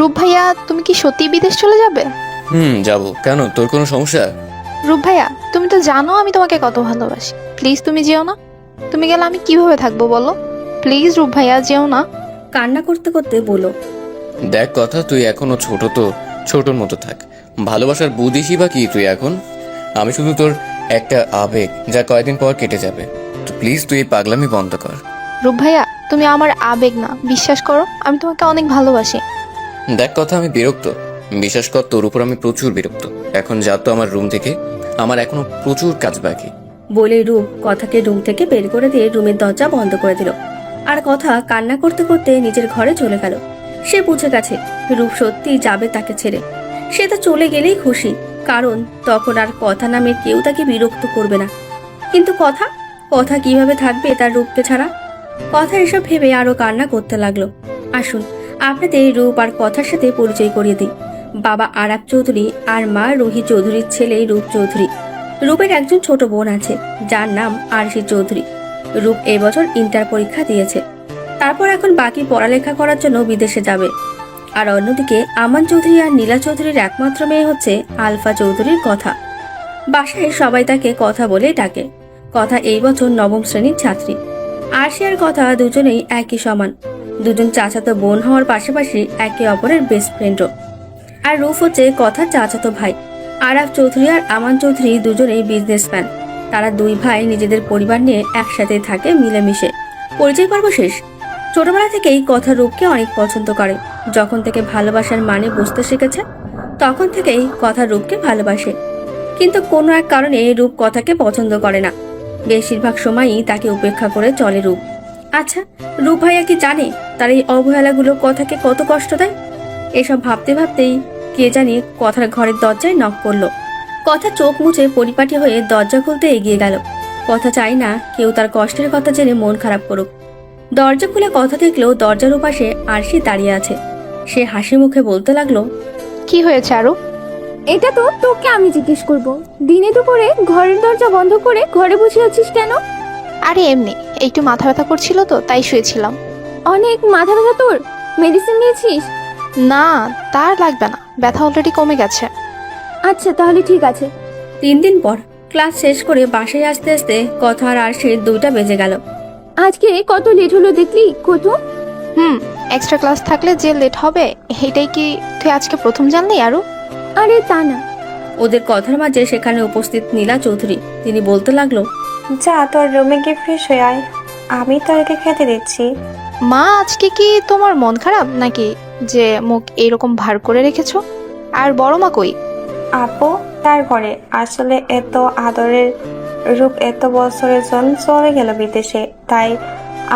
রূপ ভাইয়া, তুমি কি সত্যি বিদেশ চলে যাবে? যাব। কেন, তোর কোনো সমস্যা? রূপ ভাইয়া, তুমি তো জানো আমি তোমাকে কত ভালোবাসি। প্লিজ তুমি যেও না। তুমি গেলে আমি কিভাবে থাকবো বলো? প্লিজ রূপ ভাইয়া, যেও না। কান্না করতে করতে বলো। দেখ কথা, তুই এখনো ছোট, তো ছোটর মতো থাক। ভালোবাসার বুঝিসই বা কি তুই এখন? আমি শুধু তোর একটা আবেগ, যা কয়েকদিন পর কেটে যাবে। তো প্লিজ তুই এই পাগলামি বন্ধ কর। রূপ ভাইয়া, তুমি আমার আবেগ না, বিশ্বাস করো আমি তোমাকে অনেক ভালোবাসি। দেখ কথা, আমি বিরক্ত। বিশ্বাস কর, তোর উপর আমি প্রচুর বিরক্ত। এখন যা তো আমার রুম থেকে, আমার এখনো প্রচুর কাজ বাকি। বলে রূপ কথাকে রুম থেকে বের করে দিয়ে রুমের দরজা বন্ধ করে দিল। আর কথা কান্না করতে করতে নিজের ঘরে চলে গেল। সে বুঝে গেছে রূপ সত্যি যাবে তাকে ছেড়ে। সে তো চলে গেলেই খুশি, কারণ তখন আর কথা নামে কেউ তাকে বিরক্ত করবে না। কিন্তু কথা কথা কিভাবে থাকবে তার রূপকে ছাড়া? কথা এসব ভেবে আরো কান্না করতে লাগলো। আসুন আপনাদের রূপ আর কথার সাথে পরিচয় করিয়ে দিই। বাবা আরাব চৌধুরী আর মা রুহি চৌধুরীর ছেলে রূপ চৌধুরী। রূপের একজন ছোট বোন আছে, যার নাম আরশি চৌধুরী। রূপ এবছর ইন্টার পরীক্ষা দিয়েছে, তারপর এখন বাকি পড়ালেখা করার জন্য বিদেশে যাবে। আর অন্যদিকে আমান চৌধুরী আর নীলা চৌধুরীর একমাত্র মেয়ে হচ্ছে আলফা চৌধুরীর কথা। বাসায় সবাই তাকে কথা বলেই ডাকে। কথা এই বছর নবম শ্রেণীর ছাত্রী। আরশি আর কথা দুজনেই একই সমান। দুজন চাচাতো বোন হওয়ার পাশাপাশি একে অপরের বেস্ট ফ্রেন্ডও। আর রূপ হচ্ছে কথার চাচাতো ভাই। আরাফ চৌধুরী আর আমান চৌধুরী দুজনেই বিজনেসম্যান। তারা দুই ভাই নিজেদের পরিবার নিয়ে একসাথে থাকে মিলেমিশে। পরিচয় পর্ব শেষ। ছোটবেলা থেকেই কথা রূপকে অনেক পছন্দ করে। যখন থেকে ভালোবাসার মানে বুঝতে শিখেছে, তখন থেকেই কথা রূপকে ভালোবাসে। কিন্তু কোনো এক কারণে রূপ কথাকে পছন্দ করে না। বেশিরভাগ সময়ই তাকে উপেক্ষা করে চলে রূপ। আচ্ছা, রূপ ভাইয়া কি জানে তার এই অবহেলাগুলো কথাকে কত কষ্ট দেয়? এসব ভাবতে ভাবতেই কে জানি কথার ঘরের দরজায় নক করলো। কথা চোখ মুছে পরিপাটি হয়ে দরজা খুলতে এগিয়ে গেল। কথা চাই না কেউ তার কষ্টের কথা জেনে মন খারাপ করুক। দরজা খুলে কথা দেখলেও দরজার ওপাশে আরশি দাঁড়িয়ে আছে। সে হাসি মুখে বলতে লাগলো, কি হয়েছে আরো? এটা তো তোকে আমি জিজ্ঞেস করব। দিনে দুপুরে ঘরের দরজা বন্ধ করে ঘরে বসে আছিস কেন? আরে এমনি, একটু মাথা ব্যথা করছিল তো তাই শুয়েছিলাম। অনেক মাথা ব্যথা তোর? মেডিসিন নিয়েছিস? না, তার লাগবে না, ব্যথা অলরেডি কমে গেছে। আচ্ছা তাহলে ঠিক আছে। 3 দিন পর ক্লাস শেষ করে বাসায় আসতে আসতে কথা আর আরশির 2টা বেজে গেল। আজকে কত লেট হলো দেখলি কত? এক্সট্রা ক্লাস থাকলে যে লেট হবে, এটাই কি তুই আজকে প্রথম জানলি আরো? আরে তা না। ওদের কথার মাঝে সেখানে উপস্থিত নীলা চৌধুরী। তিনি বলতে লাগলো, যা তোর রুমে গিয়ে ফ্রেশ হয়ে আয়, আমি তোকে খেতে দিচ্ছি। মা, আজকে কি তোমার মন খারাপ নাকি যে মুখ এরকম ভার করে রেখেছো? আর বড় মা কই? আপু তার ঘরে। আসলে এত আদরের রূপ এত বছরের জন্য চলে গেল বিদেশে, তাই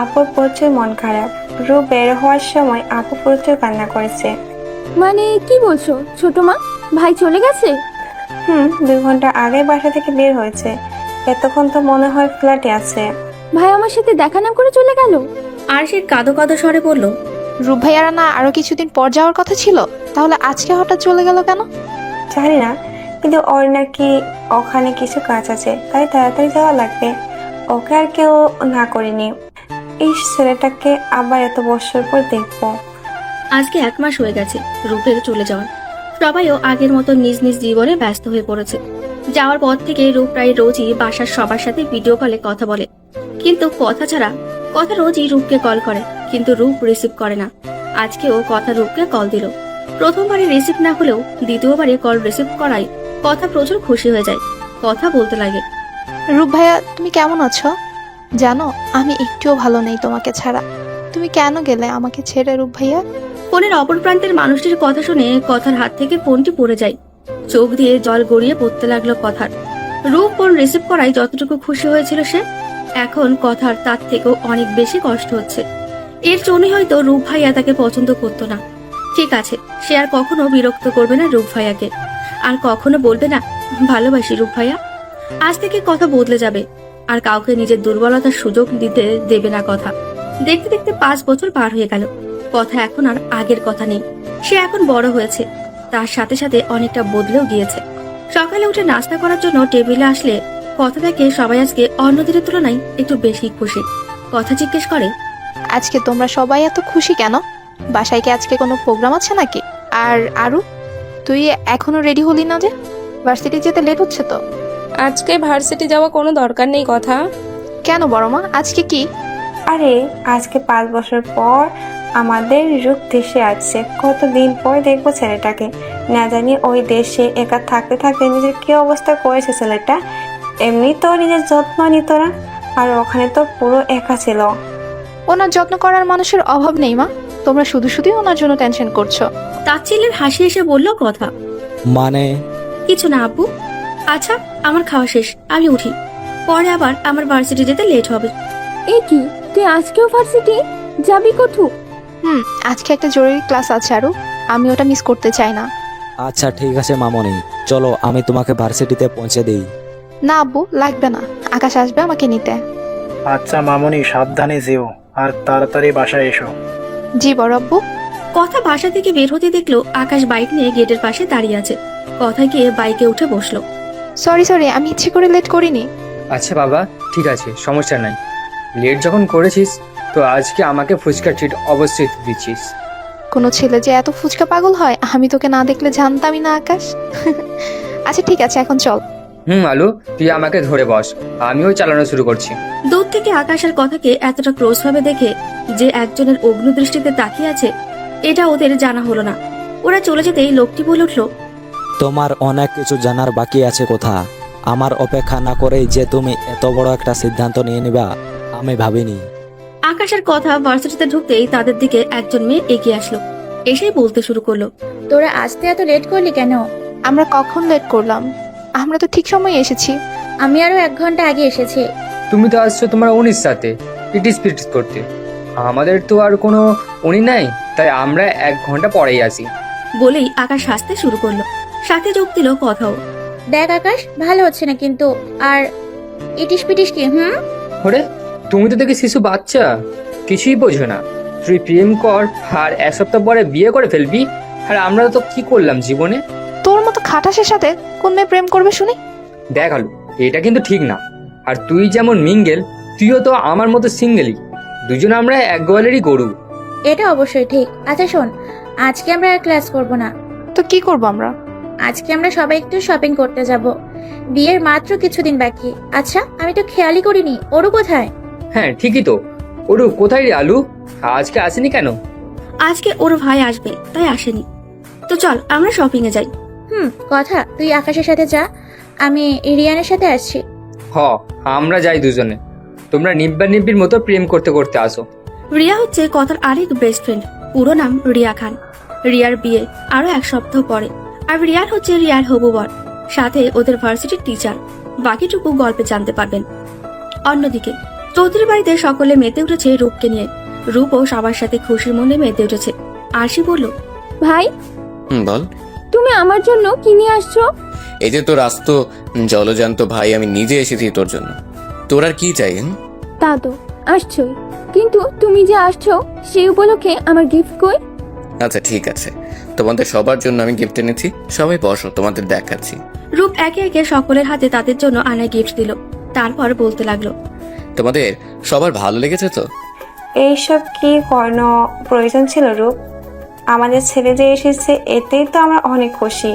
আপুর প্রচুর মন খারাপ। রূপ বের হওয়ার সময় আপু প্রচুর কান্না করেছে। মানে কি বলছো ছোট মা? ভাই চলে গেছে? 2 ঘন্টা আগে বাসা থেকে বের হয়েছে। এতক্ষণ তো মনে হয় ফ্ল্যাটে আছে। ভাই আমার সাথে দেখা না করে চলে গেল? আরশির কাঁদো কাঁদো স্বরে বলল, রূপ ভাইয়ারা না আরো কিছুদিন পর যাওয়ার কথা ছিল, তাহলে আজকে হঠাৎ চলে গেল কেন? জানি না, কিন্তু ওর নাকি ওখানে কিছু কাজ আছে, তাই তাড়াতাড়ি যাওয়া লাগবে। ওকে আর কেউ না করেনি। এই ছেলেটাকে আবার এত বছর পর দেখবো। আজকে 1 মাস হয়ে গেছে রূপের চলে যাওয়ার। সবাইও আগের মতো নিজ নিজ জীবনে ব্যস্ত হয়ে পড়েছে। যাওয়ার পর থেকে রূপ প্রায় রোজই বাসার সবার সাথে ভিডিও কলে কথা বলে। কিন্তু কথা ছাড়া কথা রোজই রূপকে কল করে, কিন্তু রূপ রিসিভ করে না। আজকেও কথা রূপকে কল দিল। প্রথমবারে রিসিভ না হলেও দ্বিতীয়বারে কল রিসিভ করায় কথা প্রচুর খুশি হয়ে যায়। কথা বলতে লাগে, রূপ ভাইয়া, তুমি কেমন আছো? জানো আমি একটুও ভালো নেই তোমাকে ছাড়া। তুমি কেন গেলে আমাকে ছেড়ে রূপ ভাইয়া? ফোনের অপর প্রান্তের মানুষটির কথা শুনে কথার হাত থেকে ফোনটি পড়ে যায়। চোখ দিয়ে জল গড়িয়ে পড়তে লাগলো কথার। রূপ ফোন রিসিভ করায় যতটুকু খুশি হয়েছিল সে, এখন কথার তার থেকেও অনেক বেশি কষ্ট হচ্ছে। এর জন্যই হয়তো রূপ ভাইয়া তাকে পছন্দ করতো না। ঠিক আছে, সে আর কখনো বিরক্ত করবে না রূপ ভাইয়াকে, আর কখনো বলবে না ভালোবাসি রূপ ভাইয়া। আজ থেকে কথা বদলে যাবে, আর কাউকে নিজের দুর্বলতার সুযোগ দিতে দেবে না কথা। দেখতে দেখতে 5 বছর পার হয়ে গেল। কথা এখন আর আগের কথা নেই। সে এখন বড় হয়েছে, তার সাথে সাথে অনেকটা বদলেও গিয়েছে। সকালে উঠে নাস্তা করার জন্য টেবিলে আসলে কথা দেখে সবাই আজকে অন্য দিনের তুলনায় একটু বেশি খুশি। কথা জিজ্ঞেস করে, আজকে তোমরা সবাই এত খুশি কেন? বাসায় কি আজকে কোনো প্রোগ্রাম আছে নাকি? আর আরু, তুই এখনো রেডি হলি না যে? ভার্সিটি যেতে লেট হচ্ছে তো। আজকে ভার্সিটি যাওয়া কোনো দরকার নেই কথা। কেন বড় মা, আজকে কি? আরে আজকে 5 বছর পর আমাদের রূপ দেশে আসছে। কতদিন পর দেখবো ছেলেটাকে। না জানি ওই দেশে একা থাকতে থাকতে নিজের কি অবস্থা করেছে ছেলেটা। এমনি তো নিজের যত্ন নিত না, আর ওখানে তো পুরো একা ছিল। ওনার যত্ন করার মানুষের অভাব নেই মা, তোমরা শুধু শুধুই ওনার জন্য টেনশন করছো। তাচ্ছিল্যের হাসি এসে বলল কথা। মানে? কিছু না আব্বু। আচ্ছা, আমার খাওয়া শেষ, আমি উঠি। পরে আবার আমার ভার্সিটি যেতে লেট হবে। এ কি, তুই আজকেও ভার্সিটি যাবি কোথু? আজকে একটা জরুরি ক্লাস আছে আরু, আমি ওটা মিস করতে চাই না। আচ্ছা ঠিক আছে মামনি, চলো আমি তোমাকে ভার্সিটিতে পৌঁছে দিই। না আব্বু, লাগবে না, আকাশ আসবে আমাকে নিতে। আচ্ছা মামনি, সাবধানে যেও আর তাড়াতাড়ি বাসায় এসো। জি বড় আব্বু। কথা বাসা থেকে বের হতে দেখলো আকাশ বাইক নিয়ে গেটের পাশে দাঁড়িয়ে আছে। কথা গিয়ে বাইকে উঠে বসলো। সরি, আমি ইচ্ছে করে লেট করিনি। আচ্ছা বাবা, ঠিক আছে, সমস্যা নাই। লেট যখন করেছিস তো আজকে আমাকে ফুচকা ট্রিট অবশ্যই দিচ্ছিস। কোনো ছেলে যে এত ফুচকা পাগল হয়, আমি তোকে না দেখলে জানতামই না আকাশ। আচ্ছা ঠিক আছে, এখন চল। আলু, তুই আমাকে ধরে বস, আমিও চালানো শুরু করছি। দূর থেকে আকাশ আর কথাকে এতটা ক্লোজ ভাবে দেখে যে একজনের অগ্নিদৃষ্টিতে তাকিয়ে আছে, এটা ওদের জানা হলো না। ওরা চলে যেতেই লোকটি বলে উঠলো, তোমার অনেক কিছু জানার বাকি আছে কথা। আমার অপেক্ষা না করেই যে তুমি এত বড় একটা সিদ্ধান্ত নিয়ে নিবা আমি ভাবিনি। আকাশের কথা ভার্সিটিতে ঢুকতেই তাদের দিকে একজন মেয়ে এগিয়ে আসলো। এসেই বলতে শুরু করলো, তোরা আসতে এত লেট করলি কেন? আমরা কখন লেট করলাম? আমরা তো ঠিক সময়ে এসেছি। আমি আরো 1 ঘন্টা আগে এসেছি। তুমি তো আসছো তোমার উনির সাথে ইটিস পিটিস করতে, আমাদের তো আর কোনো উনি নাই, তাই আমরা 1 ঘন্টা পরেই আসি। বলেই আকাশ হাসতে শুরু করলো, সাথে যোগ দিল কথাও। দেখ আকাশ, ভালো হচ্ছে না কিন্তু। আর ইটিস পিটিস কি? ওরে, তুমি তো দেখি শিশু বাচ্চা, কিছুই বোঝো না। তুই প্রেম কর আর 1 সপ্তাহ পরে বিয়ে করে ফেলবি, আর আমরা তো কি করলাম জীবনে? তোর মতো খাটাসের সাথে কোন মেয়ে প্রেম করবে শুনি? দেখ আলু, এটা কিন্তু ঠিক না। আর তুই যেমন মিঙ্গেল, তুইও তো আমার মতো সিঙ্গেলই। দুজন আমরা এক গোয়ালেরই গরু। এটা অবশ্যই ঠিক। আচ্ছা শোন, আজকে আমরা আর ক্লাস করব না। তো কি করবো আমরা? আজকে আমরা সবাই একটু শপিং করতে যাব। বিয়ের মাত্র কিছুদিন বাকি। আচ্ছা, আমি তো খেয়ালই করিনি, ওরও কোথায়? হ্যাঁ ঠিকই তো। ওরু কোথায় রে আলু? আজকে আসেনি কেন? আজকে ওর ভাই আসবে তাই আসেনি। তো চল আমরা শপিং এ যাই। কথা, তুই আকাশের সাথে যা, আমি রিয়ানের সাথে আসছি। আমরা যাই দুজনে। তোমরা নিব্বা নিব্বির মতো প্রেম করতে করতে আসো। রিয়া হচ্ছে কথার আরেক বেস্ট ফ্রেন্ড, পুরো নাম রিয়া খান। রিয়ার বিয়ে আরো 1 সপ্তাহ পরে, আর রিয়ার হচ্ছে রিয়ার হবু বর, সাথে ওদের ভার্সিটির টিচার। বাকিটুকু গল্পে জানতে পারবেন। অন্যদিকে চৌধুরী বাড়িতে সকলে মেতে উঠেছে রূপকে নিয়ে। রূপও সবার সাথে খুশির মনে মেতে উঠেছে। আরশি বলল, ভাই, বল। তুমি আমার জন্য কি নিয়ে আসছো? এই যে তোর আস্ত জলজান্ত ভাই, আমি নিজে এসেছি তোর জন্য। তোর আর কি চাই? তা তো আসছোই, কিন্তু তুমি যে আসছো সেই উপলক্ষে আমার গিফট কই? আচ্ছা ঠিক আছে, তোমাদের সবার জন্য আমি গিফট এনেছি। সবাই বসো, তোমাদের দেখাচ্ছি। রূপ একে একে সকলের হাতে তাদের জন্য আনা গিফট দিল। তারপর বলতে লাগলো, তোমাদের সবার ভালো লেগেছে তো? এইসব কি কোনো প্রয়োজন ছিল রূপ? আমাদের ছেলে যে এসেছে এতেই তো আমরা অনেক খুশি।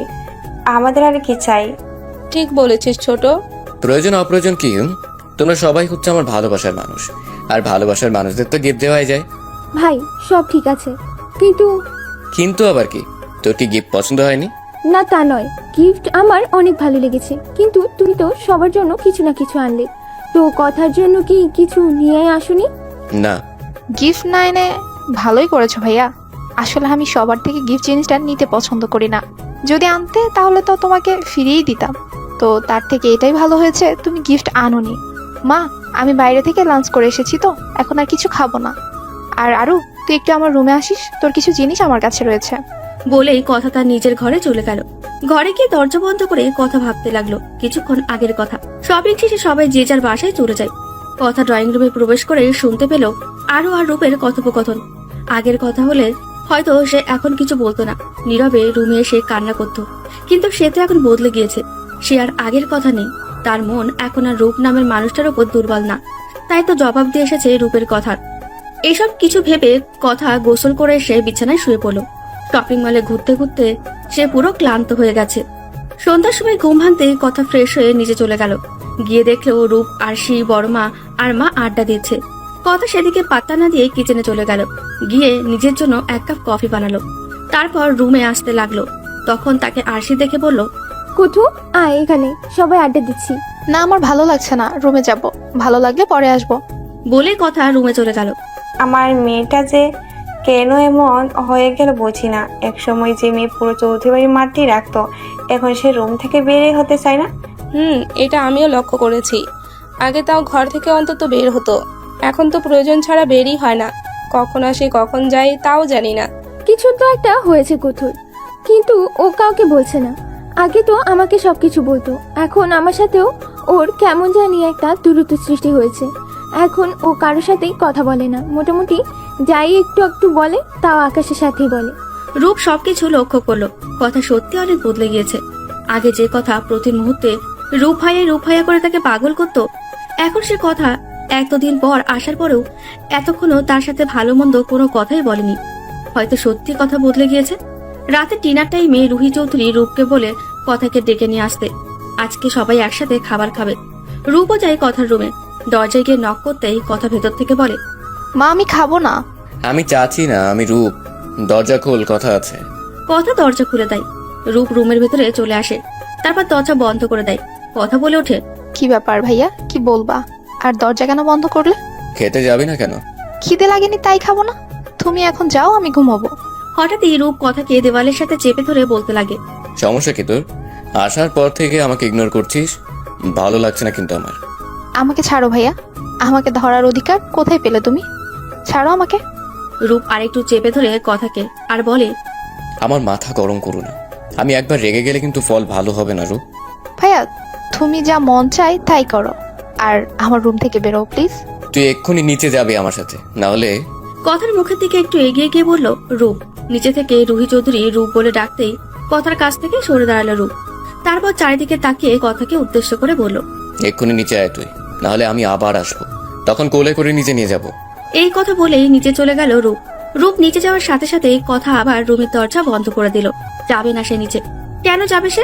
আমাদের আর কি চাই? ঠিক বলেছিস ছোট। প্রয়োজন অপ্রয়োজন কি? তোমরা সবাই হচ্ছে আমার ভালোবাসার মানুষ, আর ভালোবাসার মানুষদের তো গিফট দেওয়াই যায়। ভাই সব ঠিক আছে, কিন্তু কিন্তু আবার কি? তোর কি গিফট পছন্দ হয়নি? না তা নয়, গিফট আমার অনেক ভালো লেগেছে, কিন্তু তুমি তো সবার জন্য কিছু না কিছু আনলে, তো কথার জন্য কি কিছু নিয়ে আসুনি? না। গিফট না এনে ভালোই করেছো ভাইয়া। আসলে আমি সবার থেকে গিফট জিনিসটা নিতে পছন্দ করি না। যদি আনতে তাহলে তো তোমাকে ফিরিয়েই দিতাম। তো তার থেকে এটাই ভালো হয়েছে তুমি গিফট আনোনি। মা, আমি বাইরে থেকে লাঞ্চ করে এসেছি, তো এখন আর কিছু খাবো না। আর আরু, তুই একটু আমার রুমে আসিস, তোর কিছু জিনিস আমার কাছে রয়েছে। বলেই কথা তার নিজের ঘরে চলে গেল। ঘরে গিয়ে দরজা বন্ধ করে কথা ভাবতে লাগলো কিছুক্ষণ আগের কথা। শপিং শেষে সবাই যে যার বাসায় চলে যায়। কথা ড্রয়িং রুমে প্রবেশ করে শুনতে পেল আরো আর রূপের কথোপকথন। আগের কথা হলে হয়তো সে এখন কিছু বলতো না, নীরবে রুমে এসে কান্না করত। কিন্তু সে তো এখন বদলে গিয়েছে, সে আর আগের কথা নেই। তার মন এখন আর রূপ নামের মানুষটার উপর দুর্বল না, তাই তো জবাব দিয়ে এসেছে রূপের কথার। এসব কিছু ভেবে কথা গোসল করে এসে বিছানায় শুয়ে পড়ল। শপিং মলে ঘুরতে ঘুরতে সে পুরো ক্লান্ত হয়ে গেছে। সন্ধ্যার সময় ঘুম ভাঙতে কথা ফ্রেশ হয়ে নিচে চলে গেল। গিয়ে দেখলো রূপ, আরশি, বড়মা আর মা আড্ডা দিচ্ছে। কথা সেদিকে পাত্তা না দিয়ে কিচেনে চলে গেল। গিয়ে নিজের জন্য 1 কাপ কফি বানালো। তারপর রুমে আসতে লাগলো। তখন তাকে আরশি দেখে বলল, কুথু আয় এখানে, সবাই আড্ডা দিচ্ছি। না, আমার ভালো লাগছে না, রুমে যাব, ভালো লাগলে পরে আসবো। বলে কথা রুমে চলে গেল। আমার মেয়েটা যে কেন এমন হয়ে গেল বুঝি না। একসময় যে মেয়ে পুরো চৌধুরী বাড়ির মাটি রাখতো, এখন সে রুম থেকে বেরিয়ে হতে চায় না। এটা আমিও লক্ষ্য করেছি। আগে তাও ঘর থেকে অন্তত বের হতো, এখন তো প্রয়োজন ছাড়া বেরই হয় না। কখন আসে কখন যায় তাও জানি না। কিছু তো একটা হয়েছে কুথুর, কিন্তু ও কাউকে বলছে না। আগে তো আমাকে সবকিছু বলতো, এখন আমার সাথেও ওর কেমন জানি একটা দূরত্ব সৃষ্টি হয়েছে। এখন ও কারোর সাথেই কথা বলে না, মোটামুটি যাই একটু একটু বলে তাও আকাশের সাথেই বলে। রূপ সবকিছু লক্ষ্য করলো। কথা সত্যি অনেক বদলে গিয়েছে। আগে যে কথা প্রতি মুহূর্তে রূপ ভাইয়া করে তাকে পাগল করত, এখন সে কথা এতদিন পর আসার পরেও এতক্ষণও তার সাথে ভালো মন্দ কোনো কথাই বলেনি। হয়তো সত্যি কথা বদলে গিয়েছে। রাতে ডিনার টাইমে রুহি চৌধুরী রূপকে বলে কথাকে ডেকে নিয়ে আসতে। আজকে সবাই একসাথে খাবার খাবে। রূপও যায় কথার রুমে। দরজায় গিয়ে নক করতেই কথা ভেতর থেকে বলে, মা আমি খাবো না। আমি চাচ্ছি না, আমি রূপ, দরজা খোল, কথা আছে। কথা দরজা খুলে দেয়। রূপ রুমের ভেতরে চলে আসে। তারপর দরজা বন্ধ করে দেয়। কথা বলে ওঠে, কি ব্যাপার ভাইয়া, কি বলবা? আর দরজা কেন বন্ধ করলে? খেতে যাবি না কেন? খিদে লাগেনি তাই খাবো না। তুমি এখন যাও, আমি ঘুমাবো। হঠাৎই রূপ কথাকে দেওয়ালের সাথে চেপে ধরে বলতে লাগে, সমস্যা কি তোর? আসার পর থেকে আমাকে ইগনোর করছিস, ভালো লাগছে না কিন্তু আমার। আমাকে ছাড়ো ভাইয়া, আমাকে ধরার অধিকার কোথায় পেলে তুমি? ছাড়ো আমাকে। রূপ আরেকটু চেপে ধরে কথাকে আর বলে, আমার মাথা গরম করো না, আমি একবার রেগে গেলে কিন্তু ফল ভালো হবে না রূপ। ভাইয়া তুমি যা মন চাই তাই করো, আর আমার রুম থেকে বেরো প্লিজ। তুই এক্ষুনি নিচে যাবি আমার সাথে, না হলে। কথার মুখের দিকে একটু এগিয়ে গিয়ে বলল রূপ। নিচে থেকে রুহি চৌধুরী রূপ বলে ডাকতেই কথার কাছ থেকে সরে দাঁড়ালো রূপ। তারপর চারিদিকে তাকিয়ে কথাকে উদ্দেশ্য করে বলল, এক্ষুনি নিচে আয় তুই, না হলে আমি আবার আসবো, তখন কোলে করে নিচে নিয়ে যাব। এই কথা বলেই নিচে চলে গেল রূপ। রূপ নিচে যাওয়ার সাথে সাথে কথা আবার রুমের দরজা বন্ধ করে দিল। যাবে না সে নিচে। কেন যাবে সে?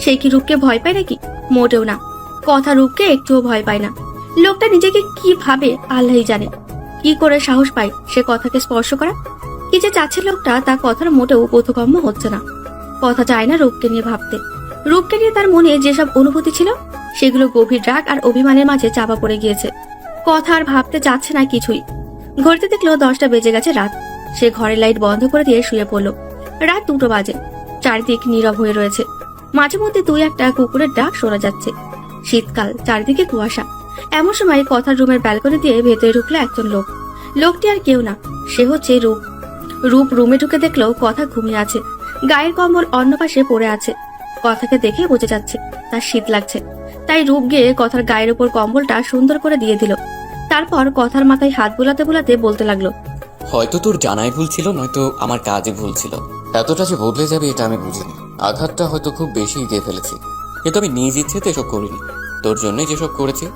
সে কি রূপকে ভয় পায় নাকি? মোটেও না। কথা রূপকে একটুও ভয় পায় না। লোকটা নিজেকে কি ভাবে আল্লাহই জানে। কি করে সাহস পায় সে কথাকে স্পর্শ করা? কি যে চাচ্ছে লোকটা তা কথার মোটেও বোধগম্য হচ্ছে না। কথা চায় না রূপকে নিয়ে ভাবতে। রূপকে নিয়ে তার মনে যেসব অনুভূতি ছিল সেগুলো গভীর রাগ আর অভিমানের মাঝে চাপা পড়ে গিয়েছে। কথা আর ভাবতে চাচ্ছে না কিছুই। ঘড়িতে দেখলো 10টা বেজে গেছে রাত। সে ঘরের লাইট বন্ধ করে দিয়ে শুয়ে পড়ল। রাত 2টো বাজে। চারিদিক নীরব হয়ে রয়েছে। মাঝে মধ্যে 2-1টা কুকুরের ডাক শোনা যাচ্ছে। শীতকাল, চারিদিকে কুয়াশা। এমন সময় কথার রুমের ব্যালকনি দিয়ে ভেতরে ঢুকলো একজন লোক। লোকটি আর কেউ না, সে হচ্ছে রূপ। রূপ রুমে ঢুকে দেখলো কথা ঘুমিয়ে আছে। গায়ের কম্বল অন্য পাশে পড়ে আছে। কথাকে দেখে বোঝা যাচ্ছে তার শীত লাগছে। তাই রূপ গিয়ে কথার গায়ের উপর কম্বলটা সুন্দর করে দিয়ে দিল। তারপর কথার মাথায় হাত বুলাতে বুলাতে বলতে লাগলো, হয়তো তোর জানাই ভুল ছিল, নয়তো আমার কাজে ভুল ছিল। এতটা যে বদলে যাবে এটা আমি বুঝিনি। আঘাতটা হয়তো খুব বেশি দিয়ে ফেলেছি, কিন্তু আমি নিজ ইচ্ছেতে এসব করিনি। তোর জন্যই যেসব করেছি।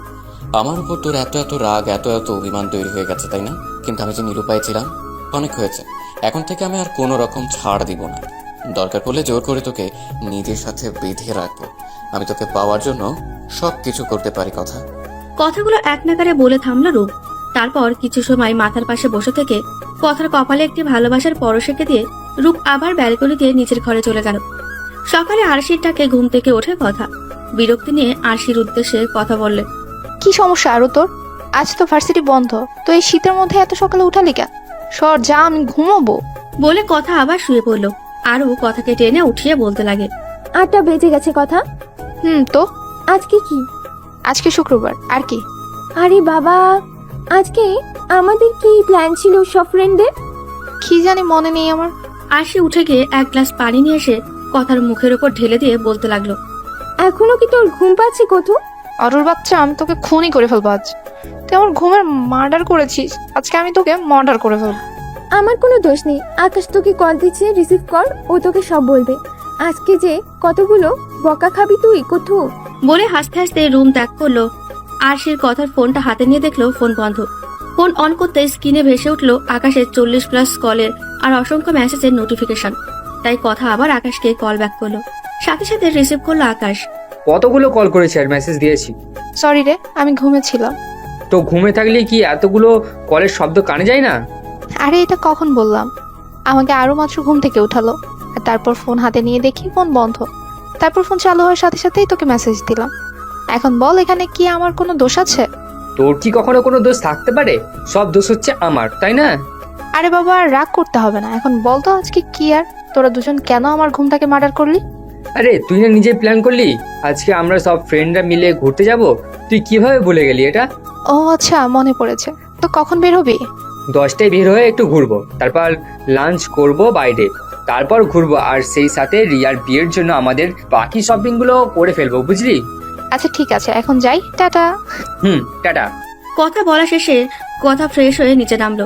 আমার উপর তোর এত এত রাগ, এত এত অভিমান তৈরি হয়ে গেছে, তাই না? কিন্তু আমি যে নিরুপায় ছিলাম, অনেক হয়েছে। এখন থেকে আমি আর কোনো রকম ছাড় দিব না। দরকার পড়লে জোর করে তোকে নিজের সাথে বেঁধে রাখবো। আমি তোকে পাওয়ার জন্য সব কিছু করতে পারি। কথা কথাগুলো এক নাগারে বলে থামলো রূপ। তারপর কিছু সময় মাথার পাশে বসে থেকে কথার কপালে একটি ভালোবাসার পরশ এঁকে দিয়ে রূপ আবার ব্যালকনি দিয়ে নিচের ঘরে চলে গেল। সকালে আরশির ডাকে ঘুম থেকে ওঠে কথা। বিরক্তি নিয়ে আরশির উদ্দেশ্যে কথা বললে, কি সমস্যা আরো তোর? আজ তো ভার্সিটি বন্ধ, তো এই শীতের মধ্যে এত সকালে উঠালি কেন? সর যা, আমি ঘুমাবো। বলে কথা আবার শুয়ে পড়লো। আরও কথাকে টেনে উঠিয়ে বলতে লাগে, 8টা বেজে গেছে কথা। তো আজকে কি? আজকে শুক্রবার, আর কি? আরে বাবা, আজকে আমাদের কি প্ল্যান ছিল সব ফ্রেন্ডদের? কি জানি, মনে নেই আমার। আরশি উঠে গিয়ে এক গ্লাস পানি নিয়ে এসে কথার মুখের উপর ঢেলে দিয়ে বলতে লাগলো, এখনো কি তোর ঘুম পাচ্ছে কোথু? অরুর বাচ্চা, আমি তোকে খুনই করে ফেলবো আজ। তুই আমার ঘুমের মার্ডার করেছিস, আজকে আমি তোকে মার্ডার করে ফেলবো। আমার কোনো দোষ নেই। আকাশ তোকে কল দিচ্ছে, রিসিভ কর, ও তোকে সব বলবে। আজকে যে কতগুলো বকা খাবি তুই কোথু। বলে হাসতে হাসতে রুম ত্যাগ করলো। আরশির কথার ফোনটা হাতে নিয়ে দেখলো ফোন বন্ধ। ফোন অন করতে স্ক্রিনে ভেসে উঠলো আকাশের 40+ কলের আর অসংখ্য মেসেজের নোটিফিকেশন। তাই কথা আবার আকাশকে কল ব্যাক করলো। সাথে সাথে রিসিভ করলো আকাশ। কতগুলো কল করেছি আর মেসেজ দিয়েছি। সরি রে, আমি ঘুমেছিলাম। তো ঘুমে থাকলে কি এতগুলো কলের শব্দ কানে যায় না? আরে এটা কখন বললাম? আমাকে আরো মাত্র ঘুম থেকে উঠালো, আর তারপর ফোন হাতে নিয়ে দেখি ফোন বন্ধ। তারপর ফোন চালু হওয়ার সাথে সাথেই তোকে মেসেজ দিলাম। এখন বল, এখানে কি আমার কোনো দোষ আছে? তোর কি কখনো কোনো দোষ থাকতে পারে? সব দোষ হচ্ছে আমার, তাই না? আরে বাবা, আর রাগ করতে হবে না। এখন বল তো আজকে কি, আর তোরা দুজন কেন আমার ঘুমটাকে মার্ডার করলি? আরে তুই না নিজে প্ল্যান করলি আজকে আমরা সব ফ্রেন্ডরা মিলে ঘুরতে যাব? তুই কিভাবে ভুলে গেলি এটা? ও আচ্ছা, মনে পড়েছে। তো কখন বের হবি? 10টায় বের হয়ে একটু ঘুরবো, তারপর লাঞ্চ করব বাইরে, তারপর ঘুরবো, আর সেই সাথে রিয়ার বিয়ের জন্য আমাদের বাকি শপিং গুলো করে ফেলবো, বুঝলি? আচ্ছা ঠিক আছে, এখন যাই, টাটা। টাটা। কথা বলা শেষে কথা ফ্রেশ হয়ে নিচে নামলো।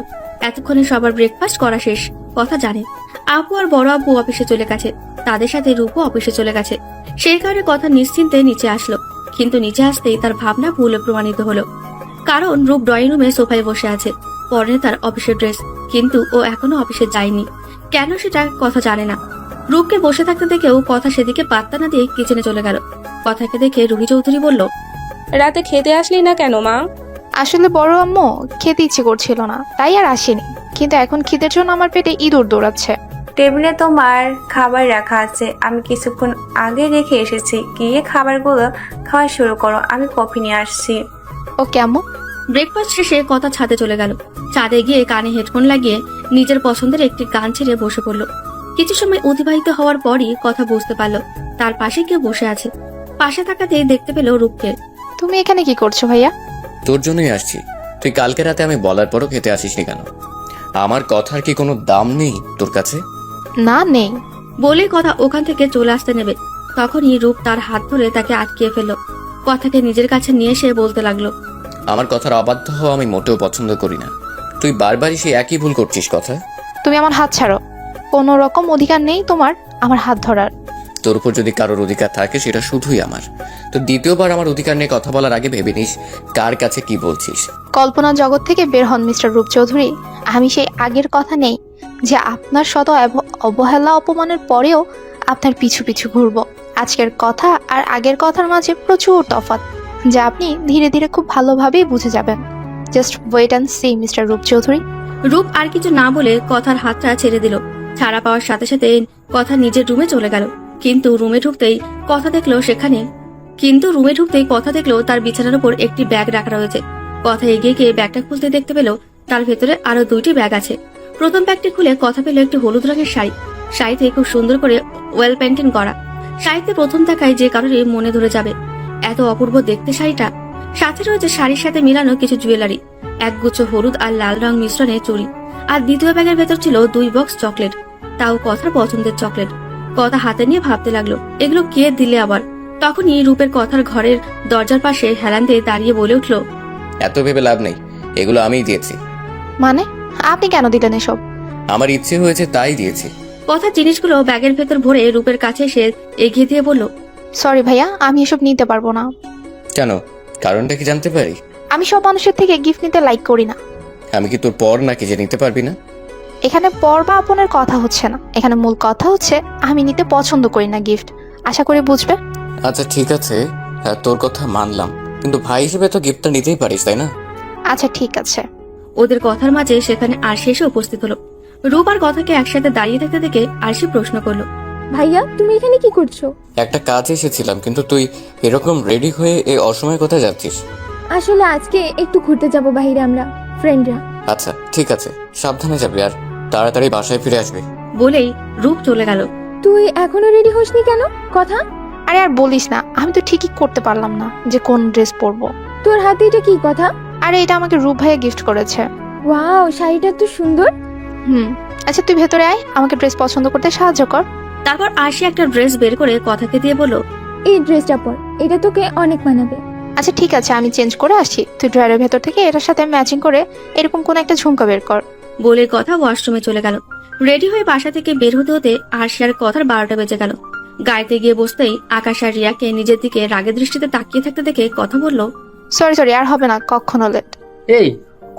এতক্ষণে সবার ব্রেকফাস্ট করা শেষ। কথা জানে আপু আর বড় আপু অফিসে চলে গেছে, তাদের সাথে রূপও অফিসে চলে গেছে। সেই কারণে কথা নিশ্চিন্তে নিচে আসলো, কিন্তু নিচে আসতেই তার ভাবনা ভুলে প্রমাণিত হলো। কারণ রূপ ড্রয়িং রুমে সোফায় বসে আছে, পরনে তার অফিসের ড্রেস, কিন্তু ও এখনো অফিসে যায়নি। কেন সেটা কথা জানে না। রূপকে বসে থাকতে দেখেও কথা সেদিকে পাত্তা না দিয়ে কিচেনে চলে গেল। কথাকে দেখে রুহি চৌধুরী বলল, রাতে খেতে আসলি না কেন মা? আসলে বড় আম্মু খেতে ইচ্ছে করছিল না, তাই আর আসেনি। কিন্তু এখন খিদের জন্য আমার পেটে ইঁদুর দৌড়াচ্ছে। টেবিলে তোমার খাবার রাখা আছে, আমি কিছুক্ষণ আগে রেখে এসেছি। গিয়ে খাবারগুলো খাওয়া শুরু করো, আমি কফি নিয়ে আসছি। ও কেমন? ব্রেকফাস্ট শেষে কথা ছাদে চলে গেল। ছাদে গিয়ে কানে হেডফোন লাগিয়ে নিজের পছন্দের একটি গান ছেড়ে বসে পড়ল। কিছু সময় অতিবাহিত হওয়ার পরই কথা বুঝতে পারলো তার পাশে কেউ বসে আছে। পাশে তাকাতেই দেখতে পেল রূপকে। তুমি এখানে কি করছো ভাইয়া? তোর জন্যই আসছি। তুই কালকে রাতে আমি বলার পরও খেতে আসিসনি কেন? আমার কথার কি কোনো দাম নেই তোর কাছে? না, নেই। বলে কথা ওখান থেকে চলে আসতে নেবে, তখনই রূপ তার হাত ধরে তাকে আটকিয়ে ফেলল। কথাকে নিজের কাছে নিয়ে এসে বলতে লাগলো, আমার কথার অবাধ্য হওয়া আমি মোটেও পছন্দ করি না। তুই বারবারই সেই একই ভুল করছিস। কথা, তুমি আমার হাত ছাড়ো। কোনো রকম অধিকার নেই তোমার আমার হাত ধরার। তোর উপর যদি কারোর অধিকার থাকে সেটা শুধুই আমার। তো দ্বিতীয়বার আমার অধিকার নিয়ে কথা বলার আগে ভেবে নিস কার কাছে কি বলছিস। কল্পনা জগৎ থেকে বের হন মিস্টার রূপ চৌধুরী। আমি সেই আগের কথা নেই যে আপনার শত অবহেলা অপমানের পরেও আপনার পিছু পিছু ঘুরবো। আজকের কথা আর আগের কথার মাঝে প্রচুর তফাৎ, যা আপনি ধীরে ধীরে খুব ভালোভাবেই বুঝে যাবেন। Just wait and see mister Roop Chowdhury. রূপ আর কিছু না বলে কথার হাতটা ছেড়ে দিল। ছাড়া পাওয়ার সাথে সাথে কথা নিজের রুমে চলে গেল। কিন্তু রুমে ঢুকতেই কথা দেখলো তার বিছানার উপর একটি ব্যাগ রাখা রয়েছে। কথা এগিয়ে গিয়ে ব্যাগটা খুলতে দেখতে পেল তার ভেতরে আরো 2টি ব্যাগ আছে। প্রথম ব্যাগটি খুলে কথা পেল একটি হলুদ রঙের শাড়ি। শাড়িতে খুব সুন্দর করে ওয়েল পেন্টিং করা। শাড়িতে প্রথম দেখায় যে কারণে মনে ধরে যাবে, এত অপূর্ব দেখতে শাড়িটা। সাথে রয়েছে শাড়ির সাথে মিলানো কিছু জুয়েলারি, একগুচ্ছ হলুদ আর লাল রং মিশ্রণে চুড়ি। আর দ্বিতীয় ব্যাগের ভেতর ছিল 2 বক্স চকলেট, তাও কথার পছন্দের চকলেট। কথা হাতে নিয়ে ভাবতে লাগলো, এগুলো কে দিলে আবার। তখনই রূপের কথার ঘরের দরজার পাশে হেলান দিয়ে দাঁড়িয়ে বলে উঠল, এত ভেবে লাভ নেই, এগুলো আমিই দিয়েছি। মানে আপনি কেন দিলেন এসব? আমার ইচ্ছে হয়েছে তাই দিয়েছি। কথা জিনিসগুলো ব্যাগের ভেতর ভরে রূপের কাছে এসে এগিয়ে দিয়ে বলল, সরি ভাইয়া, আমি এসব নিতে পারবো না। কেন? কারণটা কি জানতে পারি? আমি সব মানুষের থেকে গিফট নিতে লাইক করি না। আমি কি তোর পর নাকি যে নিতে পারবি না? এখানে পর বা আপনের কথা হচ্ছে না, এখানে মূল কথা হচ্ছে আমি নিতে পছন্দ করি না গিফট। আশা করি বুঝবে। আচ্ছা ঠিক আছে, হ্যাঁ, তোর কথা মানলাম, কিন্তু ভাই হিসেবে তো গিফটটা নিতেই পারিস, তাই না? আচ্ছা ঠিক আছে। ওদের কথার মাঝে সেখানে আরশি এসে উপস্থিত হলো। রূপ আর কথাকে একসাথে দাঁড়িয়ে থাকতে দেখে আরশি প্রশ্ন করলো, ভাইয়া তুমি এখানে কি করছো? একটা কাজে এসেছিলাম, কিন্তু তুই এরকম রেডি হয়ে এই অসময়ে কোথায় যাচ্ছিস? আসলে আজকে একটু ঘুরতে যাব বাইরে আমরা ফ্রেন্ডরা। আচ্ছা ঠিক আছে, সাবধানে যাবি আর তাড়াতাড়ি বাসায় ফিরে আসবি। বলেই রূপ চলে গেল। তুই এখনো রেডি হসনি কেন? কথা। আরে আর বলিস না, আমি তো ঠিকই করতে পারলাম না যে কোন ড্রেস পরবো। তোর হাতে এটা কি কথা? আরে এটা আমাকে রূপ ভাইয়া গিফট করেছে। ওয়াও, শাড়িটা তো সুন্দর। আচ্ছা তুই ভেতরে আয়, আমাকে ড্রেস পছন্দ করতে সাহায্য কর। তারপর আরশি একটা ড্রেস বের করে কথাকে দিয়ে বলল, এই ড্রেসটা পর, এটা তোকে অনেক মানাবে। আচ্ছা ঠিক আছে, আমি চেঞ্জ করে আসি। তুই ড্রয়ারের ভেতর থেকে এটার সাথে ম্যাচিং করে এরকম কোন একটা ঝুমকা বের কর। বলে কথা ওয়াশরুমে চলে গেল। রেডি হয়ে বাসা থেকে বের হতে হতে আরশি আর কথার 12টা বেজে গেল। গাড়িতে গিয়ে বসতেই আকাশ আর রিয়াকে নিজের দিকে রাগের দৃষ্টিতে তাকিয়ে থাকতে দেখে কথা বলল, সরি আর হবে না, কখনো লেট। এই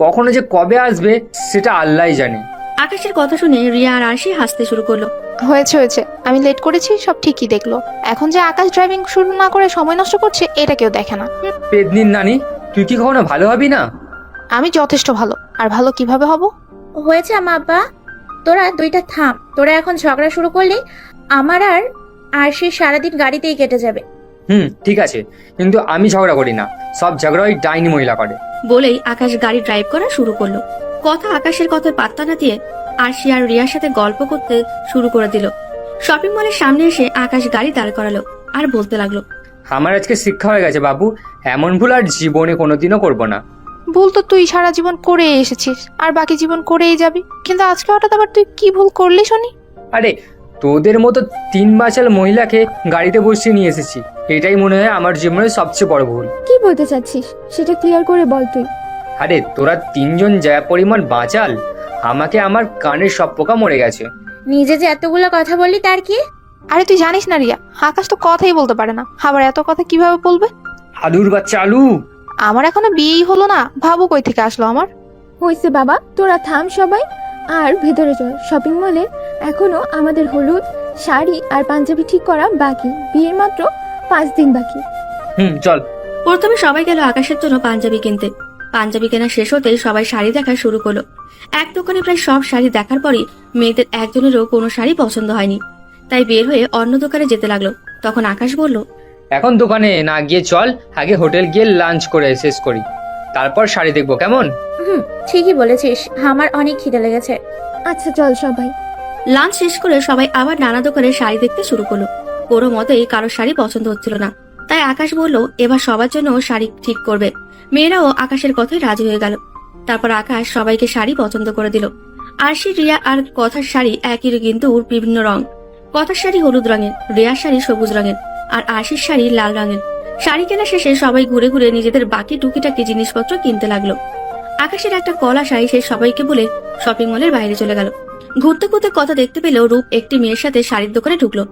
কখনো যে কবে আসবে সেটা আল্লাহই জানে। আকাশের কথা শুনে রিয়া আর আরশি হাসতে শুরু করলো। হয়েছে হয়েছে, আমি লেট করেছি সব ঠিকই দেখলো। এখন যে আকাশ ড্রাইভিং শুরু না করে সময় নষ্ট করছে এটা কেউ দেখে না। পেদনির নানি, তুই কি কখনো ভালো হবি না? আমি যথেষ্ট ভালো, আর ভালো কিভাবে হব? হয়েছে আমা আব্বা, তোরা দুইটা থাম। তোরা এখন ঝগড়া শুরু করলি আমার আর সে সারাদিন গাড়িতেই কেটে যাবে। ঠিক আছে, কিন্তু আমি ঝগড়া করি না, সব ঝগড়া ওই ডাইনি মহিলা করে। বলেই আকাশ গাড়ি ড্রাইভ করা শুরু করলো। কথা আকাশের কথায় পাত্তা না দিয়ে আরশি আর রিয়ার সাথে গল্প করতে শুরু করে দিল। শপিং মলের সামনে এসে আকাশ গাড়ি দাঁড় করালো আর বলতে লাগলো, আমার আজকে শিক্ষা হয়ে গেছে বাবু, এমন ভুল আর জীবনে কোনোদিনও করবো না। ভুল তো তুই সারা জীবন করে এসেছিস, আর বাকি জীবন করেই যাবি, কিন্তু আজকে হঠাৎ আবার তুই কি ভুল করলি শুনি? আরে তোদের মতো 3 বাচাল মহিলাকে গাড়িতে বসিয়ে নিয়ে এসেছি, এটাই মনে হয় আমার জীবনের সবচেয়ে বড় ভুল। কি বলতে চাচ্ছিস সেটা ক্লিয়ার করে বল তুই। আরে তোরা 3 জন যা পরিমাণ বাচাল, আমাকে আমার কানের সব পোকা মরে গেছে। নিজে যে এতগুলো কথা বললি তার কি? আরে তুই জানিস না রিয়া, আকাশ তো কথাই বলতে পারে না, আবার এত কথা কিভাবে বলবে? আলুর বাচ্চা আলু। আমার এখনো বিয়েই হলো না, ভাবু কই থেকে আসলো আমার? হয়েছে বাবা, তোরা থাম সবাই, আর ভেতরে চল। শপিং মলে এখনো আমাদের হলুদ শাড়ি আর পাঞ্জাবি ঠিক করা বাকি, বিয়ের মাত্র 5 দিন বাকি। চল। প্রথমে সবাই গেল আকাশের জন্য পাঞ্জাবি কিনতে। পাঞ্জাবি কেনা শেষ হতেই সবাই শাড়ি দেখা শুরু করলো। এক দোকানে প্রায় সব শাড়ি দেখার পরই মেয়েদের একজনেরও কোনো শাড়ি পছন্দ হয়নি, তাই বের হয়ে অন্য দোকানে যেতে লাগলো। তখন আকাশ বলল, এখন দোকানে না গিয়ে চল, আগে হোটেল গিয়ে লাঞ্চ করে শেষ করি, তারপর শাড়ি দেখবো, কেমন? ঠিকই বলেছিস, আমার অনেক খিদে লেগেছে। আচ্ছা চল সবাই। লাঞ্চ শেষ করে সবাই আবার নানা দোকানে শাড়ি দেখতে শুরু করলো। কোনো মতেই কারো শাড়ি পছন্দ হচ্ছিল না, তাই আকাশ বলল এবার সবার জন্য শাড়ি ঠিক করবে। মেয়েরাও আকাশের কথায় রাজি হয়ে গেল। তারপর আকাশ সবাইকে শাড়ি পছন্দ করে দিল। আরশি, রিয়া আর কথার শাড়ি একই, কিন্তু বিভিন্ন রং। কথার শাড়ি হলুদ রঙের, রিয়ার শাড়ি সবুজ রঙের, আর আরশির শাড়ি লাল রঙের। শাড়ি কেনা শেষে সবাই ঘুরে ঘুরে নিজেদের বাকি টুকিটাকি জিনিসপত্র কিনতে লাগলো। আকাশের একটা কলা শাড়ি সে সবাইকে বলে শপিং মলের বাইরে চলে গেল। ঘুরতে ঘুরতে কথা দেখতে পেলেও রূপ একটি মেয়ের সাথে শাড়ির দোকানে ঢুকলো।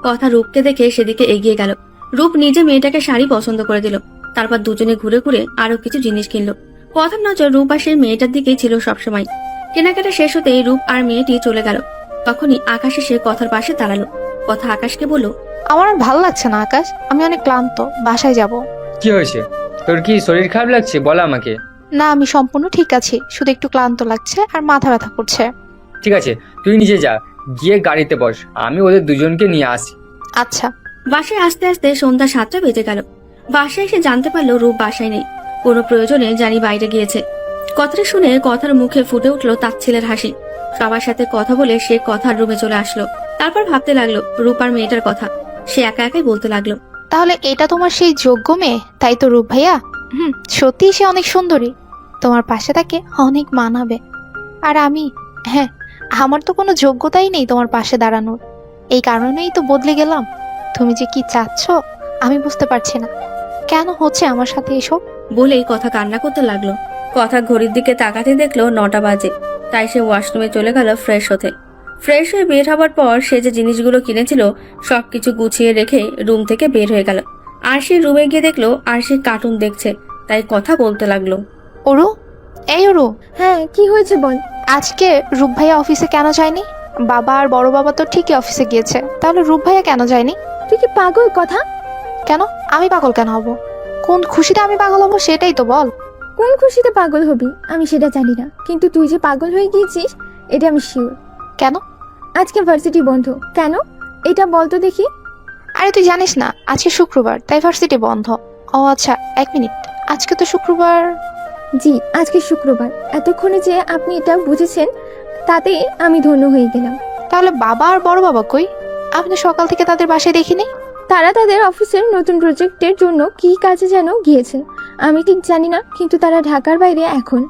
কথা রূপকে দেখে সেদিকে এগিয়ে গেল। রূপ নিজে মেয়েটাকে শাড়ি পছন্দ করে দিল। তারপর দুজনে ঘুরে ঘুরে আরো কিছু জিনিস কিনলো। কথার নজর রূপ আর সেই মেয়েটার দিকেই ছিল সবসময়। কেনাকাটা শেষ হতেই রূপ আর মেয়েটি চলে গেল। তখনই আকাশ এসে কথার পাশে দাঁড়ালো। কথা আকাশকে বলল, আমার আর ভালো লাগছে না আকাশ, আমি অনেক ক্লান্ত, বাসায় যাব। কি হয়েছে? তোর কি শরীর খারাপ লাগছে? বল আমাকে। না, আমি সম্পূর্ণ ঠিক আছি, শুধু একটু ক্লান্ত লাগছে আর মাথা ব্যথা করছে। ঠিক আছে, তুই নিজে যা, গিয়ে গাড়িতে বস, আমি ওদের দুজনকে নিয়ে আসি। আচ্ছা। বাসায় আসতে আসতে সন্ধ্যা 7টা বেজে গেল। বাসায় এসে জানতে পারলো রূপ বাসায় নেই, কোনো প্রয়োজনে জানি বাইরে গিয়েছে। কথাটা শুনে কথার মুখে ফুটে উঠলো তাচ্ছিলের হাসি। সবার সাথে কথা বলে সে কথার রুমে চলে আসলো। তারপর ভাবতে লাগলো রূপার মেয়েটার কথা। সে একা একাই বলতে লাগলো, তাহলে এটা তোমার সেই যোগ্য মেয়ে, তাই তো রূপ ভাইয়া? সত্যি সে অনেক সুন্দরী, তোমার পাশে তাকে অনেক মানাবে। আর আমি, হ্যাঁ, আমার তো কোনো যোগ্যতাই নেই তোমার পাশে দাঁড়ানোর, এই কারণেই তো বদলে গেলাম। তুমি যে কি চাচ্ছ আমি বুঝতে পারছি না, কেন হচ্ছে আমার সাথে এসব? বলেই কথা কান্না করতে লাগলো। কথা ঘড়ির দিকে তাকাতে দেখলো 9টা বাজে, তাই সে ওয়াশরুমে চলে গেল ফ্রেশ হতে। ফ্রেশ হয়ে বের হবার পর সে যে জিনিসগুলো কিনেছিল সবকিছু গুছিয়ে রেখে রুম থেকে বের হয়ে গেল। আরশি রুমে গিয়ে দেখলো আরশি কার্টুন দেখছে, তাই কথা বলতে লাগলো, ওরু, এই ওরু, হ্যাঁ কি হয়েছে বল। আজকে রূপ ভাইয়া অফিসে কেন যায়নি? বাবা আর বড় বাবা তো ঠিকই অফিসে গিয়েছে, তাহলে রূপ ভাইয়া কেন যায়নি? তুই কি পাগল? কথা কেন? আমি পাগল কেন হব? কোন খুশিতে আমি পাগল হব সেটাই তো বল। কোন খুশিতে পাগল হবি আমি সেটা জানি না, কিন্তু তুই যে পাগল হয়ে গিয়েছিস এটা আমি শিওর। কেন? আজকে ভার্সিটি বন্ধ। কেন এটা বল তো দেখি। আরে তুই জানিস না আজকে শুক্রবার, তাই ভার্সিটি বন্ধ। ও আচ্ছা, 1 মিনিট, আজকে তো শুক্রবার। জি আজকে শুক্রবার। এতক্ষণে যে আপনি এটা বুঝেছেন তাতে আমি ধন্য হয়ে গেলাম। তাহলে বাবা আর বড় বাবা কই? আমি তো সকাল থেকে তাদের বাসায় দেখিনি। তারা তাদের অফিসের নতুন প্রজেক্টের জন্য কি কাজে যেন গিয়েছে, আমি ঠিক জানি না, কিন্তু তারা ঢাকার বাইরে এখন,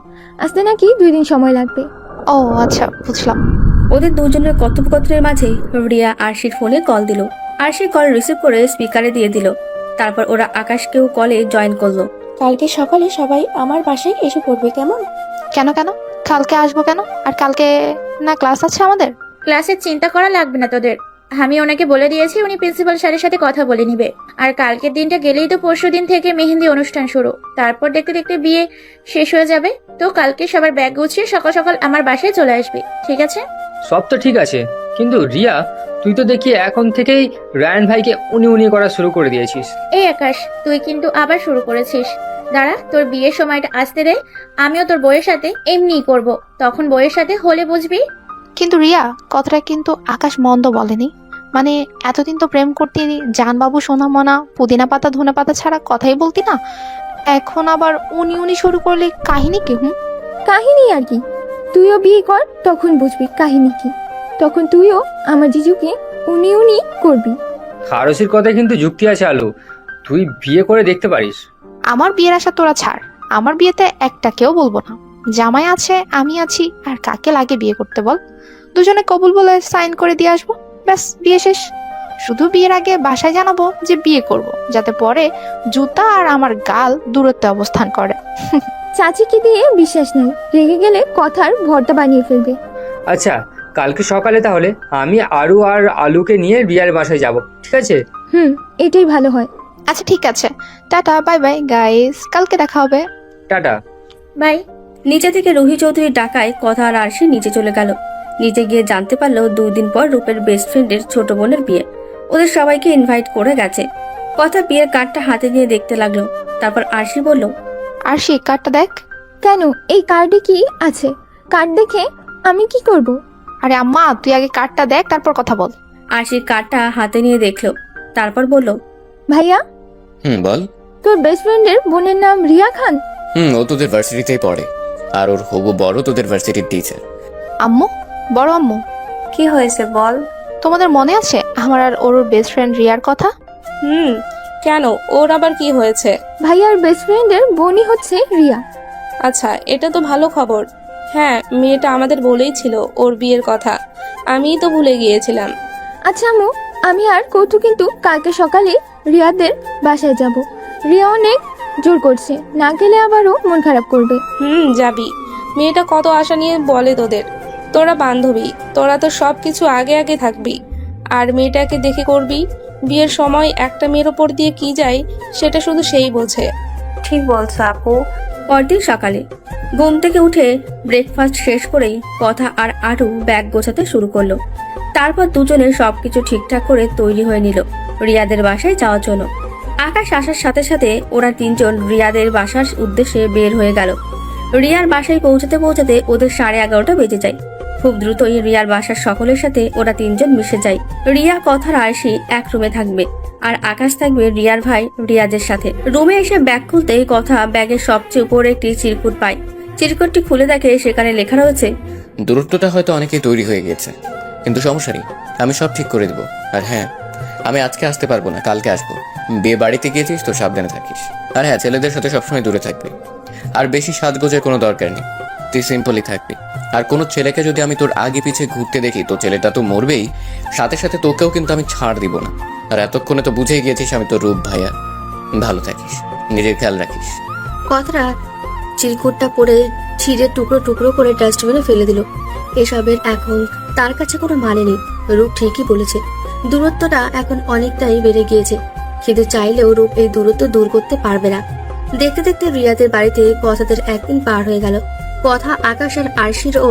আসতে নাকি 2 দিন সময় লাগবে। ও আচ্ছা, বুঝলাম। ওদের দুজনের কথোপকথনের মাঝে রিয়া আরশির ফোনে কল দিল। আরশি কল রিসিভ করে স্পিকারে দিয়ে দিল। তারপর ওরা আকাশকেও কলে জয়েন করলো। কালকে সকালে সবাই আমার বাসায় এসে পড়বে, কেমন? কেন কেন? কালকে আসবো কেন? আর কালকে না ক্লাস আছে আমাদের? ক্লাসের চিন্তা করা লাগবে না তোদের, আমি ওনাকে বলে দিয়েছি, উনি প্রিন্সিপাল স্যারের সাথে কথা বলে নিবে। আর কালকের দিনটা গেলেই তো পরশুদিন থেকে মেহেন্দি অনুষ্ঠান শুরু, তারপর দেখতে দেখতে বিয়ে শেষ হয়ে যাবে। তো কালকে সবার ব্যাগ গুছিয়ে সকাল সকাল আমার বাসায় চলে আসবি, ঠিক আছে? সব তো ঠিক আছে, কিন্তু রিয়া তুই তো দেখি এখন থেকেই রায়ান ভাইকে উনি উনি করা শুরু করে দিয়েছিস। এই আকাশ, তুই কিন্তু আবার শুরু করেছিস। দাঁড়া, তোর বিয়ের সময়টা আসতে দে, আমিও তোর বউয়ের সাথে এমনিই করব। তখন বউয়ের সাথে হলে বুঝবি। কিন্তু রিয়া, কথাটা কিন্তু আকাশ মন্দ বলেনি। মানে এতদিন তো প্রেম করতে জানবাবু সোনামনা পুদিনা পাতা ধনে পাতা ছাড়া কথাই বলতি না, এখন আবার উনি উনি শুরু করলে কাহিনী কি? কাহিনী আর কি, তুইও বিয়ে কর, তখন বুঝবি কাহিনী কি। তখন তুইও আমার জিজুকে উনি উনি করবি। হারসির কথায় কিন্তু যুক্তি আছে আলু, তুই বিয়ে করে দেখতে পারিস। আমার বিয়ের আশা তোরা ছাড়, আমার বিয়েতে একটা কেউ বলবো না। জামাই আছে, আমি আছি, আর কাকে লাগে বিয়ে করতে বল? দুজনে কবুল বলে সাইন করে দিয়ে আসবো, ব্যাস বিয়ে শেষ। শুধু বিয়ের আগে বাসায় জানাবো যে বিয়ে করব, যাতে পরে জুতা আর আমার গাল দূরত্বে অবস্থান করে। চাচিকে দিয়ে বিশ্বাস নেই, রেগে গেলে কথার ভর্তা বানিয়ে ফেলবে। আচ্ছা, কালকে সকালে তাহলে আমি আরু আর আলুকে নিয়ে রিয়ার বাসায় যাব, ঠিক আছে? এটাই ভালো হয়। আচ্ছা ঠিক আছে, টাটা, বাই বাই গাইস, কালকে দেখা হবে। টাটা। বাই। নিচে থেকে রুহি চৌধুরীর ডাকায় কথা আর আরশি নিচে চলে গেল। নিচে গিয়ে জানতে পারলো 2 দিন পর রূপের বেস্ট ফ্রেন্ডের ছোট বোনের বিয়ে। ওদের সবাইকে ইনভাইট করে গেছে। কথা বিয়ের কার্ডটা হাতে নিয়ে দেখতে লাগলো। তারপর আরশি বলল, আর সেই কার্ডটা দেখ। কেন, এই কার্ডে কি আছে? কার্ড দেখে আমি কি করব? আরে আম্মা, তুই আগে কার্ডটা দেখ, তারপর কথা বল। আরশি কার্ডটা হাতে নিয়ে দেখলো। তারপর বলল, ভাইয়া, বল। তোর বেস্ট ফ্রেন্ডের বোনের নাম রিয়া খান? ও তোদের ভার্সিটিতেই পড়ে, আর ওর হবু বড় তোদের ভার্সিটির টিচার। আম্মু, বড় আম্মু, কি হয়েছে বল। তোমাদের মনে আছে আমার আর ওর বেস্ট ফ্রেন্ড রিয়ার কথা? কেন, ওর আবার কি হয়েছে? ভাইয়ার বেস্ট ফ্রেন্ডের বোনই হচ্ছে রিয়া। আচ্ছা, এটা তো ভালো খবর। হ্যাঁ, মেয়েটা আমাদের বলেই ছিল ওর বিয়ের কথা, আমিই তো ভুলে গিয়েছিলাম। আচ্ছা আম্মু, আমি আর কৌতু কিন্তু কালকে সকালে রিয়াদের বাসায় যাব। রিয়া অনেক জোর করছে, না গেলে আবারও মন খারাপ করবে। যাবি। মেয়েটা কত আশা নিয়ে বলে তোদের। তোরা বান্ধবী, তোরা তো সব কিছু আগে আগে থাকবি, আর মেয়েটাকে দেখে করবি। বিয়ের সময় একটা মেয়ের ওপর দিয়ে কি যায় সেটা শুধু সেই বোঝে। ঠিক বলছো আপু। পরদিন সকালে ঘুম থেকে উঠে ব্রেকফাস্ট শেষ করেই কথা আর আরু ব্যাগ গোছাতে শুরু করলো। তারপর দুজনে সবকিছু ঠিকঠাক করে তৈরি হয়ে নিল রিয়াদের বাসায় যাওয়ার জন্য। আকাশ আসার সাথে সাথে ওরা 3 জন রিয়াদের বাসার উদ্দেশ্যে বের হয়ে গেল। রিয়ার বাসায় পৌঁছাতে পৌঁছাতে ওদের 11:30 বেজে যায়। খুব দ্রুতই রিয়ার বাসার সকলের সাথে ওরা 3 জন মিশে যায়। রিয়া, কথার আরশি এক রুমে থাকবে, আর আকাশ থাকবে রিয়ার ভাই রিয়াজের সাথে। রুমে এসে ব্যাগ খুলতেই কথা ব্যাগের সবচেয়ে উপরে একটি চিরকুট পায়। চিরকুটটি খুলে দেখে সেখানে লেখা রয়েছে, দূরত্বটা হয়তো অনেকেই তৈরি হয়ে গেছে, কিন্তু সমস্যা নেই, আমি সব ঠিক করে দেবো। আর হ্যাঁ, আমি আজকে আসতে পারবো না, কালকে আসবো। বিয়ে বাড়িতে গিয়েছিস তো সাবধানে থাকিস। আর হ্যাঁ, ছেলেদের সাথে সবসময় দূরে থাকবি, আর বেশি সাজগোজের কোনো দরকার নেই, তুই সিম্পলি থাকবি। আর কোনো ছেলেকে যদি আমি তোর আগে পিছে ঘুরতে দেখি তো ছেলেটা তো মরবেই, সাথে সাথে তোকেও কিন্তু আমি ছাড় দিব না। আর এতক্ষণে তো বুঝেই গিয়েছিস আমি তোর রূপ ভাইয়া। ভালো থাকিস, নিজের খেয়াল রাখিস। কথাটা চিরকুটটা পরে ছিঁড়ে টুকরো টুকরো করে ডাস্টবিনে ফেলে দিল। এসবের এখন তার কাছে কোনো মানে নেই। রূপ ঠিকই বলেছে, দূরত্বটা এখন অনেকটাই বেড়ে গিয়েছে, কিন্তু চাইলেও রূপ এই দূরত্ব দূর করতে পারবে না। দেখতে দেখতে রিয়াদের বাড়িতে কথাদের একদিন পার হয়ে গেল। কথা আকাশ আর আরশির ও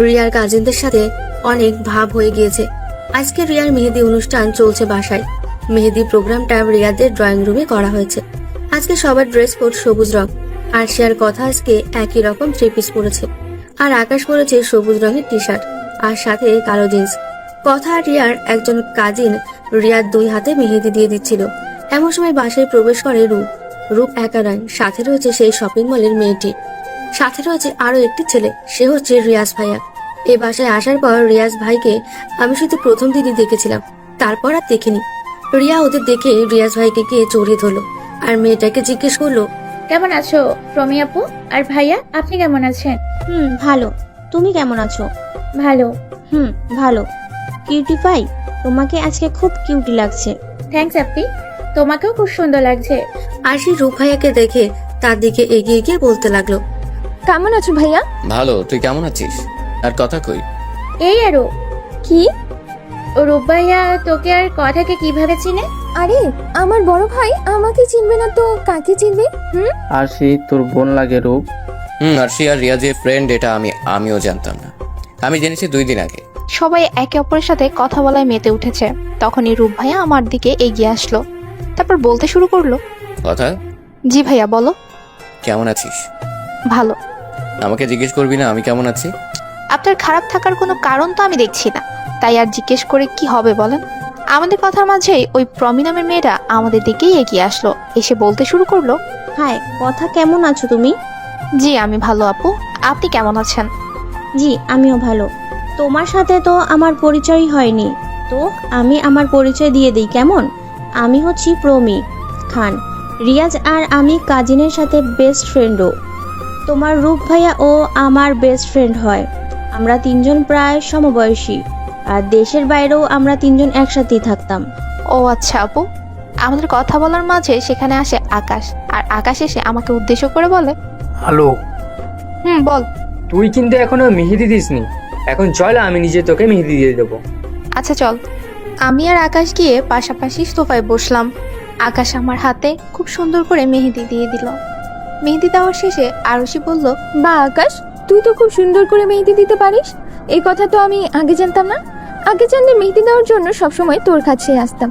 রিয়ার কাজিনদের সাথে অনেক ভাব হয়ে গিয়েছে। আজকে রিয়ার মেহেদি অনুষ্ঠান চলছে বাসায়। মেহেদি প্রোগ্রামটা রিয়াদের ড্রয়িং রুমে করা হয়েছে। আজকে সবার ড্রেস কোড সবুজ রং। আরশি আর কথা আজকে একই রকম 3 পিস পরেছে, আর আকাশ পরেছে সবুজ রঙের টি শার্ট আর সাথে কালো জিন্স। কথা আর রিয়ার একজন কাজিন রিয়ার 2 হাতে মেহেদি দিয়ে দিচ্ছিল। এমন সময় বাসায় প্রবেশ করে রূপ। রূপ একা নয়, সাথে রয়েছে সেই শপিং মলের মেয়েটি, সাথে রয়েছে আরো একটি ছেলে, সে হচ্ছে রিয়াজ ভাইয়া। এই বাসায় আসার পর রিয়াজ ভাইকে আমি শুধু প্রথম দিনই দেখেছিলাম, তারপর আর দেখিনি। রিয়া ওদের দেখে রিয়াজ ভাইকে গিয়ে জড়িয়ে ধরলো আর মেয়েটাকে জিজ্ঞেস করলো, কেমন আছো রমি আপু? আর ভাইয়া, আপনি কেমন আছেন? ভালো। তুমি কেমন আছো? ভালো। ভালো। কিউটি পাই, তোমাকে আজকে খুব কিউটি লাগছে। থ্যাঙ্কস আপি, তোমাকেও খুব সুন্দর লাগছে। আরশি রূপ ভাইয়াকে দেখে তার দিকে এগিয়ে গিয়ে বলতে লাগলো, কেমন আছো ভাইয়া? ভালো, তুই কেমন আছিস? আর কথা কই? এই আরো কি? রূপ ভাইয়া তোকে আর কথাকে কিভাবে চিনে? আরে আমার বড় ভাই আমাকে চিনবে না তো কাকে চিনবে? আরশি, তোর বোন লাগে রূপ। আরশি আর রিয়া যে ফ্রেন্ড এটা আমিও জানতাম না। আমি জেনেছি 2 দিন আগে। সবাই একে অপরের সাথে কথা বলায় মেতে উঠেছে। তখনই রূপ ভাইয়া আমার দিকে এগিয়ে আসলো, তারপর বলতে শুরু করলো। কথা, জি ভাইয়া বলো। কেমন আছিস? ভালো। আমাকে জিজ্ঞেস করবি না আমি কেমন আছি? আপনার খারাপ থাকার কোনো কারণ তো আমি দেখছি না, তাই আর জিজ্ঞেস করে কি হবে বলেন। আমাদের কথার মাঝেই ওই প্রমি নামের মেয়েটা আমাদের দিকেই এগিয়ে আসলো, এসে বলতে শুরু করলো। হাই, কথা কেমন আছো তুমি? জি আমি ভালো আপু, আপনি কেমন আছেন? জি, আমিও ভালো। তোমার সাথে তো আমার পরিচয় হয়নি, তো আমি আমার পরিচয় দিয়ে দিই কেমন? আমি হচ্ছি প্রমি খান। রিয়াজ আর আমি কাজিনের সাথে বেস্ট ফ্রেন্ডও। তোমার রূপ ভাইয়া ও আমার বেস্ট ফ্রেন্ড হয়। আমরা তিনজন প্রায় সমবয়সী, আর দেশের বাইরেও আমরা তিনজন একসাথেই থাকতাম। ও আচ্ছা আপু। আমাদের কথা বলার মাঝে সেখানে আসে আকাশ, আর আকাশ এসে আমাকে উদ্দেশ্য করে বলে। হ্যালো। বল। তুই কিন্তু এখনো মেহেদি দিসনি, এখন চল আমি নিজে তোকে মেহেদি দিয়ে দেবো। আচ্ছা চল। আমি আর আকাশ গিয়ে পাশাপাশি সোফায় বসলাম। আকাশ আমার হাতে খুব সুন্দর করে মেহেদি দিয়ে দিল। মেহেদি দেওয়ার শেষে আরুষি বলল, বা আকাশ, তুই তো খুব সুন্দর করে মেহেদি দিতে পারিস। এই কথা তো আমি আগে জানতাম না। আগে জানলে মেহেদি দেওয়ার জন্য সবসময় তোর কাছে আসতাম।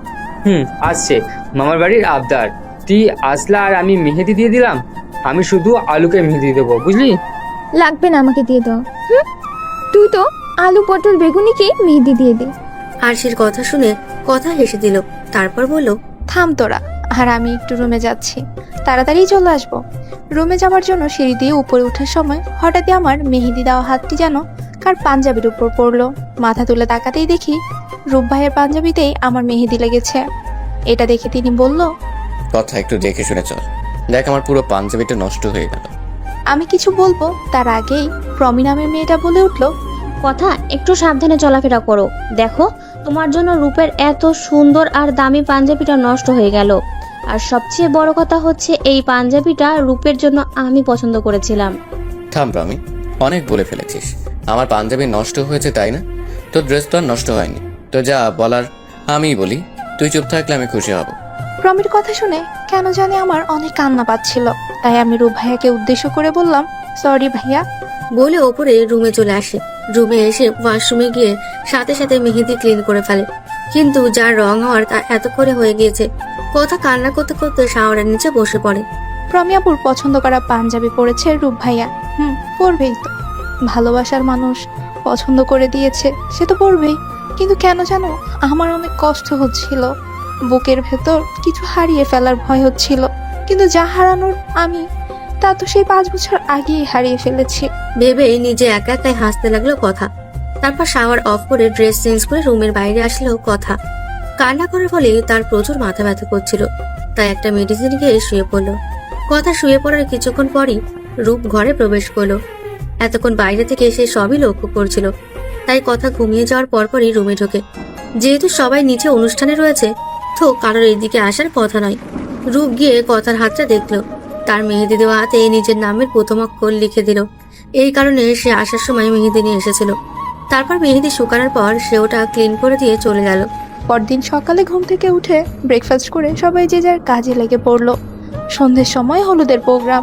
আসছে মামার বাড়ির আবদার, তুই আসলা আর আমি মেহেদি দিয়ে দিলাম। আমি শুধু আলুকে মেহেদি দেবো, বুঝলি? লাগবে না আমাকে দিয়ে দাও। তুই তো আলু পটল বেগুনিকে মেহেদি দিয়ে দে। আরশির কথা শুনে কথা হেসে দিল, তারপর বলল, থাম তোরা, আর আমি একটু রুমে যাচ্ছি, তাড়াতাড়ি চলে আসবো। রুমে যাওয়ার জন্য সিঁড়ি দিয়ে উপরে ওঠার সময় হঠাৎই আমার মেহেদি দেওয়া হাতটি যেন কার পাঞ্জাবির উপর পড়লো। মাথা তুলে তাকাতেই দেখি রূপ ভাইয়ের পাঞ্জাবিতেই আমার মেহেদি লেগেছে। এটা দেখে তিনি বলল, কথা, একটু দেখে শুনে চল, দেখ আমার পুরো পাঞ্জাবিটা নষ্ট হয়ে গেল। আমি কিছু বলবো তার আগেই প্রমি নামের মেয়েটা বলে উঠলো, কথা, একটু সাবধানে চলাফেরা করো। দেখো, তোমার জন্য রূপের এত সুন্দর আর দামি পাঞ্জাবিটা নষ্ট হয়ে গেল। আর সবচেয়ে বড় কথা হচ্ছে এই পাঞ্জাবিটা রূপের জন্য আমি পছন্দ করেছিলাম। থাম প্রমি, অনেক বলে ফেলেছিস। আমার পাঞ্জাবি নষ্ট হয়েছে তাই না? তোর ড্রেস তো আর নষ্ট হয়নি, তো যা বলার আমিই বলি। তুই চুপ থাকলে আমি খুশি হব। প্রমির কথা শুনে কেন জানি আমার অনেক কান্না পাচ্ছিল, তাই আমি রূপ ভাইয়াকে উদ্দেশ্য করে বললাম, সরি ভাইয়া। বলে ওপরে রুমে চলে আসে। রুমে এসে ওয়াশরুমে গিয়ে সাথে সাথে মেহেদি ক্লিন করে ফেলে, কিন্তু যার রং হওয়ার তা এত করে হয়ে গিয়েছে। কথা কান্না করতে করতে শাওয়ারের নিচে বসে পড়ে। প্রমি আপুর পছন্দ করা পাঞ্জাবি পরেছে রূপ ভাইয়া। পরবেই তো, ভালোবাসার মানুষ পছন্দ করে দিয়েছে, সে তো পরবেই। কিন্তু কেন জানো আমার অনেক কষ্ট হচ্ছিল, বুকের ভেতর কিছু হারিয়ে ফেলার ভয় হচ্ছিল। কিন্তু যা হারানোর আমি তা তো সেই 5 বছর আগেই হারিয়ে ফেলেছি। ভেবে নিজে একা একাই হাসতে লাগলো কথা। তারপর শাওয়ার অফ করে ড্রেস চেঞ্জ করে রুমের বাইরে আসলো কথা। কান্না করার ফলে তার প্রচুর মাথা ব্যথা করছিল, তাই একটা মেডিসিন খেয়ে শুয়ে পড়লো। কথা শুয়ে পড়ার কিছুক্ষণ পরই রূপ ঘরে প্রবেশ করলো। এতক্ষণ বাইরে থেকে সে সবই লক্ষ্য করছিল, তাই কথা ঘুমিয়ে যাওয়ার পরপরই রুমে ঢোকে। যেহেতু সবাই নিচে অনুষ্ঠানে রয়েছে, তো কারোর এদিকে আসার কথা নয়। রূপ গিয়ে কথার হাতটা দেখলো, তার মেহেদি দেওয়া হাতে নিজের নামের প্রথম অক্ষর লিখে দিল। এই কারণে সে আসার সময় মেহেদি নিয়ে এসেছিল। তারপর মেহেদি শুকানোর পর সে ওটা ক্লিন করে দিয়ে চলে গেল। পরদিন সকালে ঘুম থেকে উঠে ব্রেকফাস্ট করে সবাই যে যার কাজে লেগে পড়লো। সন্ধ্যের সময় হলুদের প্রোগ্রাম,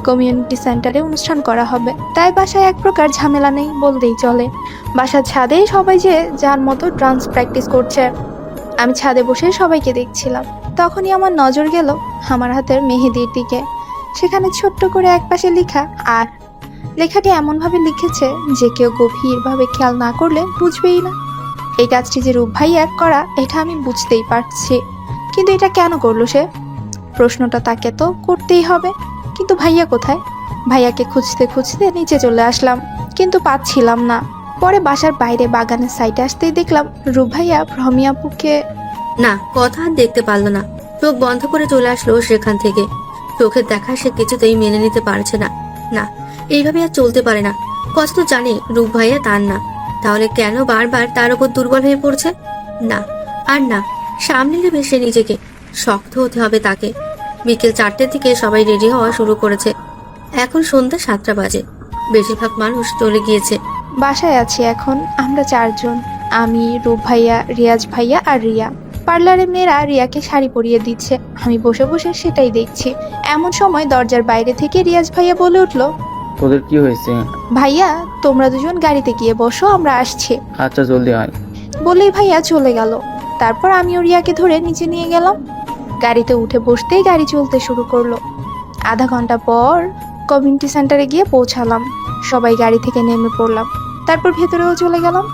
কমিউনিটি সেন্টারে অনুষ্ঠান করা হবে, তাই বাসায় এক প্রকার ঝামেলা নেই বলতেই চলে। বাসার ছাদে সবাই যে যার মতো ডান্স প্র্যাকটিস করছে। আমি ছাদে বসে সবাইকে দেখছিলাম। তখনই আমার নজর গেল আমার হাতের মেহেদির দিকে। সেখানে ছোট্ট করে একপাশে লেখা আর। লেখাটি এমনভাবে লিখেছে যে কেউ গভীরভাবে খেয়াল না করলে বুঝবেই না। এই কাজটি যে রূপ ভাইয়ার করা এটা আমি বুঝতেই পারছি, কিন্তু এটা কেন করলো সে? প্রশ্নটা তাকে তো করতেই হবে। কিন্তু ভাইয়া কোথায়? ভাইয়াকে খুঁজতে খুঁজতে নিচে চলে আসলাম, কিন্তু পাচ্ছিলাম না। পরে বাসার বাইরে বাগানের সাইডে আসতেই দেখলাম রূপ ভাইয়া প্রমি আপুকে। না, কথা আর দেখতে পারলো না। চোখ বন্ধ করে চলে আসলো সেখান থেকে। চোখের দেখা সে কিছুতেই মেনে নিতে পারছে না। না, এইভাবে আর চলতে পারে না। কত তো জানে রূপ ভাইয়া তার না, তাহলে কেন বারবার তার উপর দুর্বল হয়ে পড়ছে? না আর না, সামনে নেবে সে নিজেকে, শক্ত হতে হবে তাকে। বিকেল 4টের দিকে সবাই রেডি হওয়া শুরু করেছে। এখন সন্ধ্যা 7টা বাজে। বেশিরভাগ মানুষ চলে গিয়েছে। বাসায় আছি এখন আমরা 4 জন, আমি, রূপ ভাইয়া, রিয়াজ ভাইয়া আর রিয়া। পার্লারের মেয়েরা রিয়াকে শাড়ি পরিয়ে দিচ্ছে, আমি বসে বসে সেটাই দেখছি। এমন সময় দরজার বাইরে থেকে রিয়াজ ভাইয়া বলে উঠলো, তোদের কি হয়েছে? ভাইয়া তোমরা দুজন গাড়িতে গিয়ে বসো, আমরা আসছি। আচ্ছা জলদি আয়। বলেই ভাইয়া চলে গেল। তারপর আমি রিয়াকে ধরে নিচে নিয়ে গেলাম। গাড়িতে উঠে বসতেই গাড়ি চলতে শুরু করলো। আধা ঘন্টা পর কমিউনিটি সেন্টারে গিয়ে পৌঁছালাম। সবাই গাড়ি থেকে নেমে পড়লাম। তারপর ভেতরেও চলে গেলাম।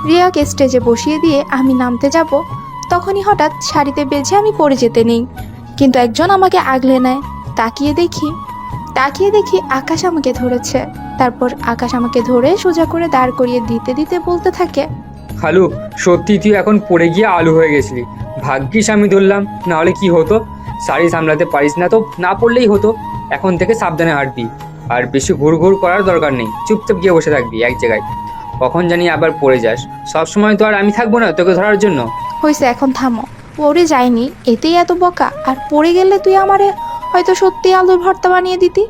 রিয়াকে স্টেজে বসিয়ে দিয়ে আমি নামতে যাব, তখনই হঠাৎ শাড়িতে বেঁধে আমি পড়ে যেতে নেই। কিন্তু একজন আমাকে আগলে নেয়। তাকিয়ে দেখি আকাশ আমাকে ধরেছে। তারপর আকাশ আমাকে ধরে সোজা করে দাঁড় করিয়ে দিতে দিতে বলতে থাকে, খালু সত্যি তুই এখন পড়ে গিয়ে আলু হয়ে গেছিলি। ভাগ্যিস আমি ধরলাম, না হলে কি হতো? শাড়ি সামলাতে পারিস না তো না পড়লেই হতো। এখন থেকে সাবধানে হাঁটবি, আর বেশি ঘুর করার দরকার নেই। চুপচাপ গিয়ে বসে থাকবি এক জায়গায়, কখন জানি আবার পড়ে যাস। সবসময় তো আর আমি থাকবো না তোকে ধরার জন্য। হয়েছে এখন থামো। পড়ে যায়নি এতেই এত বকা, আর পড়ে গেলে তুই আমারে হয়তো সত্যি আলুর ভর্তা বানিয়ে দিতি।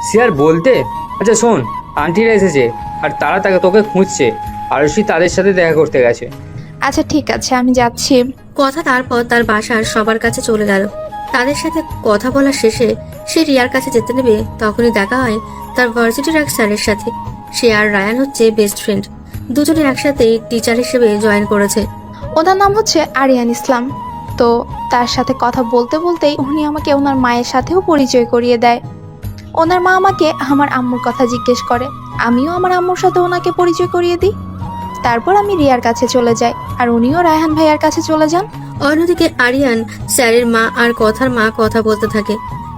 সে আর বলতে। আচ্ছা শোন, আন্টিরা এসেছে আর তারা তোকে খুঁজছে। আরুষি তাদের সাথে দেখা করতে গেছে। আচ্ছা ঠিক আছে, আমি যাচ্ছি। কথা তারপর তার বাসার সবার কাছে চলে গেল। তাদের সাথে কথা বলা শেষে সে রিয়ার কাছে যেতে নেবে, তখনই দেখা হয় তার ভার্সিটির এক স্যারের সাথে। সে আর রায়ান হচ্ছে বেস্ট ফ্রেন্ড। দুজনে একসাথে টিচার হিসেবে জয়েন করেছে। ওনার নাম হচ্ছে আরিয়ান ইসলাম। তো তার সাথে কথা বলতে বলতেই উনি আমাকে ওনার মায়ের সাথেও পরিচয় করিয়ে দেয়। ওনার মা আমাকে আমার আম্মুর কথা জিজ্ঞেস করে, আমিও আমার আম্মুর সাথে ওনাকে পরিচয় করিয়ে দিই। তারপর আমি রিয়ার কাছে চলে যাই, আর উনিও রায়হান ভাইয়ার কাছে চলে যান। অন্যদিকে আরিয়ান স্যারের মা আর কথার মা কথা বলতে থাকে।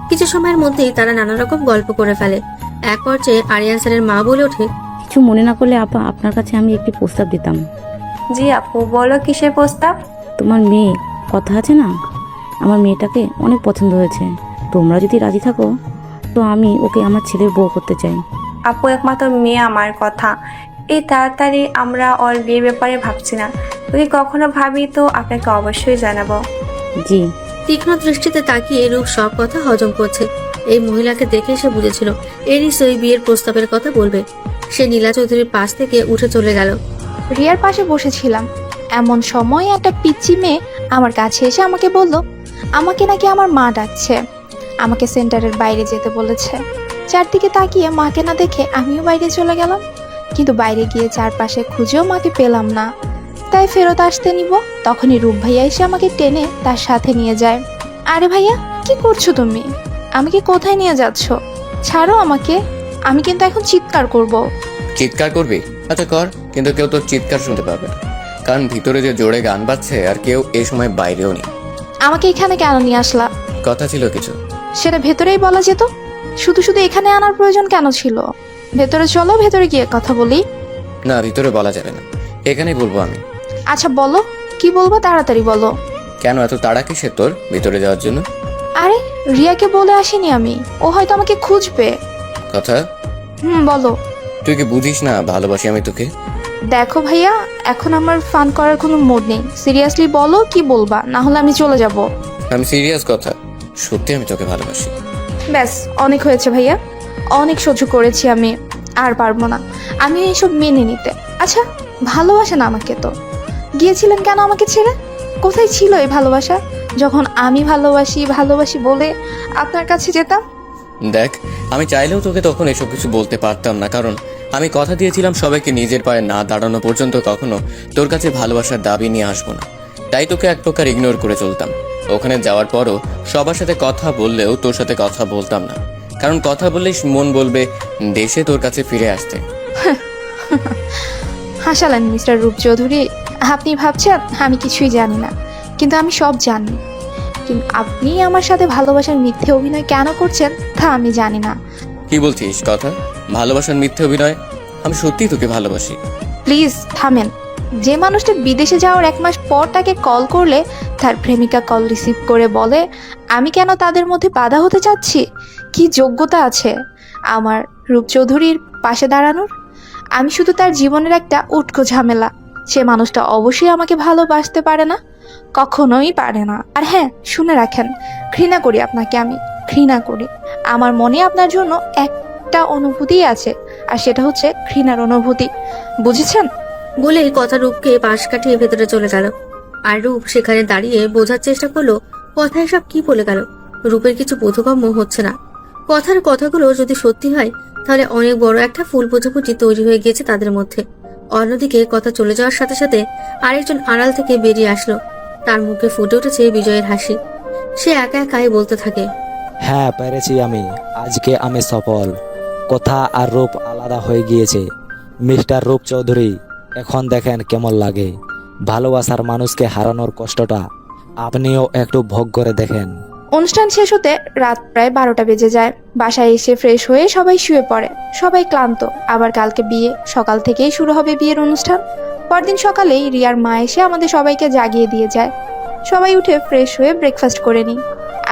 কিছু সময়ের মধ্যেই তারা নানা রকম গল্প করে ফেলে। এক পর্যায়ে আরিয়ান স্যারের মা বলে ওঠে, কিছু মনে না করলে আপা, আপনার কাছে আমি একটি প্রস্তাব দিতাম। জি আপু, বলো কিসের প্রস্তাব? তোমার মেয়ে কথা আছে না, আমার মেয়েটাকে অনেক পছন্দ হয়েছে। তোমরা যদি রাজি থাকো তো আমি ওকে আমার ছেলের বউ করতে চাই। আপু একমাত্র মেয়ে আমার কথা, এই তাড়াতাড়ি আমরা ওর বিয়ের ব্যাপারে ভাবছি না। যদি কখনো ভাবি তো আপনাকে অবশ্যই জানাবো। জি। তীক্ষ্ণ দৃষ্টিতে তাকিয়ে রূপ সব কথা হজম করছে। এই মহিলাকে দেখে সে বুঝেছিল এই নিশ্চয়ই বিয়ের প্রস্তাবের কথা বলবে। সে নীলা চৌধুরীর পাশ থেকে উঠে চলে গেল। রিয়ার পাশে বসেছিলাম, এমন সময় একটা পিচ্চি মেয়ে আমার কাছে এসে আমাকে বলল, আমাকে নাকি আমার মা ডাকছে, আমাকে সেন্টারের বাইরে যেতে বলেছে। চারদিকে তাকিয়ে মাকে না দেখে আমিও বাইরে চলে গেলাম। কিন্তু বাইরে গিয়ে চারপাশে খুঁজেও মাকে পেলাম না, তাই ফেরত আসতে নিব। তখনই রূপ ভাইয়া এসে আমাকে টেনে তার সাথে নিয়ে যায়। আরে ভাইয়া, কি করছো তুমি? আমাকে কোথায় নিয়ে যাচ্ছ? ছাড়ো আমাকে, আমি কিন্তু এখন চিৎকার করব। চিৎকার করবি? আচ্ছা কর, কিন্তু কেউ তোর চিৎকার শুনতে পাবে না, কারণ ভিতরে যে জোরে গান বাজছে আর কেউ এই সময় বাইরেও নেই। আমাকে এখানে কেন নিয়ে আসলা? কথা ছিল কিছু। সেটা ভেতরেই বলা যেত, শুধু শুধু এখানে আনার প্রয়োজন কেন ছিল? ভেতরে চলো, ভেতরে গিয়ে কথা বলি। না, ভিতরে বলা যাবে না, এখানেই বলবো আমি। আচ্ছা বলো, কি বলবো তাড়াতাড়ি বলো। কেন এত তাড়া কিসের তোর ভিতরে যাওয়ার জন্য? আরে রিয়াকে বলে আসিনি আমি, ও হয়তো আমাকে খুঁজবে। কথা? বলো। তুই কি বুঝিস না ভালোবাসি আমি তোকে? দেখো ভাইয়া, এখন আমার ফান করার কোনো মুড নেই। সিরিয়াসলি বলো কি বলবা, না হলে আমি চলে যাব। আমি সিরিয়াস কথা, সত্যি আমি তোকে ভালোবাসি। ব্যাস অনেক হয়েছে ভাইয়া, অনেক সহ্য করেছি আমি, আর পারবো না আমি এইসব মেনে নিতে। আচ্ছা ভালোবাসেন আমাকে তো, গিয়েছিলেন কেন আমাকে ছেড়ে? কোথায় ছিল এই ভালোবাসা যখন আমি ভালোবাসি বলে আপনার কাছে যেতাম? দেখ, আমি চাইলেও তোকে তখন এসব কিছু বলতে পারতাম না, কারণ আমি কথা দিয়েছিলাম সবাইকে নিজের পায়ে না দাঁড়ানো পর্যন্ত কখনো তোর কাছে ভালোবাসার দাবি নিয়ে আসবো না। তাই তোকে এক প্রকার ইগনোর করে চলতাম। ওখানে যাওয়ার পরও সবার সাথে কথা বললেও তোর সাথে কথা বলতাম না, কারণ কথা বললেই মন বলবে দেশে তোর কাছে ফিরে আসতে। হাসালেন মিস্টার রূপ চৌধুরী, আপনি ভাবছেন আমি কিছুই জানি না, কিন্তু আমি সব জানি। কিন্তু আপনি আমার সাথে ভালোবাসার মিথ্যে অভিনয় কেন করছেন তা আমি জানি না। কি বলছিস কথা? ভালোবাসার মিথ্যে অভিনয়? আমি সত্যিই তোকে ভালোবাসি। প্লিজ থামেন। যে মানুষটা বিদেশে যাওয়ার 1 মাস পর তাকে কল করলে তার প্রেমিকা কল রিসিভ করে বলে আমি কেন তাদের মধ্যে বাধা হতে চাচ্ছি? কি যোগ্যতা আছে আমার রূপ চৌধুরীর পাশে দাঁড়ানোর? আমি শুধু তার জীবনের একটা উটকো ঝামেলা। সে মানুষটা অবশ্যই আমাকে ভালোবাসতে পারে না, কখনোই পারে না। আর হ্যাঁ, শুনে রাখেন, ঘৃণা করি আপনাকে, আমি ঘৃণা করি। আমার মনে আপনার জন্য একটা অনুভূতি আছে, আর সেটা হচ্ছে ঘৃণার অনুভূতি, বুঝেছেন? বলে কথা রূপকে পাশ কাটিয়ে ভেতরে চলে গেল। আর রূপ সেখানে দাঁড়িয়ে বোঝার চেষ্টা করলো কথায় সব কি বলে গেল। রূপের কিছু বোধগম্য হচ্ছে না। কথাগুলো যদি সত্যি হয় তাহলে অনেক বড় একটা ফুল বোঝাবুঝি তৈরি হয়ে গিয়েছে তাদের মধ্যে। অন্যদিকে কথা চলে যাওয়ার সাথে সাথে আরেকজন আড়াল থেকে বেরিয়ে আসলো। তার মুখে ফুটে উঠেছে বিজয়ের হাসি। সে একা একাই বলতে থাকে, হ্যাঁ পেরেছি আমি, আজকে আমি সফল। কথা আর রূপ আলাদা হয়ে গিয়েছে। মিস্টার রূপ চৌধুরী, এখন দেখেন কেমন লাগে ভালোবাসার মানুষকে হারানোর কষ্টটা। আপনিও একটু ভোগ করে দেখেন। অনুষ্ঠান শেষ হতে রাত প্রায় 12টা বেজে যায়। বাসায় এসে ফ্রেশ হয়ে সবাই শুয়ে পড়ে। সবাই ক্লান্ত। আবার কালকে বিয়ে, সকাল থেকেই শুরু হবে বিয়ের অনুষ্ঠান। পরদিন সকালেই রিয়ার মা এসে আমাদের সবাইকে জাগিয়ে দিয়ে যায়। সবাই উঠে ফ্রেশ হয়ে ব্রেকফাস্ট করে নিই।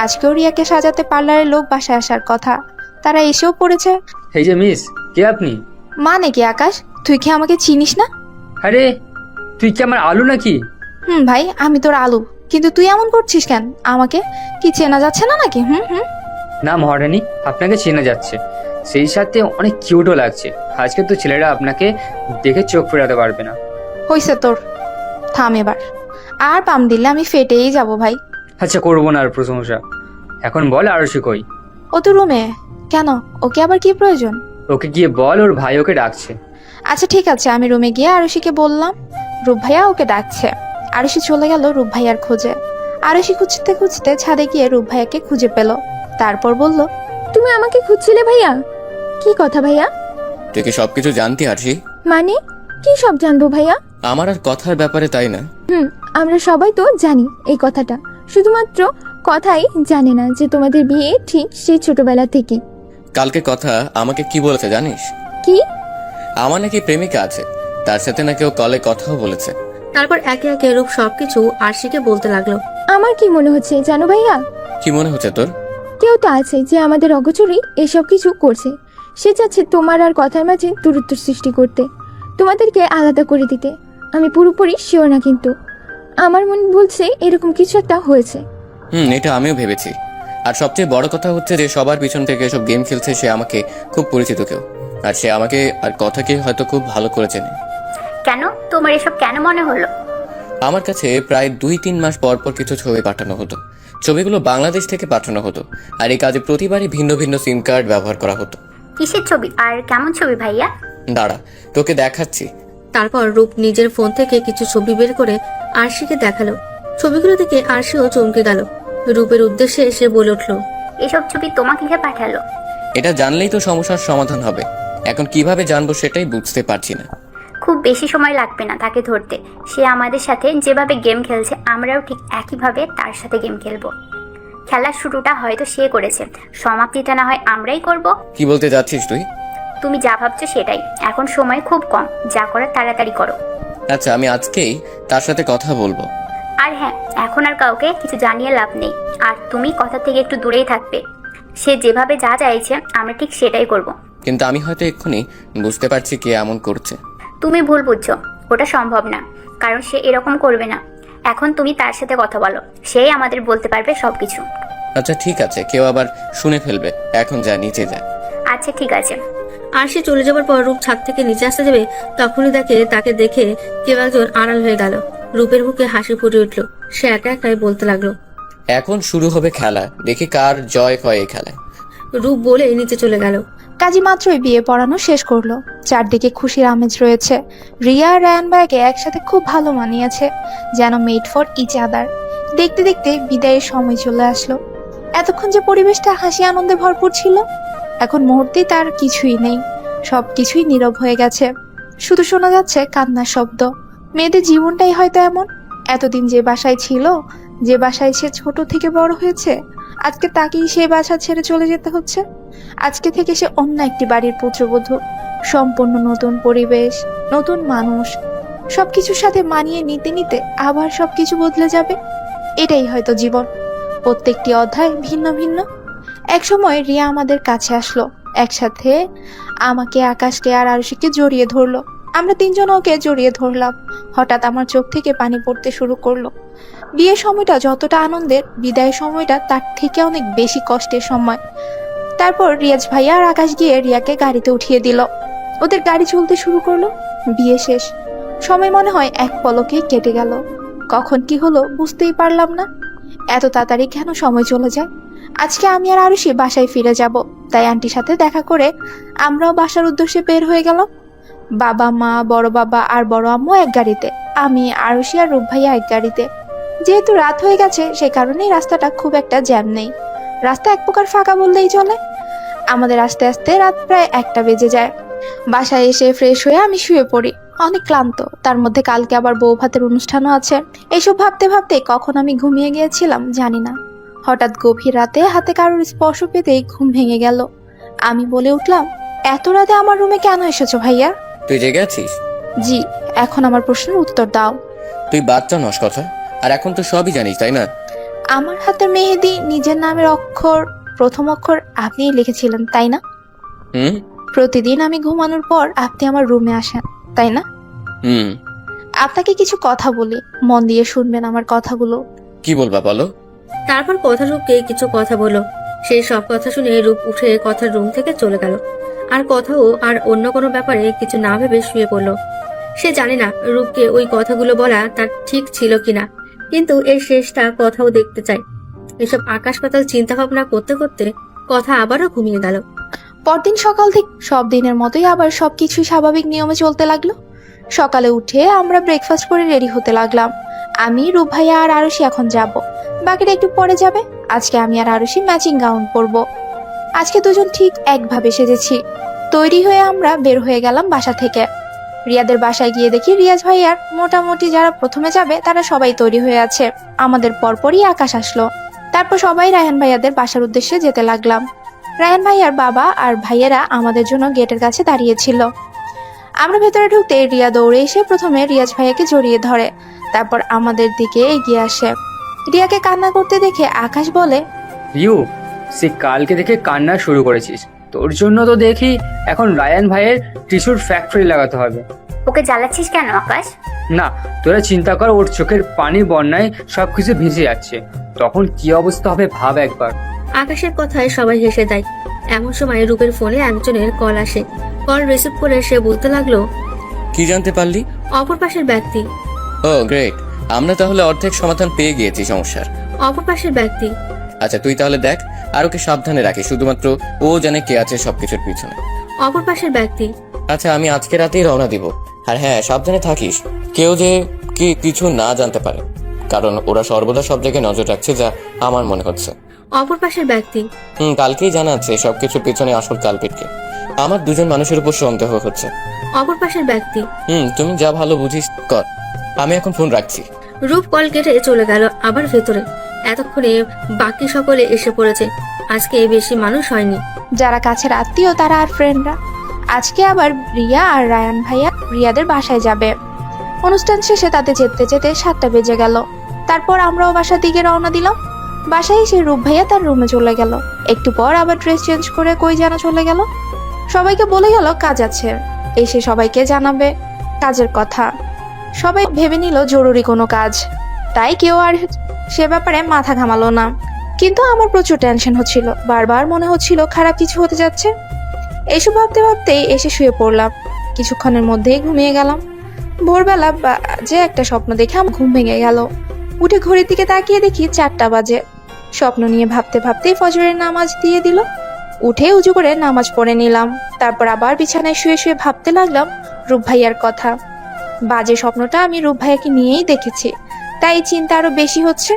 আজকেও রিয়াকে সাজাতে পার্লারের লোক বাসায় আসার কথা, তারা এসেও পড়েছে। এই যে মিস, কে আপনি? মানে কি আকাশ, তুই কি আমাকে চিনিস না? আরে তুই কি আমার আলু নাকি? ভাই, আমি তোর আলু, কিন্তু তুই এমন করছিস কেন? আমাকে কি চেনা যাচ্ছে না নাকি? না মহারানী, আপনাকে চেনা যাচ্ছে, সেই সাথে অনেক কিউটও লাগছে। আজকে তো ছেলেরা আপনাকে দেখে চোখ ফেরাতে পারবে না। হইছে তোর, থাম এবার। আর পাম দিলে আমি ফেটেই যাব ভাই। আচ্ছা, করবো না আর প্রশংসা। এখন বল আরশি কই? ও তো রুমে। কেন, ওকে আবার কি প্রয়োজন? ওকে গিয়ে বল ওর ভাই ওকে ডাকছে। আচ্ছা ঠিক আছে, আমি রুমে গিয়ে আরশিকে বললাম রূপ ভাইয়া ওকে ডাকছে। আরশি চলে গেল রূপ ভাইয়ার খোঁজে। আরশি খুঁজতে খুঁজতে ছাদে গিয়ে রূপ ভাইয়াকে খুঁজে পেল। তারপর বলল, তুমি আমাকে খুঁজছিলে ভাইয়া? কি কথা ভাইয়া? তুই কি সবকিছু জানতি আরশি? মানে কি সব জানবো ভাইয়া? আমার আর কথার ব্যাপারে, তাই না? আমরা সবাই তো জানি এই কথাটা, শুধুমাত্র কথাই জানে না যে তোমাদের বিয়ে ঠিক সেই ছোটবেলা থেকে। কালকে কথা আমাকে কি বলেছে জানিস? কি? আমার নাকি প্রেমিকা আছে, তার সাথে নাকি ও কলে কথাও বলেছে। তারপর একে একে রূপ সবকিছু আরশিকে বলতে লাগলো। আমার কি মনে হচ্ছে জানো ভাইয়া? কি মনে হচ্ছে তোর? কেউ তো আছে যে আমাদের অগোচরেই এসব কিছু করছে। সে চাচ্ছে তোমার আর কথার মাঝে দূরত্ব সৃষ্টি করতে, তোমাদেরকে আলাদা করে দিতে। আমি পুরোপুরি শিওর না, কিন্তু আমার মন বলছে এরকম কিছু একটা হয়েছে। এটা আমিও ভেবেছি। আর সবচেয়ে বড় কথা হচ্ছে যে সবার পিছন থেকে এসব গেম খেলছে সে আমাকে খুব পরিচিত কেউ, আর সে আমাকে আর কথাকে হয়তো খুব ভালো করে চেনে। কেন, তোমার এসব কেন মনে হলো? আমার কাছে প্রায় 2-3 মাস পর পর কিছু ছবি পাঠানো হতো। ছবিগুলো বাংলাদেশ থেকে পাঠানো হতো, আর এই কাজে প্রতিবারই ভিন্ন ভিন্ন সিম কার্ড ব্যবহার করা হতো। কিসের ছবি আর কেমন ছবি ভাইয়া? দাঁড়া, তোকে দেখাচ্ছি। তারপর রূপ নিজের ফোন থেকে কিছু ছবি বের করে আরশিকে দেখালো। ছবিগুলো দেখে আরশিও চমকে গেল। রূপের উদ্দেশ্যে সে বলে উঠল, এসব ছবি তোমাকে কে পাঠালো? এটা জানলেই তো সমস্যার সমাধান হবে। এখন কিভাবে জানবো সেটাই বুঝতে পারছি না। খুব বেশি সময় লাগবে না তাকে ধরতে। সে আমাদের সাথে যেভাবে গেম খেলছে আমরাও ঠিক একইভাবে তার সাথে গেম খেলবো। খেলার শুরুটা হয়তো সে করেছে, সমাপ্তিটা না হয় আমরাই করব। কি বলতে যাচ্ছিস তুই? তুমি যা ভাবছো সেটাই। এখন সময় খুব কম, যা করার তাড়াতাড়ি করো। আচ্ছা, আমি আজকেই তার সাথে কথা বলবো। আর হ্যাঁ, এখন আর কাউকে কিছু জানিয়ে লাভ নেই। আর তুমি কথা থেকে একটু দূরেই থাকবে। সে যেভাবে যা চাইছে আমরা ঠিক সেটাই করব। কিন্তু আমি হয়তো এক্ষুনি বুঝতে পারছি কে এমন করছে। তুমি ভুল বুঝছো, ওটা সম্ভব না, কারণ সে এরকম করবে না। এখন তুমি তার সাথে কথা বলো, সেই আমাদের বলতে পারবে সবকিছু। আচ্ছা ঠিক আছে, কেউ আবার শুনে ফেলবে। এখন যা, নিচে যা। আচ্ছা ঠিক আছে। আরশি চলে যাবার পর রূপ ছাদ থেকে নিচে আসতে যাবে, তখনই তাকে দেখে কেউ একজন আড়াল হয়ে গেল। রূপের মুখে হাসি ফুটে উঠলো। সে একা একাই বলতে লাগলো, এখন শুরু হবে খেলা, দেখি কার জয় হয় এই খেলায়। রূপ বলে নিচে চলে গেল। কাজী মাত্রই বিয়ে পড়ানো শেষ করলো। চারদিকে খুশির আমেজ রয়েছে। রিয়া আর রায়ান ভাইকে একসাথে খুব ভালো মানিয়েছে, যেন মেড ফর ইচ আদার। দেখতে দেখতে বিদায়ের সময় চলে আসলো। এতক্ষণ যে পরিবেশটা হাসি আনন্দে ভরপুর ছিল, এখন মুহূর্তেই তার কিছুই নেই। সবকিছুই নীরব হয়ে গেছে। শুধু শোনা যাচ্ছে কান্নার শব্দ। মেয়েদের জীবনটাই হয়তো এমন। এতদিন যে বাসায় ছিল, যে বাসায় সে ছোট থেকে বড় হয়েছে, আজকে তাকেই সে বাসা ছেড়ে চলে যেতে হচ্ছে। আজকে থেকে সে অন্য একটি বাড়ির পুত্রবধূ। সম্পূর্ণ নতুন পরিবেশ, নতুন মানুষ। সবকিছুর সাথে মানিয়ে নিতে নিতে আবার সবকিছু বদলে যাবে। এটাই হয়তো জীবন। প্রত্যেকটি অধ্যায় ভিন্ন ভিন্ন। একসময় রিয়া আমাদের কাছে আসলো, একসাথে আমাকে, আকাশকে আর আরুষিকে জড়িয়ে ধরলো। আমরা তিনজন ওকে জড়িয়ে ধরলাম। হঠাৎ আমার চোখ থেকে পানি পড়তে শুরু করলো। বিয়ের সময়টা যতটা আনন্দের, বিদায়ের সময়টা তার থেকে অনেক বেশি কষ্টের সময়। তারপর রিয়াজ ভাইয়া আর আকাশ গিয়ে রিয়াকে গাড়িতে উঠিয়ে দিল। ওদের গাড়ি চলতে শুরু করলো। বিয়ে শেষ। সময় মনে হয় এক পলকেই কেটে গেল। কখন কি হলো বুঝতেই পারলাম না। এত তাড়াতাড়ি কেন সময় চলে যায়? আজকে আমি আর আরুষি বাসায় ফিরে যাব, তাই আন্টির সাথে দেখা করে আমরাও বাসার উদ্দেশ্যে বের হয়ে গেলাম। বাবা মা, বড় বাবা আর বড় আম্মু এক গাড়িতে, আমি, আরুষি আর রূপ ভাইয়া এক গাড়িতে। যেহেতু রাত হয়ে গেছে সে কারণেই রাস্তাটা খুব একটা জ্যাম নেই, রাস্তা এক প্রকার ফাঁকা বললেই চলে। আমাদের আস্তে আস্তে রাত প্রায় 1টা বেজে যায়। বাসায় এসে ফ্রেশ হয়ে আমি শুয়ে পড়ি, অনেক ক্লান্ত, তার মধ্যে কালকে আবার বউ ভাতের অনুষ্ঠানও আছে। এসব ভাবতে ভাবতে কখন আমি ঘুমিয়ে গিয়েছিলাম জানি না। হঠাৎ গভীর রাতে হাতে কারোর স্পর্শ পেতেই ঘুম ভেঙে গেল। আমি বলে উঠলাম, এত রাতে আমার রুমে কেন এসেছো ভাইয়া? তুই জেগে আছিস? জি। এখন আমার প্রশ্নের উত্তর দাও। তুই বাচ্চা নস কথা, আর এখন তো সবই জানিস তাই না? আমার হাতে মেহেদি নিজের নামের অক্ষর, প্রথম অক্ষর আপনিই লিখেছিলেন তাই না? হুম প্রতিদিন আমি ঘুমানোর পর আপনি আমার রুমে আসেন তাই না? হুম আপনাকে কিছু কথা বলি, মন দিয়ে শুনবেন আমার কথাগুলো। কি বলবা বলো? তারপর কথা রূপকে কিছু কথা বলো। সেই সব কথা শুনে রূপ উঠে কথার রুম থেকে চলে গেল। আর কথাও আর অন্য কোনো ব্যাপারে কিছু না ভেবে শুয়ে পড়ল। সে জানে না রূপকে ওই কথাগুলো বলা তার ঠিক ছিল কিনা, কিন্তু এর শেষটা কথাও দেখতে চায়। এসব আকাশ পাতাল চিন্তা ভাবনা করতে করতে কথা আবারও ঘুমিয়ে গেল। পরদিন সকাল থেকে সব দিনের মতোই আবার সবকিছু স্বাভাবিক নিয়মে চলতে লাগলো। সকালে উঠে আমরা ব্রেকফাস্ট করে রেডি হতে লাগলাম। আমি, রূপ ভাইয়া আর আরুষি এখন যাব, বাকিটা একটু পরে যাবে। আজকে আমি আর আরুষি ম্যাচিং গাউন পরবো। আজকে দুজন ঠিক একভাবে সেজেছি। তৈরি হয়ে আমরা বের হয়ে গেলাম বাসা থেকে। রিয়াদের বাসায় গিয়ে দেখি রিয়াজ ভাইয়ার মোটামুটি যারা প্রথমে যাবে তারা সবাই তৈরি হয়ে আছে। আমাদের পরপরই আকাশ আসলো। তারপর সবাই রায়হান ভাইয়াদের বাসার উদ্দেশ্যে যেতে লাগলাম। রায়হান ভাইয়ার বাবা আর ভাইয়েরা আমাদের জন্য গেটের কাছে দাঁড়িয়েছিল। আমরা ভেতরে ঢুকতে রিয়া দৌড়ে এসে প্রথমে রিয়াজ ভাইয়াকে জড়িয়ে ধরে, তারপর আমাদের দিকে এগিয়ে আসে। রিয়াকে কান্না করতে দেখে আকাশ বলে, রিউ, সে কালকে থেকে কান্না শুরু করেছিস। তোর জন্য তো দেখি এখন রায়ান ভাইয়ের টিস্যুর ফ্যাক্টরি লাগাতে হবে। ওকে জ্বালাচ্ছিস কেন আকাশ? না, তোরা চিন্তা কর, ওর চোখের পানি বন্যায় সবকিছু ভিজে যাচ্ছে, তখন কি অবস্থা হবে ভাব একবার। আকাশের কথায় সবাই হেসে দেয়। এমন সময় রূপের ফোনে একজনের কল আসে। কল রিসিভ করে সে বলতে লাগলো, কি জানতে পারলি? অপর পাশের ব্যক্তি। ও গ্রেট, আমরা তাহলে অর্ধেক সমাধান পেয়ে গিয়েছি সমস্যার। অপর পাশের ব্যক্তি। আচ্ছা তুই তাহলে দেখ, আর ওকে সাবধানে রাখিস, শুধুমাত্র ও জানে কে আছে সবকিছুর পিছনে। অপর পাশের ব্যক্তি। আচ্ছা আমি আজকে রাতেই রওনা দিব, আর হ্যাঁ সাবধানে থাকিস, কেউ যে কি কিছু না জানতে পারে, কারণ ওরা সর্বদা সব জায়গায় নজর রাখছে যা আমার মনে হচ্ছে। অপর পাশের ব্যক্তি। কালকেই জানা আছে সবকিছুর পিছনে আসল কালপিটকে। আমার দুজন মানুষের উপর সন্দেহ হচ্ছে। অপর পাশের ব্যক্তি। তুমি যা ভালো বুঝিস কর, আমি এখন ফোন রাখছি। রূপ কল কেটে চলে গেল আবার ভেতরে। এতক্ষণে বাকি সকলে এসে পড়েছে। আজকে বেশি মানুষ হয়নি। যারা কাছের আত্মীয় তারা আর ফ্রেন্ডরা। আজকে আবার রিয়া আর রায়ান ভাইয়া রিয়াদের বাসায় যাবে। অনুষ্ঠান শেষে তাতে যেতে যেতে 7টা বেজে গেল। তারপর আমরাও বাসার দিকে রওনা দিলাম। বাসায় এসে রূপ ভাইয়া তার রুমে চলে গেল। একটু পর আবার ড্রেস চেঞ্জ করে কই যেন চলে গেল। সবাইকে বলে গেল কাজ আছে, এসে সবাইকে জানাবে কাজের কথা। সবাই ভেবে নিল জরুরি কোনো কাজ, তাই কেউ আর সে ব্যাপারে মাথা ঘামালো না। কিন্তু আমার প্রচুর টেনশন হচ্ছিল, বারবার মনে হচ্ছিল খারাপ কিছু হতে যাচ্ছে। এইসব ভাবতে ভাবতেই এসে শুয়ে পড়লাম। কিছুক্ষণের মধ্যেই ঘুমিয়ে গেলাম। ভোরবেলা যে একটা স্বপ্ন দেখে আমার ঘুম ভেঙে গেল। উঠে ঘড়ির দিকে তাকিয়ে দেখি 4টা বাজে। স্বপ্ন নিয়ে ভাবতে ভাবতেই ফজরের নামাজ দিয়ে দিল। উঠে উজু করে নামাজ পড়ে নিলাম। তারপর আবার বিছানায় শুয়ে শুয়ে ভাবতে লাগলাম রূপ ভাইয়ার কথা। বাজে স্বপ্নটা আমি রূপ ভাইয়াকে নিয়েই দেখেছি, তাই চিন্তা আরো বেশি হচ্ছে।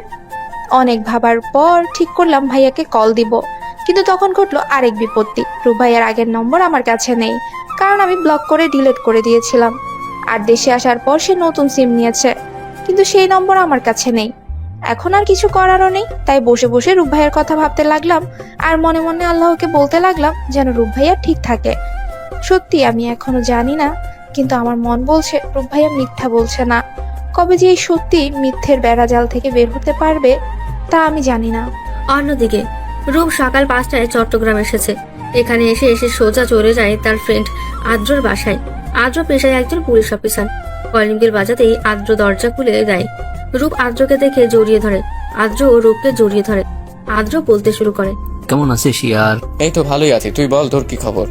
অনেক ভাবার পর ঠিক করলাম ভাইয়াকে কল দিব, কিন্তু তখন ঘটলো আরেক বিপত্তি। রূপ ভাইয়ার আগের নম্বর আমার কাছে নেই, কারণ আমি ব্লক করে ডিলিট করে দিয়েছিলাম। আর দেশে আসার পর সে নতুন সিম নিয়েছে, কিন্তু সেই নম্বর আমার কাছে নেই। এখন আর কিছু করারও নেই, তাই বসে বসে রূপ ভাইয়ের কথা ভাবতে লাগলাম আর মনে মনে আল্লাহকে বলতে লাগলাম যেন রূপ ভাইয়া ঠিক থাকে। সত্যি আমি এখনো জানি না, কিন্তু আমার মন বলছে রূপ ভাইয়া মিথ্যা বলছে না। কবে যে এই সত্যি মিথ্যের বেড়াজাল থেকে বের হতে পারবে তা আমি জানি না। অন্যদিকে রূপ সকাল 5টায় চট্টগ্রাম এসেছে। এখানে এসে সোজা চলে যায় তার ফ্রেন্ড আদ্রর বাসায়। আদ্র পেশায় একজন পুলিশ অফিসার। কলিং বেল বাজাতেই আদ্র দরজা খুলে দেয়। রূপ আদ্রকে দেখে জড়িয়ে ধরে। আদ্র ও রূপকে জড়িয়ে ধরে। আদ্র বলতে শুরু করে, কেমন আছিস ইয়ার? এই তো ভালোই আছি, তুই বল তোর কি খবর?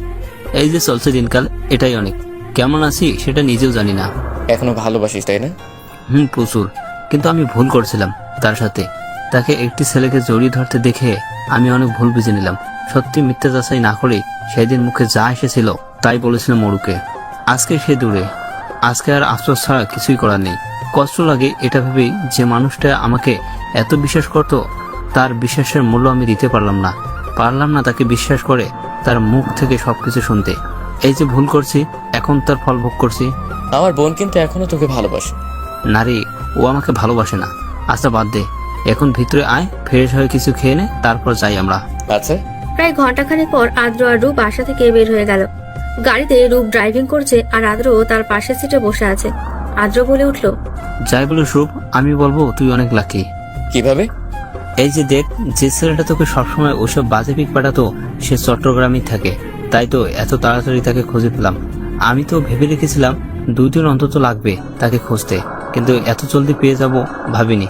এই যে চলছে দিনকাল, এটাই অনেক। কেমন আছি সেটা নিজেও জানি না। এখনো ভালোবাসিস তাই না? প্রচুর, কিন্তু আমি ভুল করছিলাম তার সাথে। তাকে একটি ছেলেকে জড়িয়ে ধরতে দেখে আমি অনেক ভুল বুঝে নিলাম। সত্যি মিথ্যা যাচাই না করে সেদিন মুখে যা এসেছিল তাই বলেছিল মরুকে। আজকে সে দূরে, আজকে আর আফসোস ছাড়া কিছুই করার নেই। কষ্ট লাগে এটা ভেবেই যে মানুষটা আমাকে এত বিশ্বাস করতো, তার বিশ্বাসের মূল্য আমি দিতে পারলাম না তাকে বিশ্বাস করে তার মুখ থেকে সবকিছু শুনতে। এই যে ভুল করছি, এখন তার ফল ভোগ করছি। আমার বোন কিন্তু এখনো তোকে ভালোবাসে। নারী, ও আমাকে ভালোবাসে না। আচ্ছা বাদ দে, এখন ভিতরে আয়, ফ্রেশ হয়ে কিছু খেয়ে নে, তারপর যাই আমরা। আচ্ছা। প্রায় ঘন্টাখানেক পর আদ্র আর রূপ বাসা থেকে বের হয়ে গেল। গাড়িতে রূপ ড্রাইভিং করছে আর আদ্র তার পাশের সিটে বসে আছে। আদ্র বলে উঠল, যাই বলিস রূপ, আমি বলবো তুই অনেক লাকি। কিভাবে? এই যে দেখ, যে ছেলেটা তোকে সবসময় ওইসব বাজে পিক পাঠাতো সে চট্টগ্রামেই থাকে, তাই তো এত তাড়াতাড়ি তাকে খুঁজে পেলাম। আমি তো ভেবে রেখেছিলাম 2 দিন অন্তত লাগবে তাকে খুঁজতে, কিন্তু এত জলদি পেয়ে যাব ভাবিনি।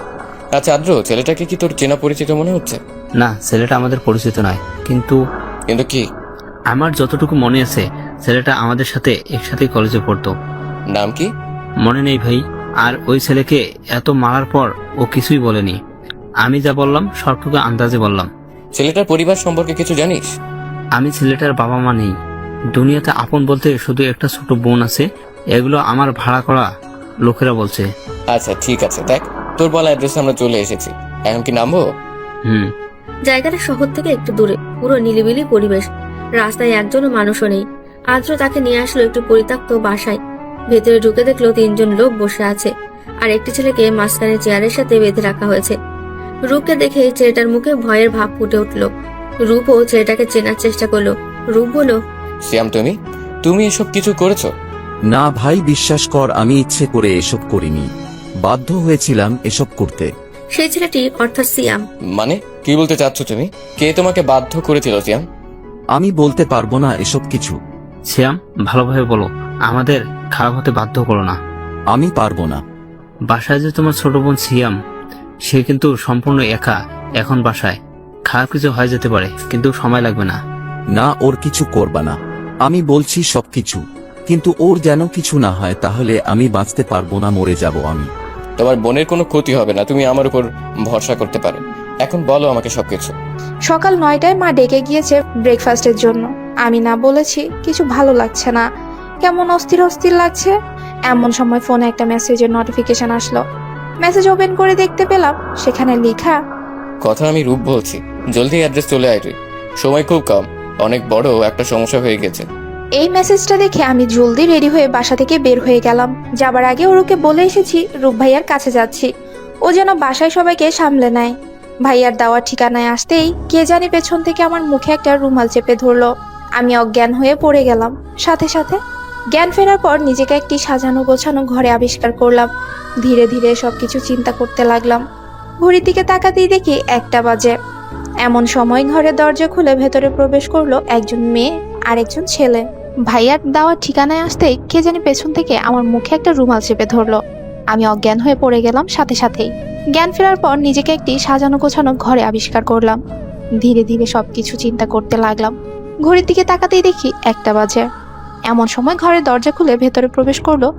আচ্ছা আদ্র, ছেলেটাকে কি তোর চেনা পরিচিত মনে হচ্ছে? না, ছেলেটা আমাদের পরিচিত নয়, কিন্তু কি? আমার যতটুকু মনে আছে ছেলেটা আমাদের সাথে একসাথে কলেজে পড়তো। নাম কি? মনে নেই ভাই। আর ওই ছেলেকে এত মারার পর ও কিছুই বলেনি। আমি যা বললাম সবটুকু আন্দাজে বললাম। ছেলেটার পরিবার সম্পর্কে কিছু জানিস? আমি ছেলেটার বাবা মা নেই, দুনিয়াতে আপন বলতে শুধু একটা ছোট বোন আছে। এগুলো আমার ভাড়া করা লোকেরা বলছে। আচ্ছা ঠিক আছে, দেখ তোর বলা অ্যাড্রেসে আমরা চলে এসেছি, এখন কি নামবো? জায়গাটা শহর থেকে একটু দূরে, পুরো নিলিবিলি পরিবেশ। রাস্তায় একজনও মানুষও নেই। আদ্র তাকে নিয়ে আসলো একটু পরিত্যক্ত বাসায়। ভেতরে ঢুকে দেখলো 3 জন লোক বসে আছে, আর একটি ছেলেকে মাঝখানে চেয়ারের সাথে বেঁধে রাখা হয়েছে। রূপকে দেখে ছেলেটার মুখে ভয়ের ভাব ফুটে উঠলো। রূপও ছেলেটাকে চেনার চেষ্টা করলো। রূপ বলল, শ্যাম, তুমি এসব কিছু করেছো? না ভাই, বিশ্বাস কর, আমি ইচ্ছে করে এসব করিনি, বাধ্য হয়েছিলাম এসব করতে। সেই ছেলেটি অর্থাৎ সিয়াম। মানে কি বলতে চাচ্ছ তুমি? কে তোমাকে বাধ্য করেছিল শ্যাম? আমি বলতে পারবো না এসব কিছু। শ্যাম, ভালোভাবে বলো, আমাদের খারাপ হতে বাধ্য করো না। আমি পারবো না। বাসায় যে তোমার ছোট বোন সিয়াম, সে কিন্তু সম্পূর্ণ একা এখন বাসায়। খারাপ কিছু হয়ে যেতে পারে, কিন্তু সময় লাগবে না। না, ওর কিছু করবা না, আমি বলছি সবকিছু, কিন্তু ওর যেন কিছু না হয়, তাহলে আমি বাঁচতে পারবো না, মরে যাব আমি। তোমার বোনের কোনো ক্ষতি হবে না, তুমি আমার উপর ভরসা করতে পারো। এখন বলো আমাকে সবকিছু। সকাল 9টায় মা ডেকে গিয়েছে ব্রেকফাস্টের জন্য। আমি না বলেছি কিছু ভালো লাগছে না, কেমন অস্থির অস্থির লাগছে। এমন সময় ফোনে একটা মেসেজের নোটিফিকেশন আসলো। মেসেজ ওপেন করে দেখতে পেলাম সেখানে লেখা, কথা আমি রূপ বলছি, জলদি অ্যাড্রেস চলে আয় তুই, সময় খুব কম, অনেক বড় একটা সমস্যা হয়ে গেছে। এই মেসেজটা দেখে আমি জলদি রেডি হয়ে বাসা থেকে বের হয়ে গেলাম। যাবার আগে ওরকে বলে এসেছি রূপ ভাইয়ার কাছে যাচ্ছি, ও যেন বাসায় সবাইকে সামলে নেয়। ভাইয়ার দেওয়া ঠিকানায় আসতেই কে জানি পেছন থেকে আমার মুখে একটা রুমাল চেপে ধরলো। আমি অজ্ঞান হয়ে পড়ে গেলাম। সাথে সাথে জ্ঞান ফেরার পর নিজেকে একটি সাজানো গোছানো ঘরে আবিষ্কার করলাম। ধীরে ধীরে সবকিছু চিন্তা করতে লাগলাম। ঘড়ির দিকে তাকাতেই দেখি 1টা বাজে। এমন সময় ঘরের দরজা খুলে ভেতরে প্রবেশ করলো একজন মেয়ে আর একজন ছেলে। ভাইয়ার দেওয়া ঠিকানায় আসতেই কে জানি পেছন থেকে আমার মুখে একটা রুমাল চেপে ধরলো। আমি অজ্ঞান হয়ে পড়ে গেলাম সাথে সাথেই। জ্ঞান ফেরার পর নিজেকে একটি সাজানো গোছানো ঘরে আবিষ্কার করলাম। ধীরে ধীরে সবকিছু চিন্তা করতে লাগলাম। ঘড়ির দিকে তাকাতেই দেখি 1টা বাজে। এমন সময় ঘরের দরজা খুলে ভেতরে প্রবেশ করলো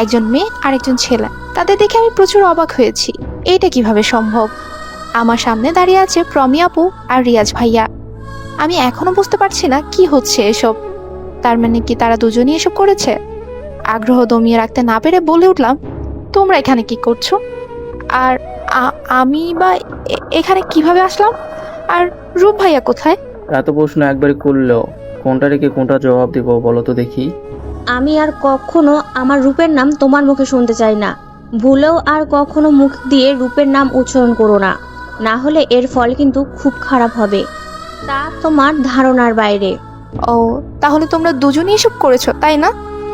একজন মেয়ে আর একজন ছেলে। তাদের দেখে আমি প্রচুর অবাক হয়েছি, এইটা কিভাবে সম্ভব? আমার সামনে দাঁড়িয়ে আছে প্রমি আপু আর রিয়াজ ভাইয়া। আমি এখনো বুঝতে পারছি না কি হচ্ছে এসব। তার মানে কি তারা দুজনই এসব করেছে? আগ্রহ দমিয়ে রাখতে না পেরে বলে উঠলাম, তোমরা এখানে কি করছো? আর আমি বা এখানে কিভাবে আসলাম? আর রূপ ভাইয়া কোথায়? এত প্রশ্ন একবারই করলেও কোনটা রেখে কোনটা জবাব দিব বলো তো দেখি। আমি আর কখনো আমার রূপের নাম তোমার মুখে শুনতে চাই না। ভুলেও আর কখনো মুখ দিয়ে রূপের নাম উচ্চারণ করো না, না হলে এর ফল কিন্তু খুব খারাপ হবে, তা তোমার ধারণার বাইরে। ও, তাহলে তোমরা দুজনই এসব করেছো তাই না?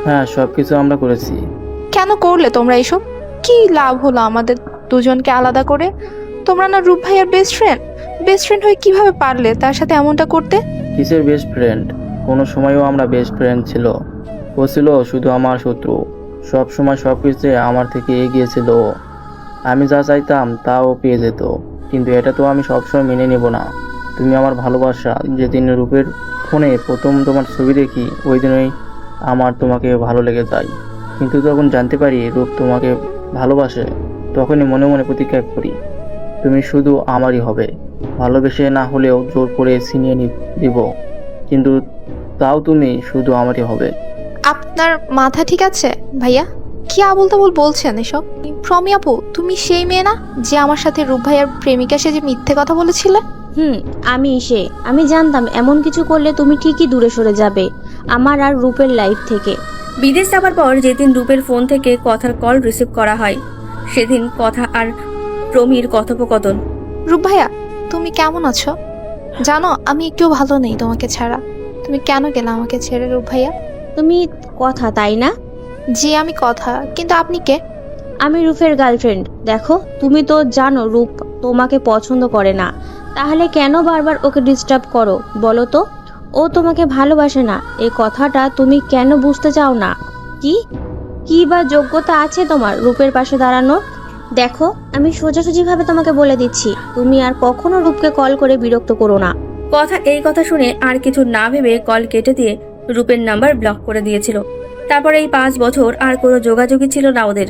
হ্যাঁ, সবকিছু আমরা করেছি। কেন করলে তোমরা এসব? কি লাভ হলো আমাদের দুজনকে আলাদা করে? তোমরা না রূপ ভাইয়ার বেস্ট ফ্রেন্ড হয়ে কিভাবে পারলে তার সাথে এমনটা করতে? কিসের বেস্ট ফ্রেন্ড? কোনো সময়ও আমরা বেস্ট ফ্রেন্ড ছিল। ও ছিল শুধু আমার শত্রু। সব সময় সব কিছুতে আমার থেকে এগিয়ে ছিল। আমি যা চাইতাম তাও পেয়ে যেত, কিন্তু এটা তো আমি সবসময় মেনে নেব না। তুমি আমার ভালোবাসা। যেদিন রূপের ফোনে প্রথম তোমার ছবি দেখি, ওই দিনই আমার তোমাকে ভালো লেগে যায়। কিন্তু যখন জানতে পারি রূপ তোমাকে ভালোবাসে, তখনই মনে মনে প্রতিজ্ঞা করি তুমি শুধু আমারই হবে। ভালোবেসে না হলেও জোর করে ছিনিয়ে দিব, কিন্তু তাও তুমি শুধু আমারই হবে। আপনার মাথা ঠিক আছে ভাইয়া? কি আবল তাবল বলছেন এসব? প্রমি আপু, তুমি সেই মেয়ে না যে আমার সাথে রূপ ভাইয়ার প্রেমিকা সে যে মিথ্যে কথা বলেছিলে? আমি জানতাম এমন কিছু করলে তুমি ঠিকই দূরে সরে যাবে আমার আর রূপের লাইফ থেকে। বিদেশ যাবার পর যেদিন রূপের ফোন থেকে কথার কল রিসিভ করা হয়, সেদিন কথা আর প্রমির কথোপকথন। রূপ ভাইয়া, তুমি কেমন আছো? জানো আমি একটু ভালো নেই তোমাকে ছাড়া। তুমি কেন গেলে আমাকে ছেড়ে রূপ ভাইয়া? তুমি কথা, তাই না? জি আমি কথা, কিন্তু আপনি কে? আমি রূপের গার্লফ্রেন্ড। দেখো, তুমি তো জানো রূপ তোমাকে পছন্দ করে না, তাহলে কেন বারবার ওকে ডিস্টার্ব করো বলো তো? ও তোমাকে ভালোবাসে না, এই কথাটা তুমি কেন বুঝতে চাও না? কি বা যোগ্যতা আছে তোমার রূপের পাশে দাঁড়ানোর? দেখো, আমি সোজাসুজিভাবে তোমাকে বলে দিচ্ছি, তুমি আর কখনো রূপকে কল করে বিরক্ত করো না। এই কথা শুনে আর কিছু না ভেবে কল কেটে দিয়ে রূপের নাম্বার ব্লক করে দিয়েছিল। তারপর এই 5 বছর আর কোনো যোগাযোগই ছিল না ওদের।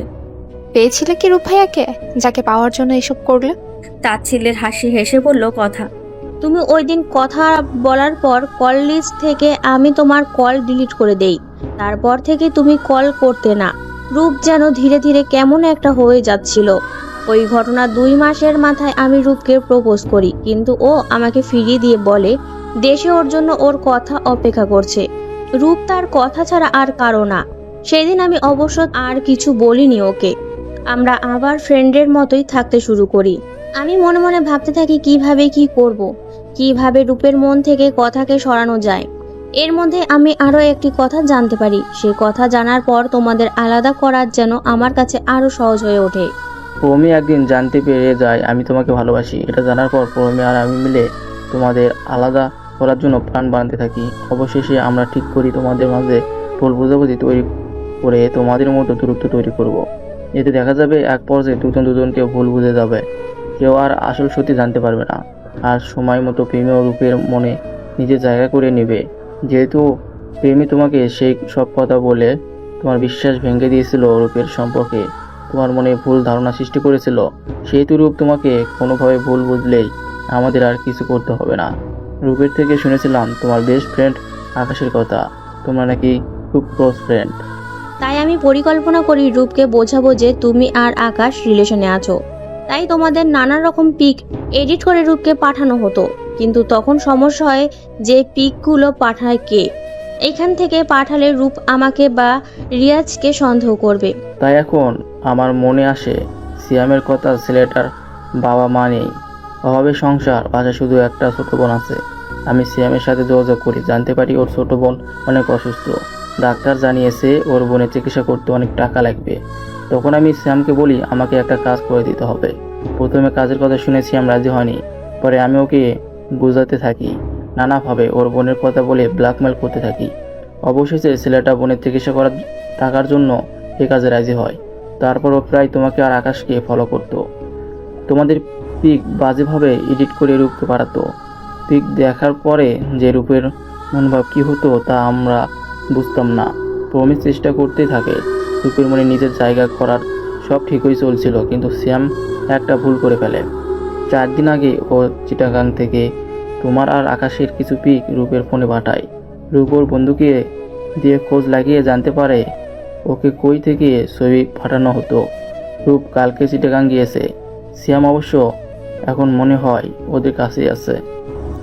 পেয়েছিলে কি রূপ ভাইয়াকে, যাকে পাওয়ার জন্য এসব করলে? তাচ্ছিল্যের হাসি হেসে বলল কথা। তুমি ওই দিন কথা বলার পর কল লিস্ট থেকে আমি তোমার কল ডিলিট করে দেই। তারপর থেকে তুমি কল করতে না। রূপ যেন ধীরে ধীরে কেমন একটা হয়ে যাচ্ছিল। ওই ঘটনা 2 মাসের মাথায় আমি রূপকে প্রপোজ করি, কিন্তু ও আমাকে ফিরিয়ে দিয়ে বলে দেশে ওর জন্য ওর কথা অপেক্ষা করছে। রূপ তার কথা ছাড়া আর কারো না। সেদিন আমি অবশ্য আর কিছু বলিনি ওকে। আমরা আবার ফ্রেন্ডের মতোই থাকতে শুরু করি। আমি মনে মনে ভাবতে থাকি কিভাবে কি করব, কিভাবে রূপের মন থেকে কথাকে সরানো যায়। এর মধ্যে আমি আরো একটি কথা জানতে পারি। সেই কথা জানার পর তোমাদের আলাদা করার যেন আমার কাছে আরো সহজ হয়ে ওঠে। প্রমি একদিন জানতে পেরে যায় আমি তোমাকে ভালোবাসি। এটা জানার পর প্রমি আর আমি মিলে তোমাদের আলাদা করার জন্য প্ল্যান বানাতে থাকি। অবশেষে আমরা ঠিক করি তোমাদের মাঝে ভুল বোঝাবুঝি তৈরি করে তোমাদের মতো দূরত্ব তৈরি করব। এতে দেখা যাবে এক পর্যায়ে দুজনকে ভুল বুঝে যাবে, কেউ আর আসল সত্যি জানতে পারবে না। আর সময় মতো প্রেমী ও রূপের মনে নিজের জায়গা করে নেবে। যেহেতু প্রেমী তোমাকে সেই সব কথা বলে তোমার বিশ্বাস ভেঙে দিয়েছিল, রূপের সম্পর্কে তোমার মনে ভুল ধারণা সৃষ্টি করেছিল, সেহেতু রূপ তোমাকে কোনোভাবে ভুল বুঝলেই আমাদের আর কিছু করতে হবে না। রূপের থেকে শুনেছিলাম তোমার বেস্ট ফ্রেন্ড আকাশের কথা, তোমরা নাকি খুব ক্লোজ ফ্রেন্ড। তাই আমি পরিকল্পনা করি রূপকে বোঝাবো যে তুমি আর আকাশ রিলেশনে আছো। তাই তোমাদের নানা রকম পিক এডিট করে রূপকে পাঠানো হতো, কিন্তু তখন সমস্যা হয় যে পিকগুলো পাঠায় কে। এখান থেকে পাঠালে রূপ আমাকে বা রিয়াজকে সন্দেহ করবে। তাই এখন আমার মনে আসে সিয়ামের কথা, ছেলেটার বাবা মা নেই, অভাবে সংসার, বাসায় শুধু একটা ছোট বোন আছে। আমি সিয়ামের সাথে যোগাযোগ করি, জানতে পারি ওর ছোট বোন অনেক অসুস্থ। ডাক্তার জানিয়েছে ওর বোনের চিকিৎসা করতে অনেক টাকা লাগবে। তখন আমি সিয়ামকে বলি আমাকে একটা কাজ করে দিতে হবে। প্রথমে কাজের কথা শুনে সিয়াম রাজি হয়নি, পরে আমি ওকে বোঝাতে থাকি, নানাভাবে ওর বোনের কথা বলে ব্ল্যাকমেল করতে থাকি। অবশেষে ছেলেটা বোনের চিকিৎসা করার টাকার জন্য এই কাজে রাজি হয়। তারপর ও প্রায় তোমাকে আর আকাশকে ফলো করতো, তোমাদের পিক বাজেভাবে এডিট করে রূপকে পাঠাতো। পিক দেখার পরে যে রূপের মনোভাব কী হতো তা আমরা বুঝতাম না। প্রমিস চেষ্টা করতেই থাকে রূপের মনে নিজের জায়গা করার। সব ঠিকই চলছিল, কিন্তু শ্যাম একটা ভুল করে ফেলে। 4 দিন আগে ও চিটাগাং থেকে তোমার আর আকাশের কিছু পিক রূপের ফোনে পাঠায়। রূপ ওর বন্ধুকে দিয়ে খোঁজ লাগিয়ে জানতে পারে ওকে কই থেকে ছবি পাঠানো হতো। রূপ কালকে চিটাগাং গিয়েছে। শ্যাম অবশ্য এখন মনে হয় ওদের কাছেই আছে।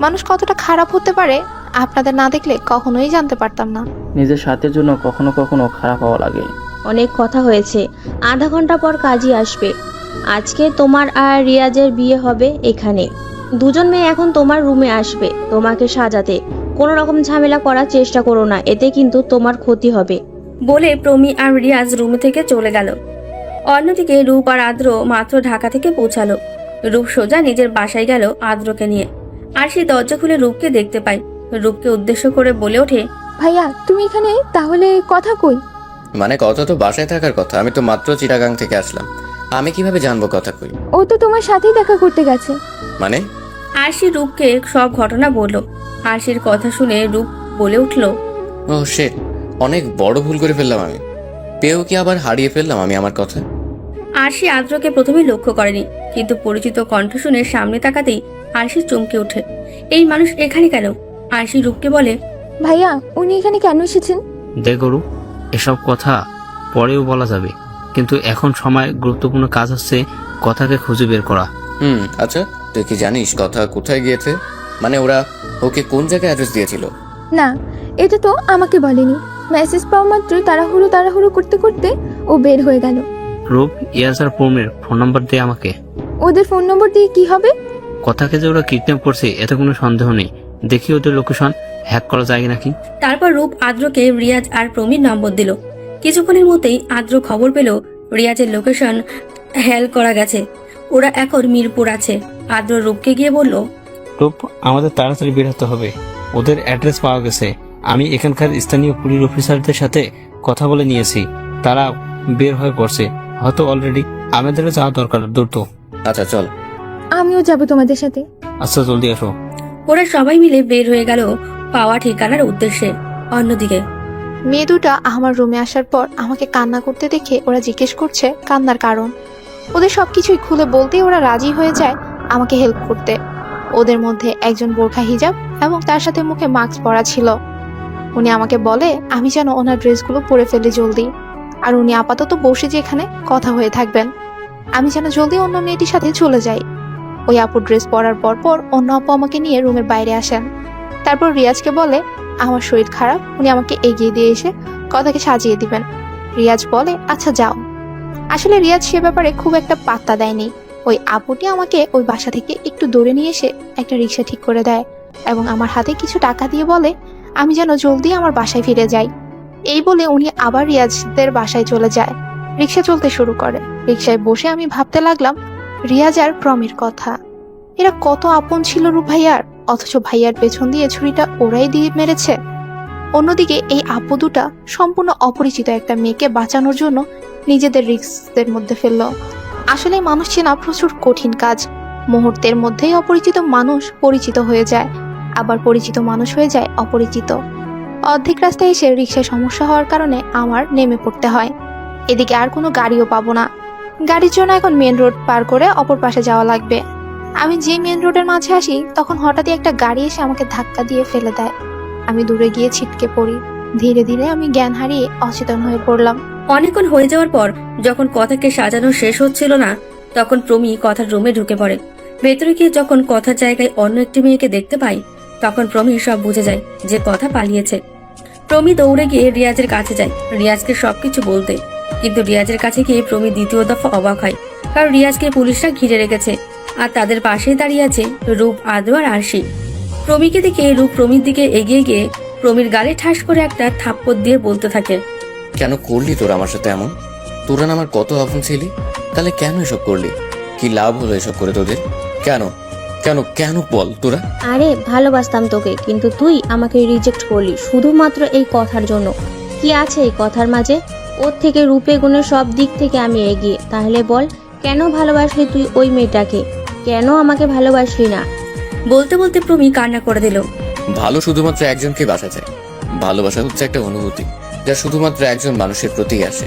মানুষ কতটা খারাপ হতে পারে আপনাদের না দেখলে কখনোই জানতে পারতাম না। নিজের স্বার্থের জন্য কখনো কখনো খারাপ হওয়া লাগে। অনেক কথা হয়েছে, আধা ঘন্টা পর কাজই আসবে। আজকে তোমার আর রিয়াজের বিয়ে হবে এখানে। 2জন মেয়ে এখন তোমার রুমে আসবে তোমাকে সাজাতে। কোনো রকম ঝামেলা করার চেষ্টা করো না, এতে কিন্তু তোমার ক্ষতি হবে। বলে প্রমি আর রিয়াজ রুম থেকে চলে গেল। অন্যদিকে রূপ আর আদ্র মাত্র ঢাকা থেকে পৌঁছালো। রূপ সোজা নিজের বাসায় গেল আদ্রকে নিয়ে। আর সেই দরজা খুলে রূপকে দেখতে পায়। রূপকে উদ্দেশ্য করে বলে ওঠে, ভাইয়া তুমি এখানে, তাহলে কথা কই? মানে কথা তো বাসায় থাকার কথা, আমি তো মাত্র চিটাগাং থেকে আসলাম, আমি কিভাবে জানবো কথা কই? ও তো তোমার সাথেই দেখা করতে গেছে। মানে? আরশি রূপকে সব ঘটনা বলল। আরশির কথা শুনে রূপ বলে উঠল, ও শিট, অনেক বড় ভুল করে ফেললাম আমি। পেয়েও কি আবার হারিয়ে ফেললাম আমি আমার কথা? আরশি আদ্রকে প্রথমে লক্ষ্য করেনি, কিন্তু পরিচিত কণ্ঠ শুনে সামনে তাকাতেই আরশি চমকে ওঠে। এই মানুষ এখানে কেন? আরশি রূপকে বলে, ভাইয়া উনি এখানে কেন এসেছেন? দেখ গরু, এসব কথা পরেও বলা যাবে, কিন্তু এখন সময় গুরুত্বপূর্ণ কাজ হচ্ছে কথাকে খুঁজে বের করা। আচ্ছা, তুই কি জানিস কথা কোথায় গিয়েছে? মানে ওরা ওকে কোন জায়গায় অ্যাড্রেস দিয়েছিল? না, এটা তো আমাকে বলেনি। মেসেজ পাওয়া মাত্র তাড়াহুড়ো করতে করতে ও বের হয়ে গেল। রূপ, ইয়াস আর প্রমের ফোন নাম্বার দিয়ে আমাকে। ওদের ফোন নম্বর দিয়ে কি হবে? কথাকে যে ওরা কিডন্যাপ করছে এতে কোনো সন্দেহ নেই। দেখি ওদের লোকেশন হ্যাক করা যায় নাকি। তারপর রূপ আদ্রকে রিয়াজ আর প্রমির নম্বর দিল। কিছুক্ষণের মধ্যেই আদ্র খবর পেল রিয়াজের লোকেশন হ্যাক করা গেছে। ওরা এখন মিরপুর আছে। আদ্র রূপকে গিয়ে বলল, রূপ, আমাদের তাড়াতাড়ি বের হতে হবে। ওদের অ্যাড্রেস পাওয়া গেছে। আমি এখানকার স্থানীয় পুলিশ অফিসারদের সাথে কথা বলে নিয়েছি, তারা বের হয়ে পড়ছে, হয়তো অলরেডি। আমাদেরও যাওয়া দরকার, দ্রুত। আচ্ছা চল। আমিও যাব তোমাদের সাথে। আচ্ছা জলদি আসো। ওরা সবাই মিলে বের হয়ে গেল পাওয়া ঠিকানার উদ্দেশ্যে। অন্যদিকে মেয়ে দুটা আমার রুমে আসার পর আমাকে কান্না করতে দেখে ওরা জিজ্ঞেস করছে কান্নার কারণ। ওদের সবকিছুই খুলে বলতেই ওরা রাজি হয়ে যায় আমাকে হেল্প করতে। ওদের মধ্যে একজন বোরখা হিজাব এবং তার সাথে মুখে মাস্ক পরা ছিল। উনি আমাকে বলে আমি যেন ওনার ড্রেসগুলো পরে ফেলি জলদি, আর উনি আপাতত বসে যে এখানে কথা হয়ে থাকবেন, আমি যেন জলদি অন্য মেয়েটির সাথে চলে যাই। ওই আপুর ড্রেস পরার পর অন্য আপু আমাকে নিয়ে রুমের বাইরে আসেন। তারপর রিয়াজকে বলে আমার শরীর খারাপ, উনি আমাকে এগিয়ে দিয়ে এসে কথাকে সাজিয়ে দিবেন। রিয়াজ বলে আচ্ছা যাও। আসলে রিয়াজ সে ব্যাপারে খুব একটা পাত্তা দেয়নি। ওই আপুটি আমাকে ওই বাসা থেকে একটু দূরে নিয়ে এসে একটা রিক্সা ঠিক করে দেয় এবং আমার হাতে কিছু টাকা দিয়ে বলে আমি যেন জলদি আমার বাসায় ফিরে যাই। এই বলে উনি আবার রিয়াজদের বাসায় চলে যায়। রিক্সা চলতে শুরু করে। রিক্সায় বসে আমি ভাবতে লাগলাম রিয়াজ আর প্রমের কথা। এরা কত আপন ছিল রূপ ভাইয়ার, অথচ ভাইয়ার পেছন দিয়ে ছুরিটা ওরাই দিয়ে মেরেছে। অন্যদিকে এই আপু দুটা সম্পূর্ণ অপরিচিত একটা মেয়েকে বাঁচানোর জন্য নিজেদের রিস্কের মধ্যে ফেললো। আসলে মানুষ চেনা প্রচুর কঠিন কাজ। মুহূর্তের মধ্যেই অপরিচিত মানুষ পরিচিত হয়ে যায়, আবার পরিচিত মানুষ হয়ে যায় অপরিচিত। অর্ধেক রাস্তায় এসে রিক্সায় সমস্যা হওয়ার কারণে আমার নেমে পড়তে হয়। এদিকে আর কোনো গাড়িও পাবো না। গাড়ির জন্য এখন মেন রোড পার করে অপর পাশে যাওয়া লাগবে। আমি যে মেন রোডের মাঝে আসি তখন হঠাৎই একটা গাড়ি এসে আমাকে ধাক্কা দিয়ে ফেলে দেয়। আমি দূরে গিয়ে ছিটকে পড়ি। ধীরে ধীরে আমি জ্ঞান হারিয়ে অচেতন হয়ে পড়লাম। অনেকক্ষণ হয়ে যাওয়ার পর যখন কথাকে সাজানো শেষ হচ্ছিল না, তখন প্রমি কথার রুমে ঢুকে পড়ে। ভেতরে গিয়ে যখন কথার জায়গায় অন্য একটি মেয়েকে দেখতে পাই, তখন প্রমি সব বুঝে যায় যে কথা পালিয়েছে। প্রমি দৌড়ে গিয়ে রিয়াজের কাছে যায় রিয়াজকে সবকিছু বলতে, কিন্তু রিয়াজের কাছে গিয়ে প্রমি দ্বিতীয় দফা অবাক হয়, কারণ রিয়াজকে পুলিশরা ঘিরে রেখেছে আর তাদের পাশেই দাঁড়িয়ে আছে রূপ, আদ্র আর আরশি। প্রমিকে দেখে রূপ প্রমির দিকে এগিয়ে গিয়ে প্রমির গালে ঠাস করে একটা থাপ্পড় দিয়ে বলতে থাকে, কেন করলি তোরা আমার সাথে এমন? তোরা না আমার কত আপন ছিলি, তাহলে কেন এসব করলি? কি লাভ হলো এসব করে তোদের? কেন কেন কেন বল তোরা? আরে ভালোবাসতাম তোকে, কিন্তু তুই আমাকে রিজেক্ট করলি শুধুমাত্র এই কথার জন্য। কি আছে এই কথার মাঝে? ওর থেকে রূপে গুণের সব দিক থেকে আমি এগিয়ে। তাহলে বল, কেন ভালোবাসলি তুই ওই মেয়েটাকে? কেন আমাকে ভালোবাসলি না? বলতে বলতে প্রমি কান্না করে দিল। ভালো শুধুমাত্র একজনকে বাসা যায়। ভালোবাসা হচ্ছে একটা অনুভূতি যা শুধুমাত্র একজন মানুষের প্রতি আসে।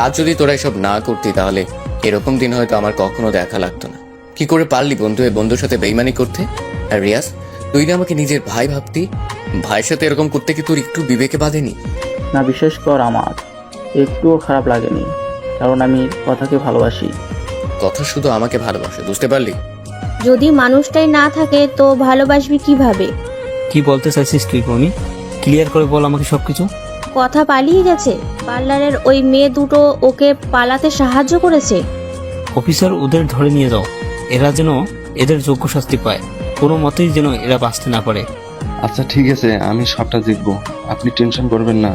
আর যদি তোরা এসব না করতি তাহলে এরকম দিন হয়তো আমার কখনো দেখা লাগতো না। কি করে পারলি বন্ধু বন্ধুর সাথে বেইমানি করতে? আর রিয়াজ, তুই না আমাকে নিজের ভাই ভাবতি, ভাইয়ের সাথে এরকম করতে কি তোর একটু বিবেকে বাঁধেনি? না, বিশেষ কর আমার একটুও খারাপ লাগেনি, কারণ আমি কথাকে ভালোবাসি। কথা শুধু আমাকে ভালোবাসে, বুঝতে পারলি? যদি মানুষটাই না থাকে তো ভালোবাসবি কিভাবে? কি বলতে চাইছিস তুই প্রমি? ক্লিয়ার করে বল আমাকে সবকিছু। কথা পালিয়ে গেছে। পার্লারের ওই মেয়ে দুটো ওকে পালাতে সাহায্য করেছে। অফিসার, ওদের ধরে নিয়ে যাও। এরা যেন এদের যোগ্য শাস্তি পায়, কোনো মতেই যেন এরা বাঁচতে না পারে। আচ্ছা ঠিক আছে, আমি সবটা দেখবো, আপনি টেনশন করবেন না।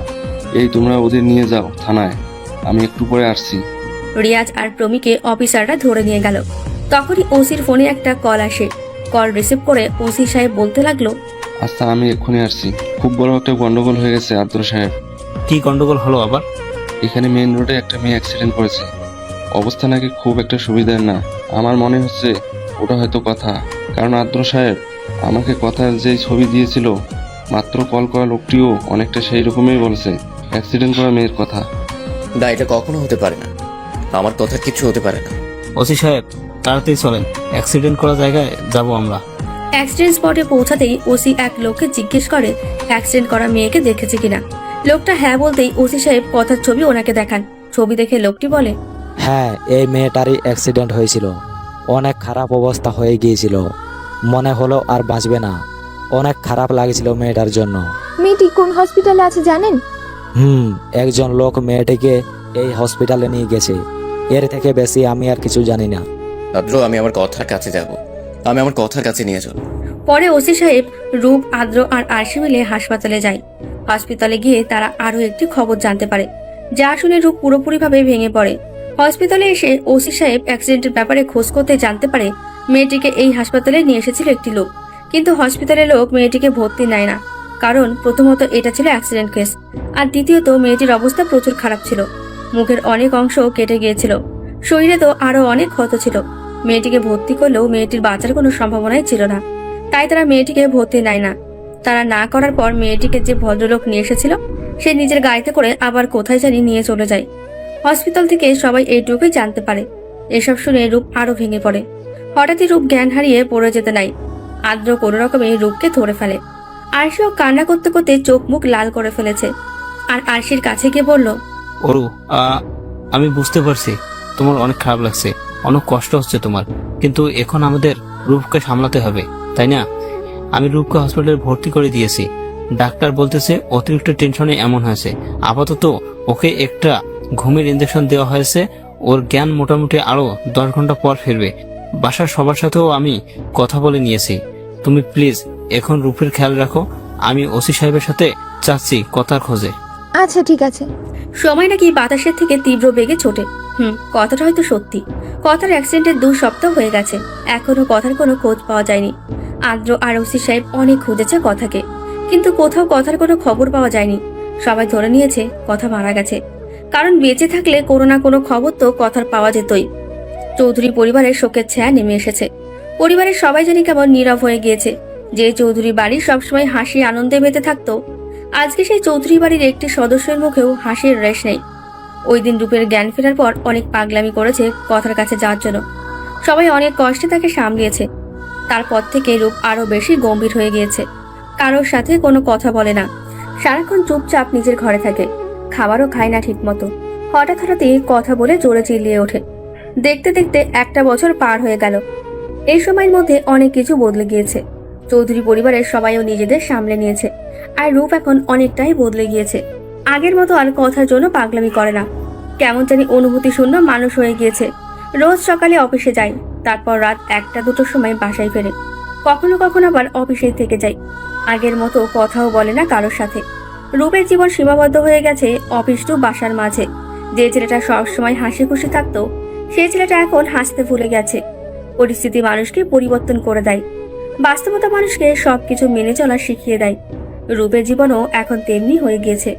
এই তোমরা ওদের নিয়ে যাও থানায়, আমি একটু পরে আসছি। রিয়াজ আর প্রমিকে অফিসাররা ধরে নিয়ে গেল। তখনই ওসির ফোনে একটা কল আসে। কল রিসিভ করে ওসি সাহেব বলতে লাগলো, আচ্ছা আমি এক্ষুনি আসছি। খুব বড় একটা গন্ডগোল হয়ে গেছে আদ্র সাহেব। কি গন্ডগোল হলো আবার? এখানে মেইন রোডে একটা মেয়ে অ্যাক্সিডেন্ট করেছে। অবস্থা নাকি খুব একটা সুবিধার না। আমার মনে হচ্ছে ওটা হয়তো কথা, কারণ আদ্র সাহেব আমাকে কথার যেই ছবি দিয়েছিল, মাত্র কল করা লোকটিও অনেকটা সেই রকমই বলছে অ্যাক্সিডেন্ট করা মেয়ের কথা। না, এটা কখনো হতে পারে না। আমার কথা কিছু হতে পারে না। ওসি সাহেব, তাড়াতাড়ি চলেন, অ্যাক্সিডেন্ট করা জায়গায় যাব আমরা। অ্যাক্সিডেন্ট স্পটে পৌঁছাতেই ওসি এক লোককে জিজ্ঞেস করে অ্যাক্সিডেন্ট করা মেয়েকে দেখেছে কিনা। লোকটা হ্যাঁ বলতেই ওসি সাহেব কথার ছবি ওনাকে দেখান। ছবি দেখে লোকটি বলে, হ্যাঁ, এই মেয়েটারই অ্যাক্সিডেন্ট হয়েছিল। অনেক খারাপ অবস্থা হয়ে গিয়েছিল, মনে হলো আর বাঁচবে না। অনেক খারাপ লাগছিল মেয়েটার জন্য। মেয়েটি কোন হসপিটালে আছে জানেন? একজন লোক মেয়েটিকে এই হসপিটালে নিয়ে গেছে। এর থেকে বেশি আমি আর কিছু জানি না। আদ্র, আমি আমার কথার কাছে যাব। আমি আমার কথার কাছে নিয়ে চল। পরে ওসি সাহেব রূপ, আদ্র আর আরশি মিলে হাসপাতালে যায়। হসপিটালে গিয়ে তারা আরো একটি খবর জানতে পারে, যা শুনে রূপ পুরোপুরিভাবে ভেঙে পড়ে। হসপিটালে এসে ওসি সাহেব অ্যাক্সিডেন্টের ব্যাপারে খোঁজ করতে জানতে পারে মেয়েটিকে এই হাসপাতালে নিয়ে এসেছিল একটি লোক, কিন্তু হসপিটালের লোক মেয়েটিকে ভর্তি নেয় না। কারণ প্রথমত এটা ছিল অ্যাক্সিডেন্ট কেস, আর দ্বিতীয়ত মেয়েটির অবস্থা প্রচুর খারাপ ছিল। মুখের অনেক অংশ কেটে গিয়েছিল, শরীরে তো আরো অনেক ক্ষত ছিল। মেয়েটিকে ভর্তি করলেও মেয়েটির বাঁচার কোনো সম্ভাবনাই ছিল না, তাই তারা মেয়েটিকে ভর্তি নেয় না। তারা না করার পর মেয়েটিকে যে ভদ্রলোক নিয়ে এসেছিল সে নিজের গাড়িতে করে আবার কোথায় জানি নিয়ে চলে যায়। হসপিটাল থেকে সবাই এইটুকুই জানতে পারে। এসব শুনে রূপ আরো ভেঙে পড়ে। হঠাৎই রূপ জ্ঞান হারিয়ে পড়ে যেতে নাই। আদ্র কোনো রকমে রূপকে ধরে ফেলে। আরশিও কান্না করতে করতে চোখ মুখ লাল করে ফেলেছে, আর আরশির কাছে গিয়ে বলল, ওরু, আমি বুঝতে পারছি তোমার অনেক খারাপ লাগছে, অনেক কষ্ট হচ্ছে তোমার, কিন্তু এখন আমাদের রূপকে সামলাতে হবে, তাই না? আমি রূপকে হসপিটালে ভর্তি করে দিয়েছি। ডাক্তার বলতেছে অতিরিক্ত টেনশনে এমন হয়েছে। আপাতত ওকে একটা ঘুমের ইঞ্জেকশন দেওয়া হয়েছে। ওর জ্ঞান মোটামুটি আরো 10 ঘন্টা পর ফিরবে। বাসার সবার সাথেও আমি কথা বলে নিয়েছি। তুমি প্লিজ এখন রূপের খেয়াল রাখো। আমি ওসি সাহেবের সাথে যাচ্ছি কথার খোঁজে। আচ্ছা ঠিক আছে। সময় নাকি বাতাসের থেকে তীব্র বেগে ছোটে। কথাটা হয়তো সত্যি। কথার অ্যাক্সিডেন্টের 2 সপ্তাহ হয়ে গেছে, এখনো কথার কোনো খোঁজ পাওয়া যায়নি। আদ্র আর ওসি সাহেব অনেক খুঁজেছে কথাকে, কিন্তু কোথাও কথার কোনো খবর পাওয়া যায়নি। সবাই ধরে নিয়েছে কথা মারা গেছে, কারণ বেঁচে থাকলে কোনো না কোনো খবর তো কথার পাওয়া যেতই। চৌধুরী পরিবারের শোকের ছায়া নেমে এসেছে। পরিবারের সবাই জানি কেমন নীরব হয়ে গিয়েছে। যে চৌধুরী বাড়ি সবসময় হাসি আনন্দে মেতে থাকতো, আজকে সেই চৌধুরী বাড়ির একটি সদস্যের মুখেও হাসির রেশ নেই। ওই দিন রূপের জ্ঞান ফেরার পর অনেক পাগলামি করেছে কথার কাছে যাওয়ার জন্য। সবাই অনেক কষ্টে তাকে সামলিয়েছে। তারপর থেকে রূপ আরো বেশি গম্ভীর হয়ে গিয়েছে। কারোর সাথে কোনো কথা বলে না, সারাক্ষণ চুপচাপ নিজের ঘরে থাকে, খাবারও খায় না ঠিক মতো। হঠাৎই কথা বলে জোরে চিল্লিয়ে ওঠে। দেখতে দেখতে 1টা বছর পার হয়ে গেল। এই সময়ের মধ্যে অনেক কিছু বদলে গিয়েছে। চৌধুরী পরিবারের সবাইও নিজেদের সামলে নিয়েছে, আর রূপ এখন অনেকটাই বদলে গিয়েছে। আগের মতো আর কথার জন্য পাগলামি করে না, কেমন জানি অনুভূতি শূন্য মানুষ হয়ে গিয়েছে। রোজ সকালে অফিসে যায়, তারপর রাত 1টা-2টোর সময় বাসায় ফেরে। কখনো কখনো আবার অফিসেই থেকে যায়। আগের মতো কথাও বলে না কারোর সাথে। রূপের জীবন সীমাবদ্ধ হয়ে গেছে অফিস টু বাসার মাঝে। যে ছেলেটা সবসময় হাসি খুশি থাকতো, সেই ছেলেটা এখন হাসতে ভুলে গেছে। পরিস্থিতি মানুষকে পরিবর্তন করে দেয়, বাস্তবতা মানুষকে সবকিছু মেনে চলা শিখিয়ে দেয়। রূপের জীবনও এখন তেমনি হয়ে গিয়েছে।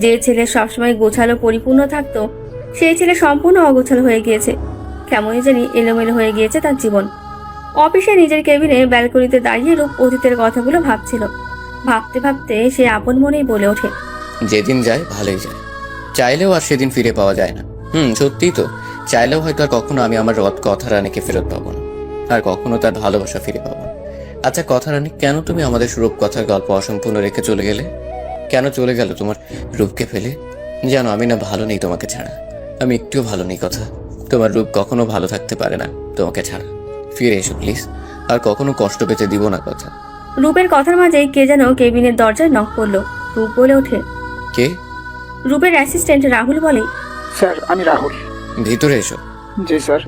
যে ছেলে সবসময় গোছালো পরিপূর্ণ থাকতো, সেই ছেলে সম্পূর্ণ অগোছালো হয়ে গিয়েছে। কেমনই জানি এলোমেলো হয়ে গিয়েছে তার জীবন। অফিসে নিজের কেবিনে ব্যালকনিতে দাঁড়িয়ে রূপ অতীতের কথাগুলো ভাবছিল। ভাবতে ভাবতে সে আপন মনেই বলে ওঠে, যেদিন যায় ভালোই যায়, চাইলেও আর সেদিন ফিরে পাওয়া যায় না। সত্যিই তো, চাইলেও হয়তো আর কখনো আমি আমার কথা রানীকে ফেরত পাবো না, আর কখনো তার ভালোবাসা ফিরে পাবো না। আচ্ছা কথা রানী, কেন তুমি আমাদের রূপকথার গল্প অসম্পূর্ণ রেখে চলে গেলে? কেন চলে গেল তোমার রূপকে ফেলে? জানো আমি না ভালো নেই তোমাকে ছাড়া, আমি একটুও ভালো নেই কথা। তোমার রূপ কখনো ভালো থাকতে পারে না তোমাকে ছাড়া। ফিরে এসো প্লিজ, আর কখনো কষ্ট পেতে দিব না কথা। রূপের কথার মাঝেই কে যেন কেবিনের দরজায় নক করলো। রূপ বলে ওঠে, কে? রূপের অ্যাসিস্ট্যান্ট রাহুল বলে, স্যার আমি রাহুল। ভিতরে এসো। জি স্যার,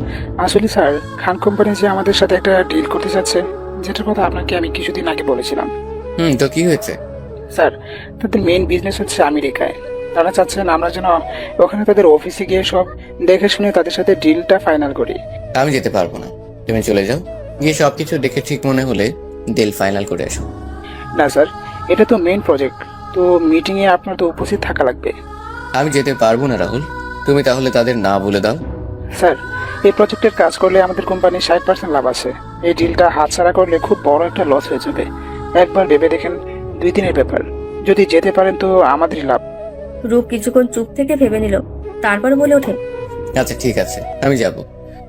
আসলে স্যার খান কোম্পানি যে আমাদের সাথে একটা ডিল করতে যাচ্ছে, যেটার কথা আপনাকে আমি কিছুদিন আগে বলেছিলাম। তো কি হয়েছে? স্যার তাদের মেইন বিজনেস হচ্ছে আমেরিকায়। তারা চাচ্ছেন আমরা যেন ওখানে তাদের অফিসে গিয়ে সব দেখে শুনে তাদের সাথে ডিলটা ফাইনাল করি। আমি যেতে পারবো না, তুমি চলে যাও, গিয়ে সবকিছু দেখে ঠিক মনে হলে ডিল ফাইনাল করে এসো। না স্যার, এটা তো মেইন প্রজেক্ট, তো মিটিংয়ে আপনার তো উপস্থিত থাকা লাগবে। আমি যেতে পারবো না রাহুল, তুমি তাহলে তাদের না বলে দাও। স্যার এই প্রজেক্টের কাজ করলে আমাদের কোম্পানির 60% লাভ আছে। এই ডিলটা হাতছাড়া করলে খুব বড় একটা লস হয়ে যাবে। একবার ভেবে দেখেন, 2 দিনের ব্যাপার, যদি যেতে পারেন তো আমাদেরই লাভ। রূপ কিছুক্ষণ চুপ থেকে ভেবে নিল, তারপর বলে ওঠে, আচ্ছা ঠিক আছে, আমি যাব,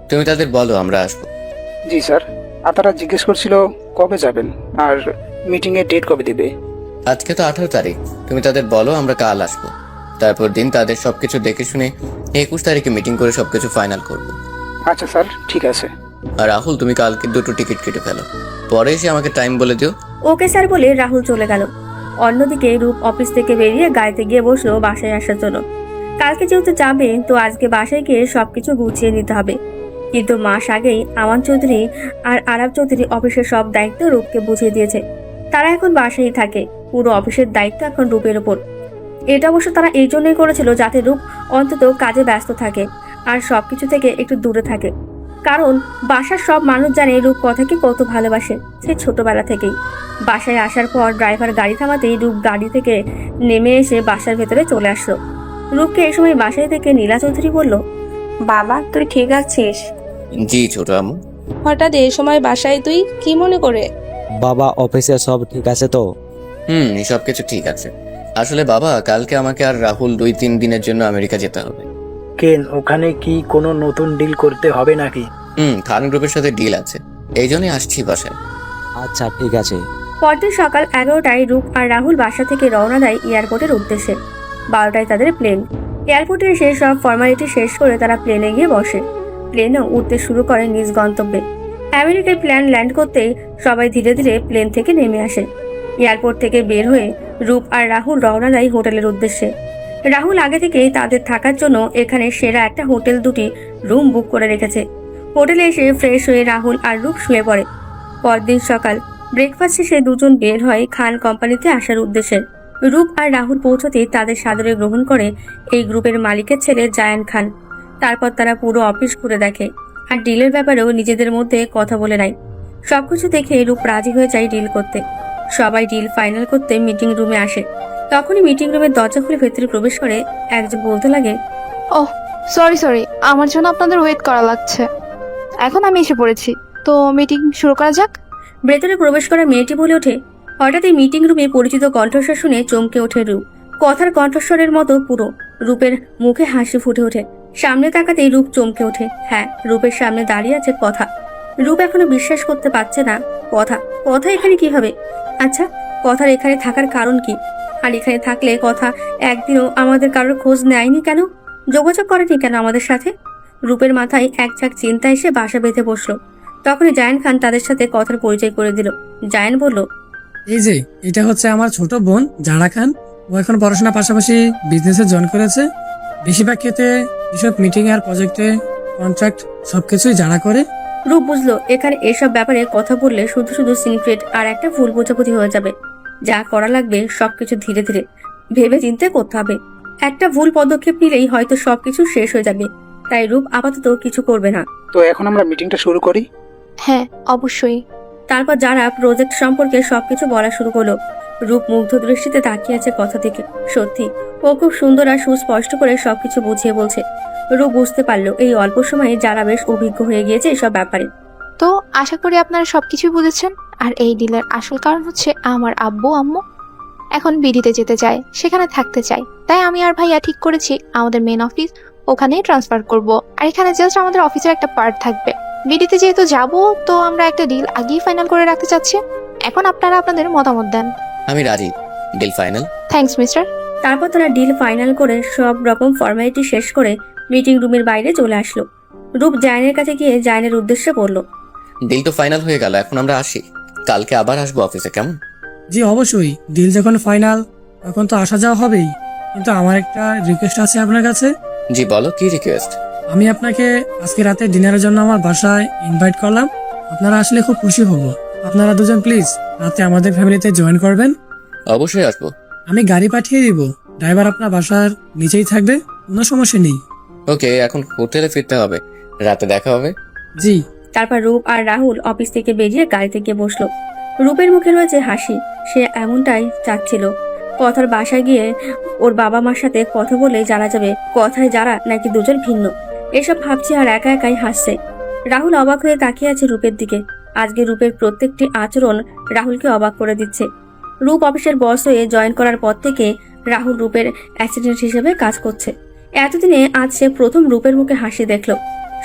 তুমি তাদের বলো আমরা আসবো। জি স্যার। আর তারা জিজ্ঞেস করছিল কবে যাবেন আর মিটিংয়ের ডেট কবে দিবে? আজকে তো 18 তারিখ, তুমি তাদের বলো আমরা কাল আসবো। তারপর দিন তাদের সবকিছু দেখে শুনে 21 তারিখে মিটিং করে সবকিছু ফাইনাল করবো। আচ্ছা স্যার, ঠিক আছে। আর রাহুল, তুমি কালকে 2টো টিকিট কেটে ফেলো, পরে এসে আমাকে টাইম বলে দিও। ওকে স্যার বলে রাহুল চলে গেল। অন্যদিকে রূপ অফিস থেকে বেরিয়ে গাড়িতে গিয়ে বসলো বাসায় আসার জন্য। কালকে যেহেতু যাবে তো আজকে বাসায় গিয়ে সবকিছু গুছিয়ে নিতে হবে। কিন্তু মাস আগেই আমান চৌধুরী আর আরাব চৌধুরী অফিসের সব দায়িত্ব রূপকে বুঝিয়ে দিয়েছে। তারা এখন বাসায় থাকে, পুরো অফিসের দায়িত্ব এখন রূপের ওপর। এটা অবশ্য তারা এই জন্যই করেছিল যাতে রূপ অন্তত কাজে ব্যস্ত থাকে আর সবকিছু থেকে একটু দূরে থাকে। কারণ বাসার সব মানুষ জানে রূপ কথাকে কত ভালোবাসে, সে ছোটবেলা থেকেই। বাসায় আসার পর ড্রাইভার গাড়ি থামাতেই রূপ গাড়ি থেকে নেমে এসে বাসার ভেতরে চলে আসলো। রূপকে এই সময় বাসায় থেকে নীলা চৌধুরী বলল, বাবা তুই ঠিক আছিস? জি ছোট আম্মু। হঠাৎ এই সময় বাসায় তুই কি মনে করে? বাবা, অফিসে সব ঠিক আছে তো? সব কিছু ঠিক আছে। আসলে বাবা, কালকে আমাকে আর রাহুল 2-3 দিনের জন্য আমেরিকা যেতে হবে। কেন, ওখানে কি কোনো নতুন ডিল করতে হবে নাকি? খান গ্রুপের সাথে ডিল আছে, এই জন্যই আসছি বাসায়। আচ্ছা ঠিক আছে। পরদিন সকাল 11টায় রূপ আর রাহুল বাসা থেকে রওনা দেয় এয়ারপোর্টের উদ্দেশ্যে। 12টায় তাদের প্লেন। এয়ারপোর্টে এসে সব ফর্মালিটি শেষ করে তারা প্লেনে গিয়ে বসে। প্লেনও উঠতে শুরু করে নিজ গন্তব্যে। আমেরিকায় প্লেন ল্যান্ড করতেই সবাই ধীরে ধীরে প্লেন থেকে নেমে আসে। এয়ারপোর্ট থেকে বের হয়ে রূপ আর রাহুল রওনা দেয় হোটেলের উদ্দেশ্যে। রাহুল আগে থেকেই তাদের থাকার জন্য এখানে সেরা একটা হোটেল 2টি রুম বুক করে রেখেছে। হোটেলে এসে ফ্রেশ হয়ে রাহুল আর রূপ শুয়ে পড়ে। পরদিন সকাল ব্রেকফাস্ট শেষে দুজন বের হয় খান কোম্পানিতে আসার উদ্দেশ্যে। রূপ আর রাহুল পৌঁছতেই তাদের সাদরে গ্রহণ করে এই গ্রুপের মালিকের ছেলে জায়ান খান। তারপর তারা পুরো অফিস ঘুরে দেখে আর ডিলের ব্যাপারেও নিজেদের মধ্যে কথা বলে নেয়। সবকিছু দেখে রূপ রাজি হয়ে যায় ডিল করতে। সবাই ডিল ফাইনাল করতে মিটিং রুমে আসে। তখনই মিটিং রুমের দরজা খুলে ভেতরে প্রবেশ করে একজন বলতে লাগে, ওহ সরি, আমার জন্য আপনাদের ওয়েট করা লাগছে। এখন আমি এসে পড়েছি, তো মিটিং শুরু করা যাক। ভেতরে প্রবেশ করা মেয়েটি বলে ওঠে। হঠাৎ এই মিটিং রুমে পরিচিত কণ্ঠস্বর শুনে চমকে ওঠে রূপ। কথার কণ্ঠস্বরের মতো পুরো। রূপের মুখে হাসি ফুটে ওঠে। সামনে তাকাতেই রূপ চমকে ওঠে। হ্যাঁ, রূপের সামনে দাঁড়িয়ে আছে কথা। রূপ এখনো বিশ্বাস করতে পারছে না। কথা এখানে কিভাবে? আচ্ছা, কথার এখানে থাকার কারণ কি? আর এখানে থাকলে কথা একদিনও আমাদের কারোর খোঁজ নেয়নি কেন? যোগাযোগ করেনি কেন আমাদের সাথে? রূপের মাথায় এক ঝাঁক চিন্তা এসে বাসা বেঁধে বসলো। তখনই জায়ান খান তাদের সাথে কথার পরিচয় করে দিল। জায়ান বলল, এই যে এটা হচ্ছে আমার ছোট বোন জারা খান। ও এখন পড়াশোনার পাশাপাশি বিজনেসে জয়েন করেছে। বেশিরভাগ ক্ষেত্রে এসব মিটিং আর প্রজেক্টে কন্ট্রাক্ট সবকিছুই জারা করে। রূপ বুঝলো এখানে এসব ব্যাপারে কথা বললে শুধু শুধু সিক্রেট আর একটা ভুল বোঝাবুঝি হয়ে যাবে। যা করা লাগবে সবকিছু ধীরে ধীরে ভেবে চিন্তে করতে হবে। একটা ভুল পদক্ষেপ নিলেই হয়তো সবকিছু শেষ হয়ে যাবে। তাই রূপ আপাতত কিছু করবে না। তো এখন আমরা মিটিংটা শুরু করি? হ্যাঁ অবশ্যই। তারপর যারা প্রজেক্ট সম্পর্কে সবকিছু বলা শুরু করলো। রূপ মুগ্ধ দৃষ্টিতে তাকিয়ে আছে কথা থেকে। সত্যি ও খুব সুন্দর আর সুস্পষ্ট করে সবকিছু বুঝিয়ে বলছে। রূপ বুঝতে পারলো এই অল্প সময়ে যারা বেশ অভিজ্ঞ হয়ে গিয়েছে এসব ব্যাপারে। তো আশা করি আপনারা সবকিছুই বুঝেছেন। আর এই ডিলের আসল কারণ হচ্ছে আমার আব্বু আম্মু এখন বিডিতে যেতে চায়, সেখানে থাকতে চায়। তাই আমি আর ভাইয়া ঠিক করেছি আমাদের মেন অফিস ওখানেই ট্রান্সফার করব। আর এখানে জাস্ট আমাদের অফিসের একটা পার্ট থাকবে। বিডিতে যেহেতু যাব, তো আমরা একটা ডিল আগেই ফাইনাল করে রাখতে চাচ্ছি। এখন আপনারা আপনাদের মতামত দেন। আমি রাজি, ডিল ফাইনাল। Thanks mister. তারপর তারা ডিল ফাইনাল করে সব রকম ফর্মালিটি শেষ করে মিটিং রুমের বাইরে চলে আসলো। রূপ জায়নের কাছে গিয়ে জায়নের উদ্দেশ্যে বলল, ডিল তো ফাইনাল হয়ে গেল, এখন আমরা আসি। কালকে আবার আসবো অফিসে, কেমন? জি অবশ্যই, ডিল যখন ফাইনাল তখন তো আসা যাওয়া হবেই। কিন্তু আমার একটা রিকোয়েস্ট আছে আপনার কাছে। জি বলো, কি রিকোয়েস্ট? আমি আপনাকে আজকে রাতে ডিনারের জন্য আমার বাসায় ইনভাইট করলাম। আপনারা আসলে খুব খুশি হব। আপনারা দুজন প্লিজ রাতে আমাদের ফ্যামিলিতে জয়েন করবেন। অবশ্যই আসবো। আমি গাড়ি পাঠিয়ে দিব, ড্রাইভার আপনার বাসার নিচেই থাকবে, কোনো সমস্যা নেই। ওকে, এখন হোটেলে ফিরতে হবে, রাতে দেখা হবে। জি। তারপর রূপ আর রাহুল অফিস থেকে বেরিয়ে গাড়িতে গিয়ে বসলো। রূপের মুখে রয়েছে হাসি। সে এমনটাই চাচ্ছিল। কথার বাসায় গিয়ে ওর বাবা মার সাথে কথা বলে জানা যাবে কথায় যারা নাকি দুজন ভিন্ন। এসব ভাবছে আর একা একাই হাসছে। রাহুল অবাক হয়ে তাকিয়ে আছে রূপের দিকে। আজকে রূপের প্রত্যেকটি আচরণ রাহুলকে অবাক করে দিচ্ছে। রূপ অফিসের বস হয়ে জয়েন করার পর থেকে রাহুল রূপের অ্যাসিস্ট্যান্ট হিসেবে কাজ করছে। এতদিনে আজ সে প্রথম রূপের মুখে হাসি দেখলো।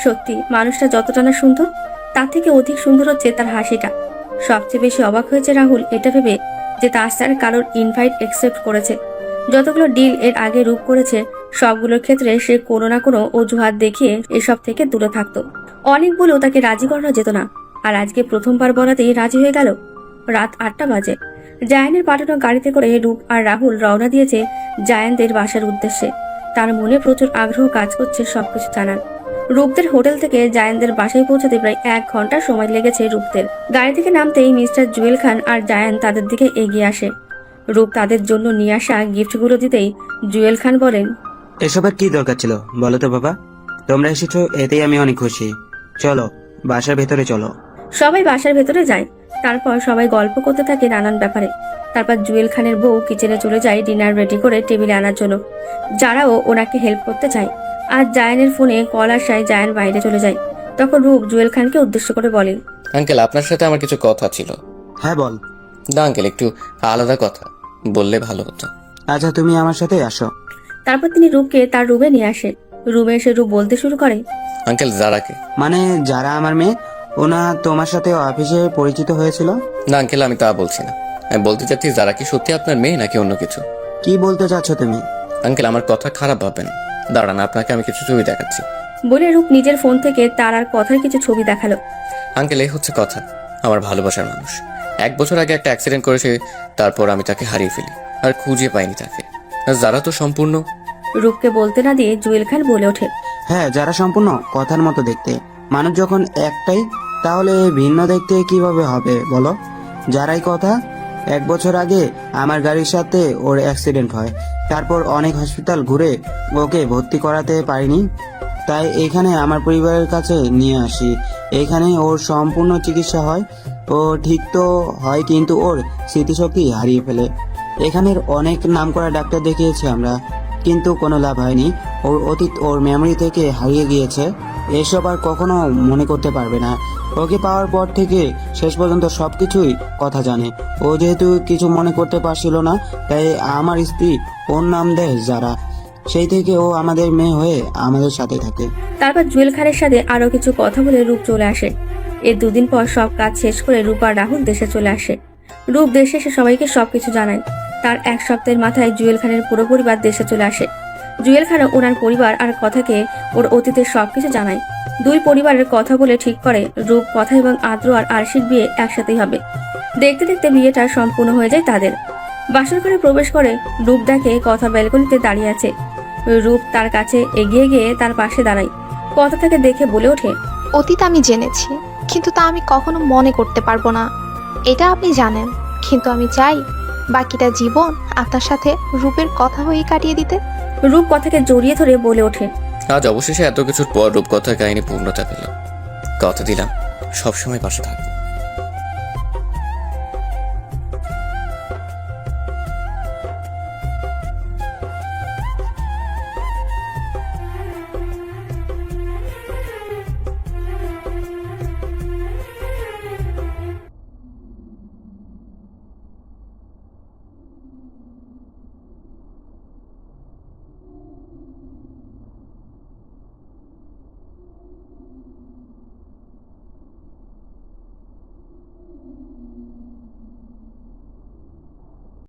সত্যি মানুষটা যতটা না সুন্দর, তার থেকে অধিক সুন্দর হচ্ছে তার হাসিটা। সবচেয়ে বেশি অবাক হয়েছে রাহুল এটা ভেবে যে তার স্যার কারোর ইনভাইট অ্যাকসেপ্ট করেছে। যতগুলো ডিল এর আগে রূপ করেছে সবগুলোর ক্ষেত্রে সে কোনো না কোনো অজুহাত দেখিয়ে এসব থেকে দূরে থাকতো। অনেক বলেও তাকে রাজি করানো যেত না, আর আজকে প্রথমবার বলাতেই রাজি হয়ে গেল। রাত 8টা বাজে। জায়ানের পাঠানো গাড়িতে করে রূপ আর রাহুল রওনা দিয়েছে জায়ানদের বাসার উদ্দেশ্যে। তার মনে প্রচুর আগ্রহ কাজ করছে সবকিছু জানার। রূপদের হোটেল থেকে জায়ানদের বাসায় পৌঁছাতে প্রায় 1 ঘন্টা সময় লেগেছে রূপদের। গাড়ি থেকে নামতেই মিস্টার জুয়েল খান আর জায়ান তাদের দিকে এগিয়ে আসে। রূপ তাদের জন্য নিয়ে আসা গিফটগুলো দিতেই জুয়েল খান বলেন, এসবের কি দরকার ছিল বলো তো বাবা? তোমরা এসেছো এতেই আমি অনেক খুশি। চলো বাসার ভেতরে চলো। সবাই বাসার ভেতরে যায়। তারপর সবাই গল্প করতে থাকে নানান ব্যাপারে। তারপর জুয়েল খানের বউ কিচেনে চলে যায় ডিনার রেডি করে টেবিলে আনার জন্য। যারাও ওনাকে হেল্প করতে চায়। আর জায়ানের ফোনে কল আসায় জায়ান বাইরে চলে যায়। তখন রূপ জুয়েল খানকে উদ্দেশ্য করে বলেন, আঙ্কেল আপনার সাথে আমার কিছু কথা ছিল। হ্যাঁ বল। না আঙ্কেল, একটু আলাদা কথা বললে ভালো হতো। আচ্ছা তুমি আমার সাথে আসো। তারপর তিনি রূপকে তার রুমে নিয়ে আসে। রুমে এসে রূপ বলতে শুরু করে, আঙ্কেল যারাকে মানে যারা আমার মেয়ে, ওনা তোমার সাথে অফিসে পরিচিত হয়েছিল? না আঙ্কেল, আমি তা বলছি না। আমি বলতে চাচ্ছি যারা কি সত্যি আপনার মেয়ে নাকি অন্য কিছু। কি বলতে চাচ্ছ তুমি? আঙ্কেল আমার কথা খারাপ ভাববেন, দাঁড়ান আপনাকে আমি কিছু ছবি দেখাচ্ছি। বলে রূপ নিজের ফোন থেকে তার আর কথার কিছু ছবি দেখালো। আঙ্কেল এই হচ্ছে কথা, আমার ভালোবাসার মানুষ। 1 বছর আগে একটা অ্যাক্সিডেন্ট করেছে, তারপর আমি তাকে হারিয়ে ফেলি আর খুঁজে পাইনি তাকে। আর যারা তো সম্পূর্ণ। রূপকে বলতে না দিয়ে জুয়েল খান বলে ওঠে, হ্যাঁ যারা সম্পূর্ণ কথার মতো দেখতে। মানুষ যখন একটাই তাহলে ভিন্ন দেখতে কিভাবে হবে বলো? যারাই কথা। 1 বছর আগে আমার গাড়ির সাথে ওর অ্যাক্সিডেন্ট হয়, তারপর অনেক হসপিটাল ঘুরে ওকে ভর্তি করাতে পারিনি, তাই এখানে আমার পরিবারের কাছে নিয়ে আসি। এখানে ওর সম্পূর্ণ চিকিৎসা হয়। ও ঠিক তো হয় কিন্তু ওর স্মৃতিশক্তি হারিয়ে ফেলে। এখানের অনেক নামকরা ডাক্তার দেখিয়েছি আমরা, কিন্তু কোনো লাভ হয়নি। ওর অতীত ওর মেমরি থেকে হারিয়ে গিয়েছে, এসব আর কখনো মনে করতে পারবে না। ওকে পাওয়ার পর থেকে শেষ পর্যন্ত সবকিছুই কথা জানে। ও যেহেতু কিছু মনে করতে পারছিল না, তাই আমার স্ত্রী ওর নাম দেয় যারা। সেই থেকে ও আমাদের মেয়ে হয়ে আমাদের সাথে থাকে। তারপর জুয়েল খানের সাথে আরো কিছু কথা বলে রূপ চলে আসে। এর 2 দিন পর সব কাজ শেষ করে রূপ আর রাহুল দেশে চলে আসে। রূপ দেশে এসে সবাইকে সবকিছু জানায়। তার 1 সপ্তাহের মাথায় জুয়েল খানের পুরো পরিবার দেশে চলে আসে। জুয়েল খানও ওনার পরিবার আর কথাকে ওর অতীতের সবকিছু জানায়। 2 পরিবারের কথা বলে ঠিক করে রূপ, কথা এবং আদ্র আর আরশির বিয়ে একসাথেই হবে। দেখতে দেখতে বিয়েটা সম্পূর্ণ হয়ে যায় তাদের। বাসর ঘরে প্রবেশ করে রূপ দেখে কথা ব্যালকনিতে দাঁড়িয়ে আছে। রূপ তার কাছে এগিয়ে গিয়ে তার পাশে দাঁড়ায়। কথা তাকে দেখে বলে ওঠে, অতীত আমি জেনেছি, কিন্তু তা আমি কখনো মনে করতে পারবো না। এটা আপনি জানেন, কিন্তু আমি চাই বাকিটা জীবন আপনার সাথে রূপের কথা হয়ে কাটিয়ে দিতে। রূপ কথাকে জড়িয়ে ধরে বলে ওঠে, আজ অবশেষে এত কিছুর পর রূপকথার কাহিনী পূর্ণতা পেল। কথা দিলাম সবসময় পাশে থাকবো।